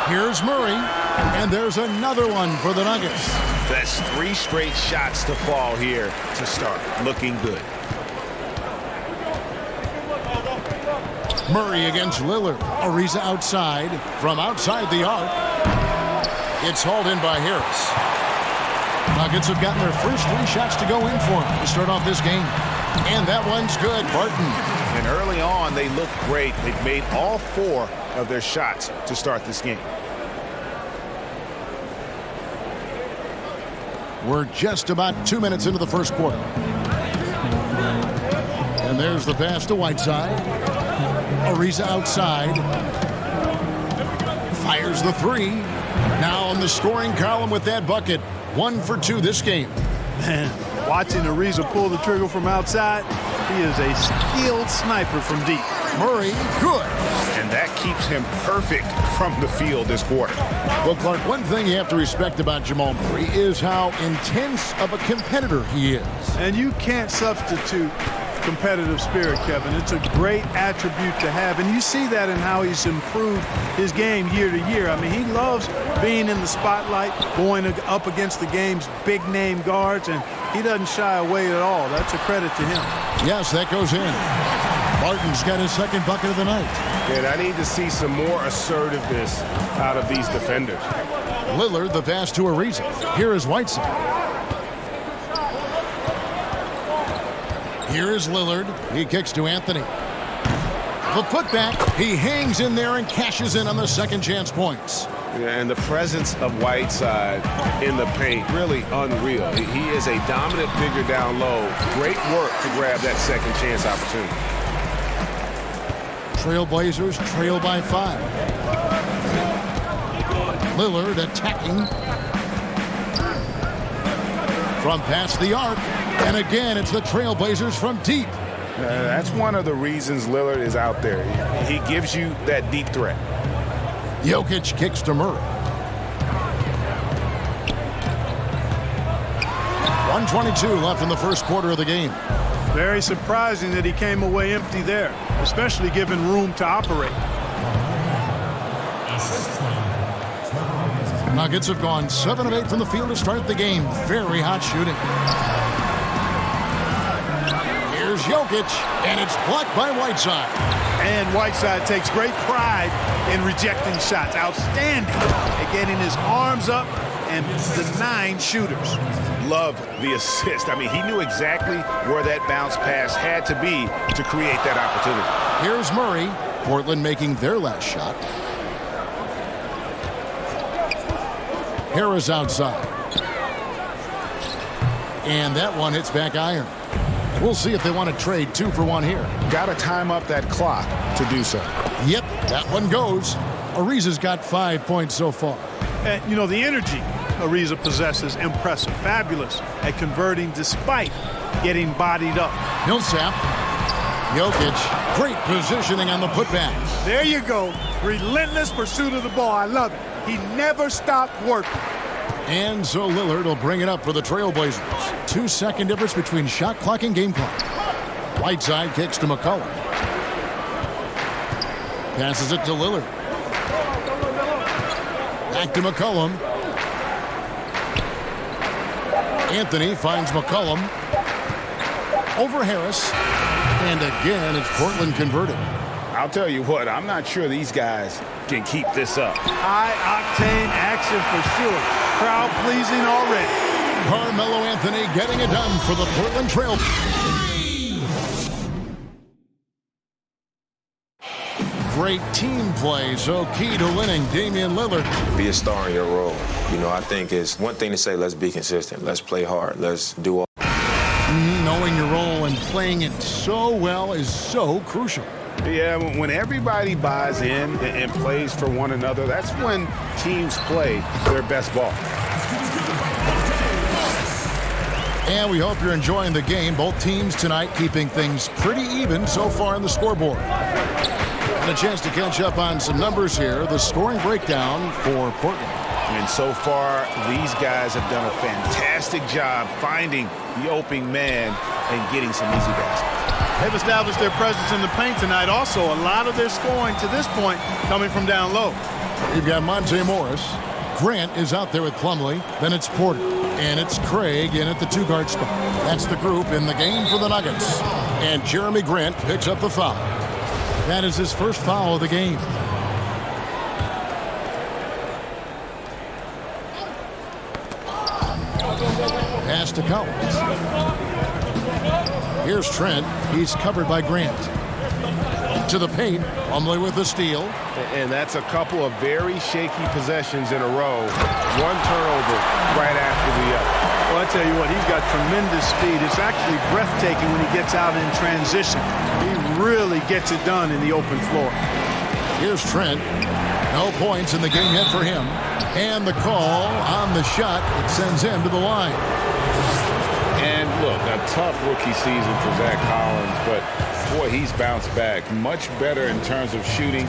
Here's Murray, and there's another one for the Nuggets. That's 3 straight shots to fall here to start. Looking good. Murray against Lillard. Ariza outside. From outside the arc. It's hauled in by Harris. Nuggets have gotten their first 3 shots to go in for them to start off this game. And that one's good. Barton. And early on, they look great. They've made all 4 of their shots to start this game. We're just about 2 minutes into the first quarter. And there's the pass to Whiteside. Ariza outside. Fires the 3. Now in the scoring column with that bucket. 1 for 2 this game. Man, watching Ariza pull the trigger from outside, he is a skilled sniper from deep. Murray, good. And that keeps him perfect from the field this quarter. Well, Clark, one thing you have to respect about Jamal Murray is how intense of a competitor he is. And you can't substitute competitive spirit, Kevin. It's a great attribute to have, and you see that in how he's improved his game year to year. I mean, he loves being in the spotlight, going up against the game's big-name guards, and he doesn't shy away at all. That's a credit to him. Yes, that goes in. Barton's got his second bucket of the night. And I need to see some more assertiveness out of these defenders. Lillard, the pass to Ariza. Here is Whiteside. Here is Lillard. He kicks to Anthony. The putback. He hangs in there and cashes in on the second chance points. And the presence of Whiteside in the paint, really unreal. He is a dominant figure down low. Great work to grab that second chance opportunity. Trailblazers trail by 5. Lillard attacking from past the arc. And again, it's the Trailblazers from deep. That's one of the reasons Lillard is out there. He gives you that deep threat. Jokic kicks to Murray. 1:22 left in the first quarter of the game. Very surprising that he came away empty there, especially given room to operate. Nuggets have gone 7 of 8 from the field to start the game. Very hot shooting. Here's Jokic, and it's blocked by Whiteside. And Whiteside takes great pride in rejecting shots. Outstanding at getting his arms up and the 9 shooters. Love the assist. I mean, he knew exactly where that bounce pass had to be to create that opportunity. Here's Murray. Portland making their last shot. Harris outside. And that one hits back iron. We'll see if they want to trade 2 for 1 here. Got to time up that clock to do so. Yep, that one goes. Ariza's got 5 points so far. And, you know, the energy Ariza possesses, impressive. Fabulous at converting despite getting bodied up. Millsap. Jokic. Great positioning on the putback. There you go. Relentless pursuit of the ball. I love it. He never stopped working. And so Lillard will bring it up for the Trailblazers. 2-second difference between shot clock and game clock. Whiteside kicks to McCollum. Passes it to Lillard. Back to McCollum. Anthony finds McCollum. Over Harris. And again, it's Portland converted. I'll tell you what, I'm not sure these guys can keep this up. High-octane action for sure. Crowd-pleasing already. Carmelo Anthony getting it done for the Portland Trail. Great team play, so key to winning. Damian Lillard. Be a star in your role. You know, I think it's one thing to say, let's be consistent. Let's play hard. Let's do all. Knowing your role and playing it so well is so crucial. Yeah, when everybody buys in and plays for one another, that's when teams play their best ball. And we hope you're enjoying the game. Both teams tonight keeping things pretty even so far on the scoreboard. And a chance to catch up on some numbers here. The scoring breakdown for Portland. And so far, these guys have done a fantastic job finding the opening man and getting some easy baskets. They've established their presence in the paint tonight. Also, a lot of their scoring to this point coming from down low. You've got Monte Morris. Grant is out there with Plumlee. Then it's Porter. And it's Craig in at the 2-guard spot. That's the group in the game for the Nuggets. And Jeremy Grant picks up the foul. That is his first foul of the game. Pass to Collins. Here's Trent. He's covered by Grant. To the paint. Plumlee with the steal. And that's a couple of very shaky possessions in a row. One turnover right after the other. Well, I tell you what, he's got tremendous speed. It's actually breathtaking when he gets out in transition. He really gets it done in the open floor. Here's Trent. No points in the game yet for him. And the call on the shot. It sends him to the line. And look, a tough rookie season for Zach Collins, but boy, he's bounced back much better in terms of shooting,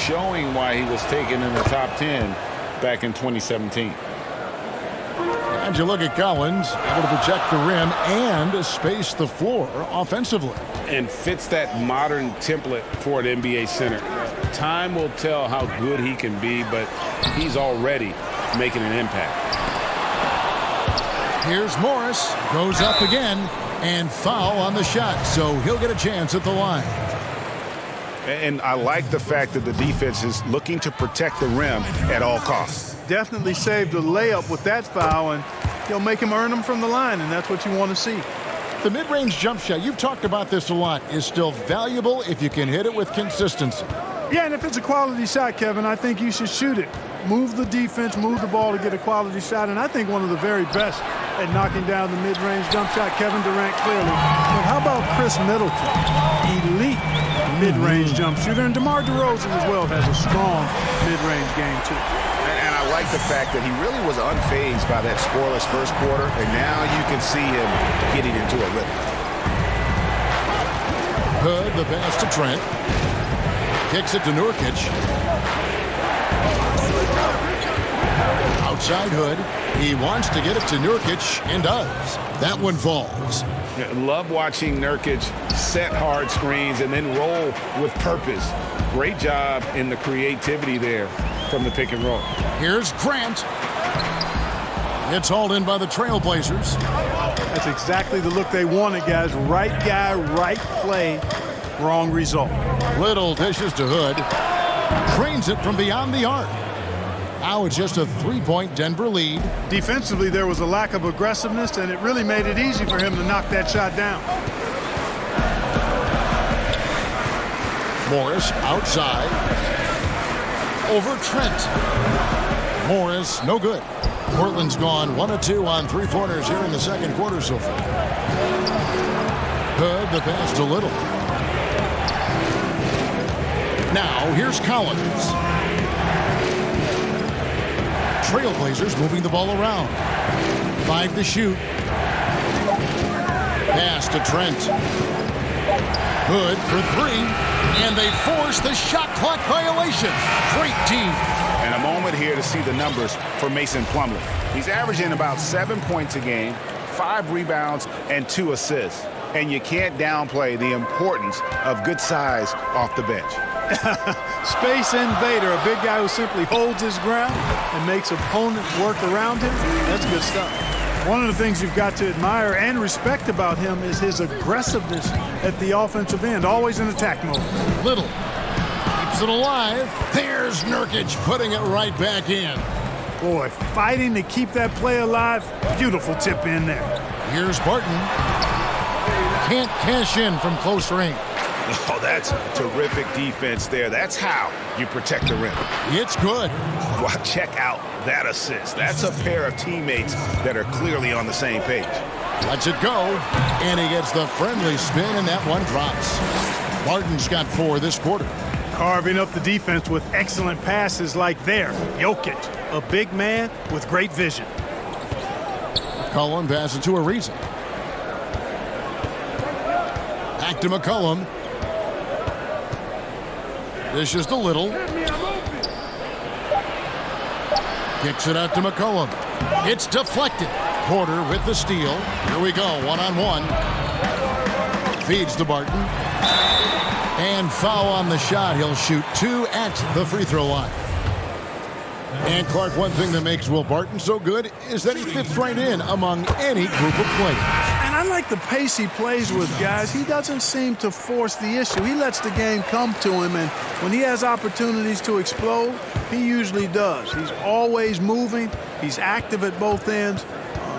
showing why he was taken in the top 10 back in 2017. And you look at Collins, able to protect the rim and space the floor offensively. And fits that modern template for an NBA center. Time will tell how good he can be, but he's already making an impact. Here's Morris, goes up again, and foul on the shot, so he'll get a chance at the line. And I like the fact that the defense is looking to protect the rim at all costs. Definitely saved a layup with that foul, and he'll make him earn them from the line, and that's what you want to see. The mid-range jump shot, you've talked about this a lot, is still valuable if you can hit it with consistency. Yeah, and if it's a quality shot, Kevin, I think you should shoot it. Move the defense, move the ball to get a quality shot, and I think one of the very best at knocking down the mid-range jump shot, Kevin Durant clearly. But how about Chris Middleton? Elite mid-range jump shooter, and DeMar DeRozan as well has a strong mid-range game too. And I like the fact that he really was unfazed by that scoreless first quarter, and now you can see him getting into a rhythm. Hood, the pass to Trent. Kicks it to Nurkic. Outside Hood. He wants to get it to Nurkic and does. That one falls. Love watching Nurkic set hard screens and then roll with purpose. Great job in the creativity there from the pick and roll. Here's Grant. It's hauled in by the Trailblazers. That's exactly the look they wanted, guys. Right guy, right play, wrong result. Little dishes to Hood. Trains it from beyond the arc. Now it's just a 3-point Denver lead. Defensively, there was a lack of aggressiveness, and it really made it easy for him to knock that shot down. Morris outside. Over Trent. Morris, no good. Portland's gone 1 of 2 on 3-pointers here in the second quarter so far. Hood, the pass to Little. Now, here's Collins. Trailblazers moving the ball around. 5 to shoot. Pass to Trent. Hood for 3. And they force the shot clock violation. Great team. And a moment here to see the numbers for Mason Plumlee. He's averaging about 7 points a game, 5 rebounds, and 2 assists. And you can't downplay the importance of good size off the bench. Space invader, a big guy who simply holds his ground and makes opponents work around him. That's good stuff. One of the things you've got to admire and respect about him is his aggressiveness at the offensive end, always in attack mode. Little keeps it alive. There's Nurkic putting it right back in. Boy, fighting to keep that play alive. Beautiful tip in there. Here's Barton. Can't cash in from close range. Oh, that's terrific defense there. That's how you protect the rim. It's good. Well, check out that assist. That's a pair of teammates that are clearly on the same page. Lets it go, and he gets the friendly spin, and that one drops. Barton's got 4 this quarter. Carving up the defense with excellent passes like there. Jokic, a big man with great vision. McCollum passes to Ariza. Back to McCollum. This is the Little. Kicks it out to McCollum. It's deflected. Porter with the steal. Here we go, 1-on-1. Feeds to Barton. And foul on the shot. He'll shoot 2 at the free throw line. And Clark, one thing that makes Will Barton so good is that he fits right in among any group of players. And I like the pace he plays with, guys. He doesn't seem to force the issue. He lets the game come to him, and when he has opportunities to explode, he usually does. He's always moving. He's active at both ends.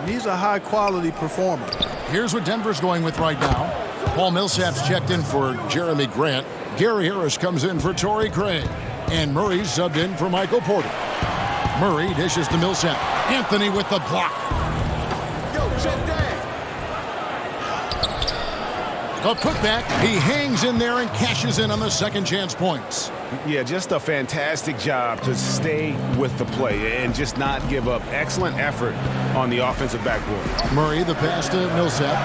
He's a high-quality performer. Here's what Denver's going with right now. Paul Millsap's checked in for Jeremy Grant. Gary Harris comes in for Torrey Craig. And Murray's subbed in for Michael Porter. Murray dishes to Millsap. Anthony with the block. The putback. He hangs in there and cashes in on the second chance points. Yeah, just a fantastic job to stay with the play and just not give up. Excellent effort on the offensive backboard. Murray, the pass to Millsap.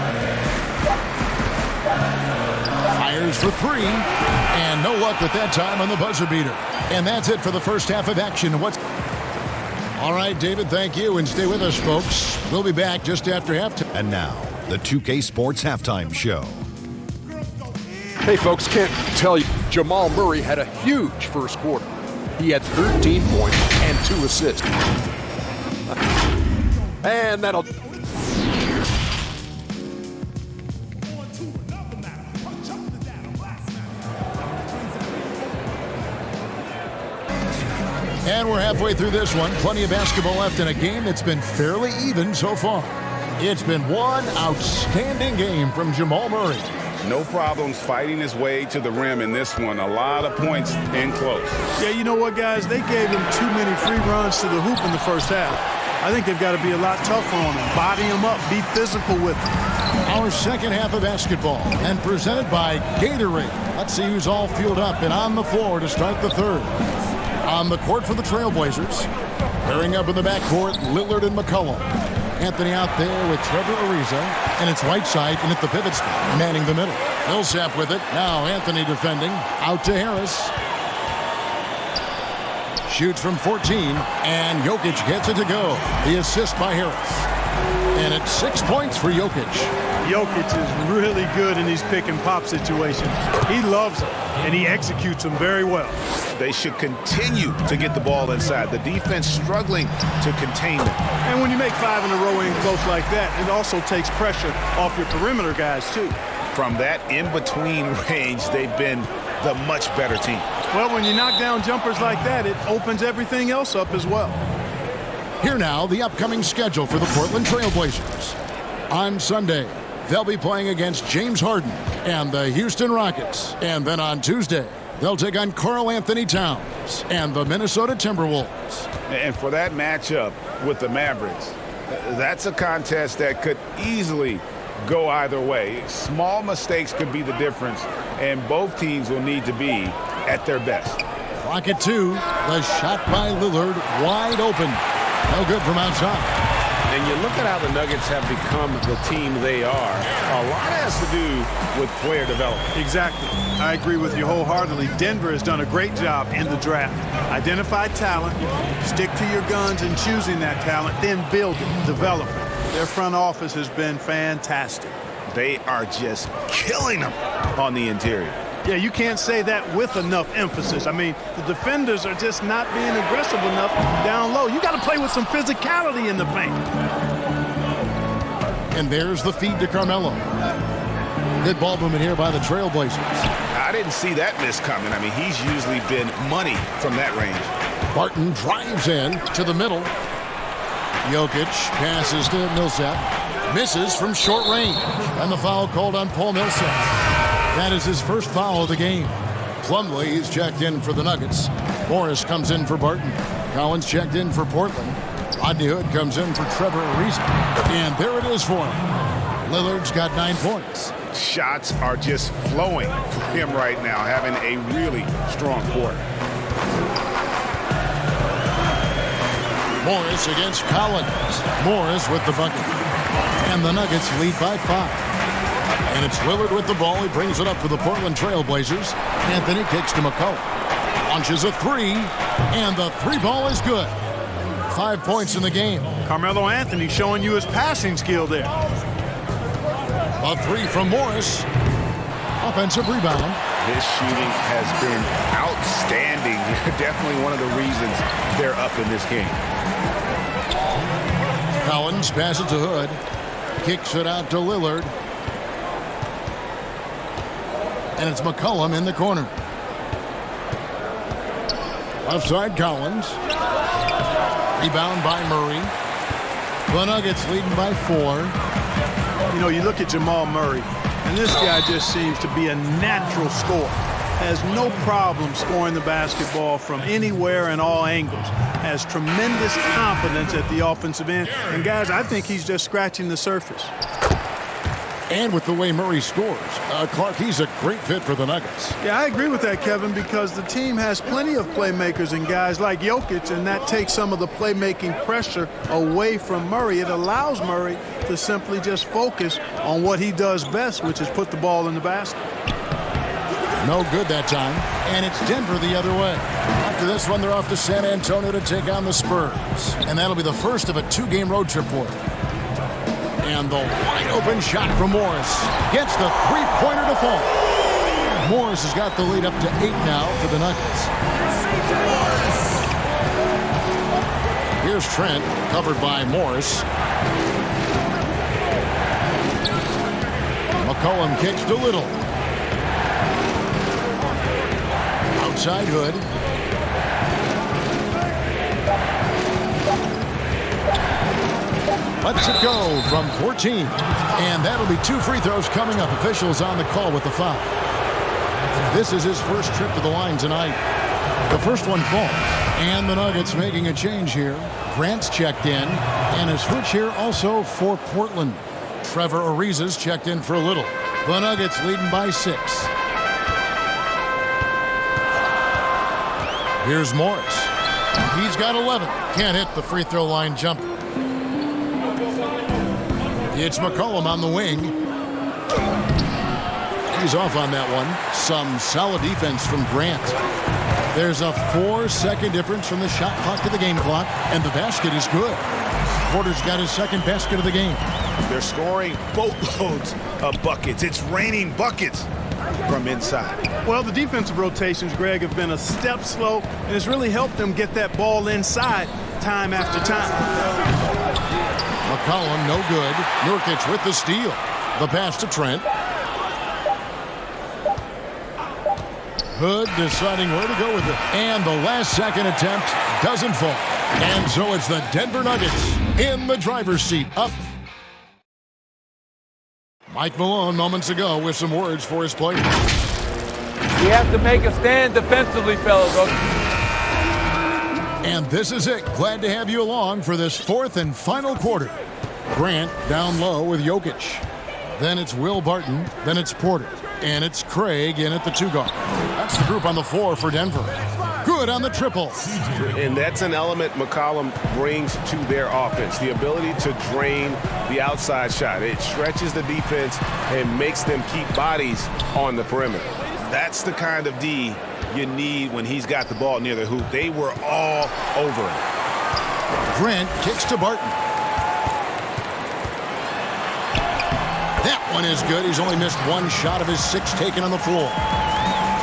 Fires for 3. And no luck with that time on the buzzer beater. And that's it for the first half of action. All right, David, thank you. And stay with us, folks. We'll be back just after halftime. And now, the 2K Sports Halftime Show. Hey, folks, can't tell you, Jamal Murray had a huge first quarter. He had 13 points and 2 assists. And that'll... And we're halfway through this one. Plenty of basketball left in a game that's been fairly even so far. It's been one outstanding game from Jamal Murray. No problems fighting his way to the rim in this one. A lot of points in close. Yeah, you know what, guys? They gave him too many free runs to the hoop in the first half. I think they've got to be a lot tougher on him. Body him up. Be physical with him. Our second half of basketball and presented by Gatorade. Let's see who's all fueled up and on the floor to start the third. On the court for the Trailblazers. Pairing up in the backcourt, Lillard and McCollum. Anthony out there with Trevor Ariza, and it's Whiteside in at the pivot spot, manning the middle. Millsap with it. Now Anthony defending. Out to Harris. Shoots from 14, and Jokic gets it to go. The assist by Harris. And it's 6 points for Jokic. Jokic is really good in these pick-and-pop situations. He loves them, and he executes them very well. They should continue to get the ball inside. The defense struggling to contain them. And when you make 5 in a row in close like that, it also takes pressure off your perimeter guys, too. from that in-between range, they've been the much better team. Well, when you knock down jumpers like that, it opens everything else up as well. Here now, the upcoming schedule for the Portland Trail Blazers. On Sunday, they'll be playing against James Harden and the Houston Rockets. And then on Tuesday, they'll take on Karl Anthony Towns and the Minnesota Timberwolves. And for that matchup with the Mavericks, that's a contest that could easily go either way. Small mistakes could be the difference, and both teams will need to be at their best. Clock at 2. The shot by Lillard wide open. No good from outside. And you look at how the Nuggets have become the team they are. A lot has to do with player development. Exactly. I agree with you wholeheartedly. Denver has done a great job in the draft. Identify talent, stick to your guns in choosing that talent, then build it, develop it. Their front office has been fantastic. They are just killing them on the interior. Yeah, you can't say that with enough emphasis. I mean, the defenders are just not being aggressive enough down low. You got to play with some physicality in the paint. And there's the feed to Carmelo. Good ball movement here by the Trailblazers. I didn't see that miss coming. I mean, he's usually been money from that range. Barton drives in to the middle. Jokic passes to Millsap. Misses from short range. And the foul called on Paul Millsap. That is his first foul of the game. Plumlee is checked in for the Nuggets. Morris comes in for Barton. Collins checked in for Portland. Rodney Hood comes in for Trevor Ariza. And there it is for him. Lillard's got 9 points. Shots are just flowing for him right now, having a really strong quarter. Morris against Collins. Morris with the bucket. And the Nuggets lead by 5. And it's Lillard with the ball. He brings it up for the Portland Trail Blazers. Anthony kicks to McCollum. Launches a 3. And the 3 ball is good. 5 points in the game. Carmelo Anthony showing you his passing skill there. A 3 from Morris. Offensive rebound. His shooting has been outstanding. Definitely one of the reasons they're up in this game. Collins passes to Hood. Kicks it out to Lillard. And it's McCollum in the corner. Left side, Collins. Rebound by Murray. The Nuggets leading by 4. You know, you look at Jamal Murray, and this guy just seems to be a natural scorer. Has no problem scoring the basketball from anywhere and all angles. Has tremendous confidence at the offensive end. And guys, I think he's just scratching the surface. And with the way Murray scores, Clark, he's a great fit for the Nuggets. Yeah, I agree with that, Kevin, because the team has plenty of playmakers and guys like Jokic, and that takes some of the playmaking pressure away from Murray. It allows Murray to simply just focus on what he does best, which is put the ball in the basket. No good that time, and it's Denver the other way. After this one, they're off to San Antonio to take on the Spurs, and that'll be the first of a 2-game road trip for them. And the wide open shot from Morris gets the 3-pointer to fall. Morris has got the lead up to 8 now for the Nuggets. Here's Trent, covered by Morris. McCollum kicks to Little. Outside Hood. Lets it go from 14. And that'll be 2 free throws coming up. Officials on the call with the foul. This is his first trip to the line tonight. The first one falls. And the Nuggets making a change here. Grant's checked in. And a switch here also for Portland. Trevor Ariza's checked in for Little. The Nuggets leading by 6. Here's Morris. He's got 11. Can't hit the free throw line jumper. It's McCollum on the wing. He's off on that one. Some solid defense from Grant. There's a 4-second difference from the shot clock to the game clock, and the basket is good. Porter's got his second basket of the game. They're scoring boatloads of buckets. It's raining buckets from inside. Well, the defensive rotations, Greg, have been a step slow, and it's really helped them get that ball inside time after time. McCollum, no good. Nurkic with the steal. The pass to Trent. Hood deciding where to go with it. And the last second attempt doesn't fall. And so it's the Denver Nuggets in the driver's seat up. Mike Malone moments ago with some words for his players. We have to make a stand defensively, fellas. And this is it. Glad to have you along for this fourth and final quarter. Grant down low with Jokic. Then it's Will Barton. Then it's Porter. And it's Craig in at the 2 guard. That's the group on the floor for Denver. Good on the triple. And that's an element McCollum brings to their offense, the ability to drain the outside shot. It stretches the defense and makes them keep bodies on the perimeter. That's the kind of D you need when he's got the ball near the hoop. They were all over him. Grant kicks to Barton. That one is good. He's only missed 1 shot of his 6 taken on the floor.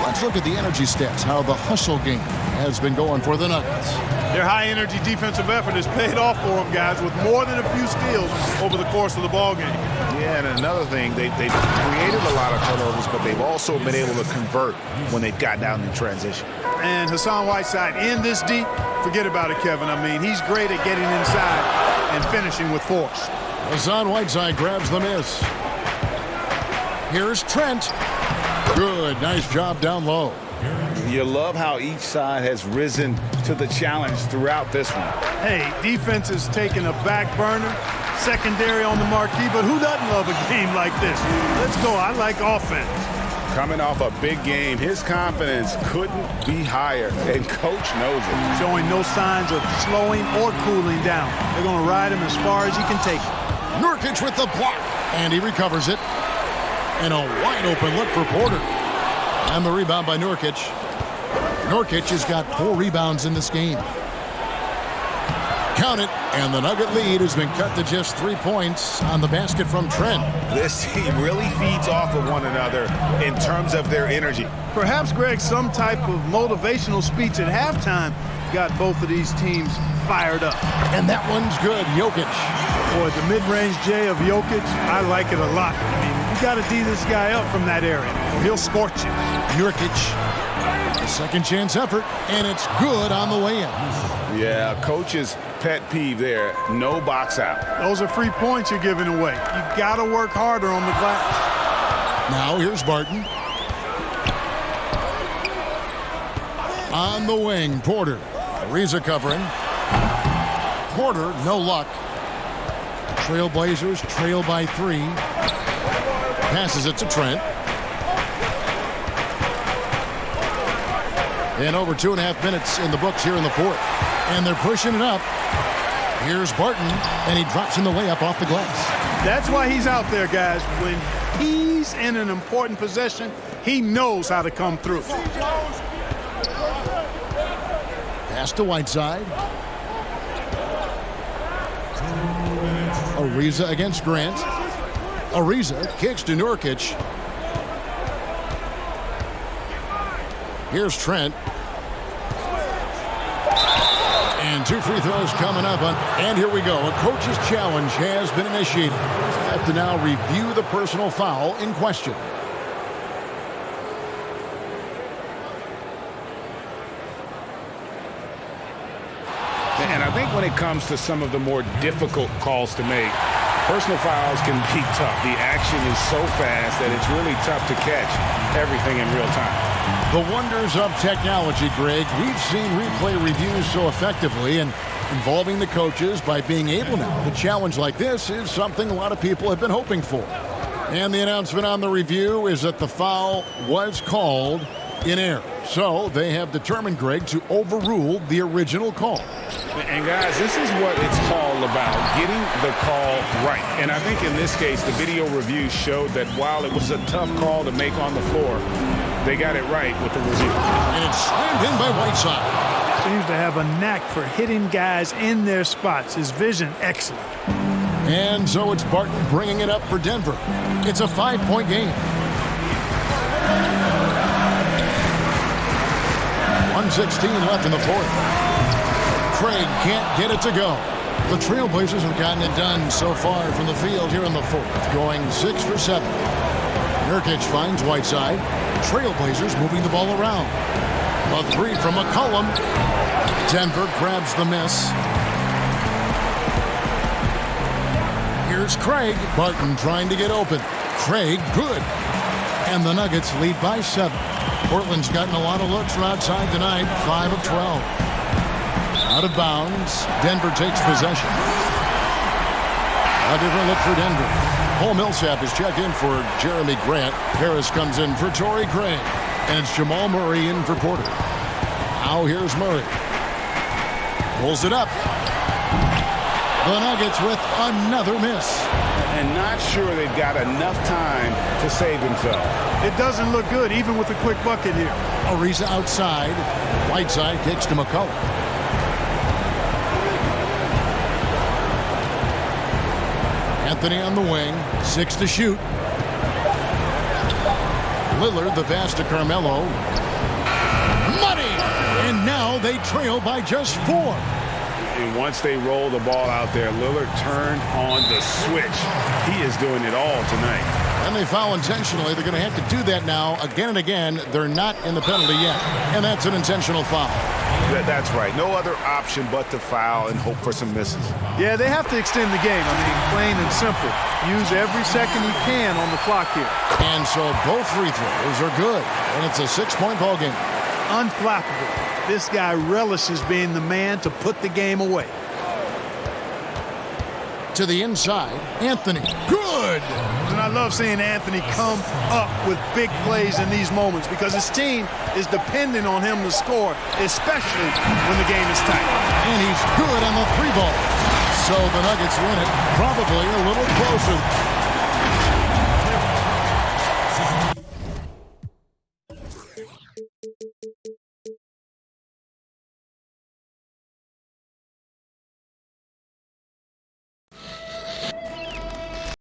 Let's look at the energy stats, how the hustle game has been going for the Nuggets. Their high-energy defensive effort has paid off for them, guys, with more than a few steals over the course of the ball game. Yeah, and another thing, they've created a lot of turnovers, but they've also been able to convert when they've gotten down in transition. And Hassan Whiteside in this deep, forget about it, Kevin. I mean, he's great at getting inside and finishing with force. Hassan Whiteside grabs the miss. Here's Trent. Good, nice job down low. You love how each side has risen to the challenge throughout this one. Hey, defense is taking a back burner, secondary on the marquee, but who doesn't love a game like this? Let's go. I like offense. Coming off a big game, his confidence couldn't be higher, and Coach knows it. Showing no signs of slowing or cooling down. They're going to ride him as far as he can take it. Nurkic with the block, and he recovers it. And a wide open look for Porter. And the rebound by Nurkic. Nurkic has got 4 rebounds in this game. Count it, and the Nugget lead has been cut to just 3 points on the basket from Trent. This team really feeds off of one another in terms of their energy. Perhaps, Greg, some type of motivational speech at halftime got both of these teams fired up. And that one's good, Jokic. Boy, the mid-range J of Jokic, I like it a lot. I mean, you got to D this guy up from that area. He'll scorch you. Nurkic, a second chance effort, and it's good on the way in. Yeah, Coach's pet peeve there, no box out. Those are free points you're giving away. You got to work harder on the glass. Now here's Barton. On the wing, Porter. Ariza covering. Porter, no luck. Trailblazers trail by 3. Passes it to Trent. And over 2.5 minutes in the books here in the fourth. And they're pushing it up. Here's Barton, and he drops in the layup off the glass. That's why he's out there, guys. When he's in an important possession, he knows how to come through. Pass to Whiteside. Ariza against Grant. Ariza kicks to Nurkic. Here's Trent. And 2 free throws coming up. And here we go. A coach's challenge has been initiated. Have to now review the personal foul in question. And I think when it comes to some of the more difficult calls to make, personal fouls can be tough. The action is so fast that it's really tough to catch everything in real time. The wonders of technology, Greg. We've seen replay reviews so effectively, and involving the coaches by being able now to challenge like this is something a lot of people have been hoping for. And the announcement on the review is that the foul was called in error. So they have determined, Greg, to overrule the original call. And guys, this is what it's all about, getting the call right. And I think in this case, the video review showed that while it was a tough call to make on the floor, they got it right with the review. And it's slammed in by Whiteside. Seems to have a knack for hitting guys in their spots. His vision, excellent. And so it's Barton bringing it up for Denver. It's a 5-point game. 1:16 left in the fourth. Craig can't get it to go. The Trailblazers have gotten it done so far from the field here in the fourth, going 6 for 7. Nurkic finds Whiteside. Trailblazers moving the ball around. A three from McCollum. Denver grabs the miss. Here's Craig. Barton trying to get open. Craig, good. And the Nuggets lead by 7. Portland's gotten a lot of looks from outside tonight. 5 of 12. Out of bounds. Denver takes possession. A different look for Denver. Paul Millsap is checked in for Jeremy Grant. Harris comes in for Torrey Craig. And it's Jamal Murray in for Porter. Now here's Murray. Pulls it up. The Nuggets with another miss. And not sure they've got enough time to save themselves. It doesn't look good, even with a quick bucket here. Ariza outside. Whiteside kicks to McCullough. Anthony on the wing. 6 to shoot. Lillard, the pass to Carmelo. Money! And now they trail by just 4. And once they roll the ball out there, Lillard turned on the switch. He is doing it all tonight. And they foul intentionally. They're going to have to do that now again and again. They're not in the penalty yet. And that's an intentional foul. That's right. No other option but to foul and hope for some misses. Yeah, they have to extend the game. I mean, plain and simple. Use every second you can on the clock here. And so both free throws are good. And it's a 6-point ball game. Unflappable. This guy relishes being the man to put the game away. To the inside, Anthony. Good! And I love seeing Anthony come up with big plays in these moments because his team is dependent on him to score, especially when the game is tight. And he's good on the 3 ball. So the Nuggets win it, probably a little closer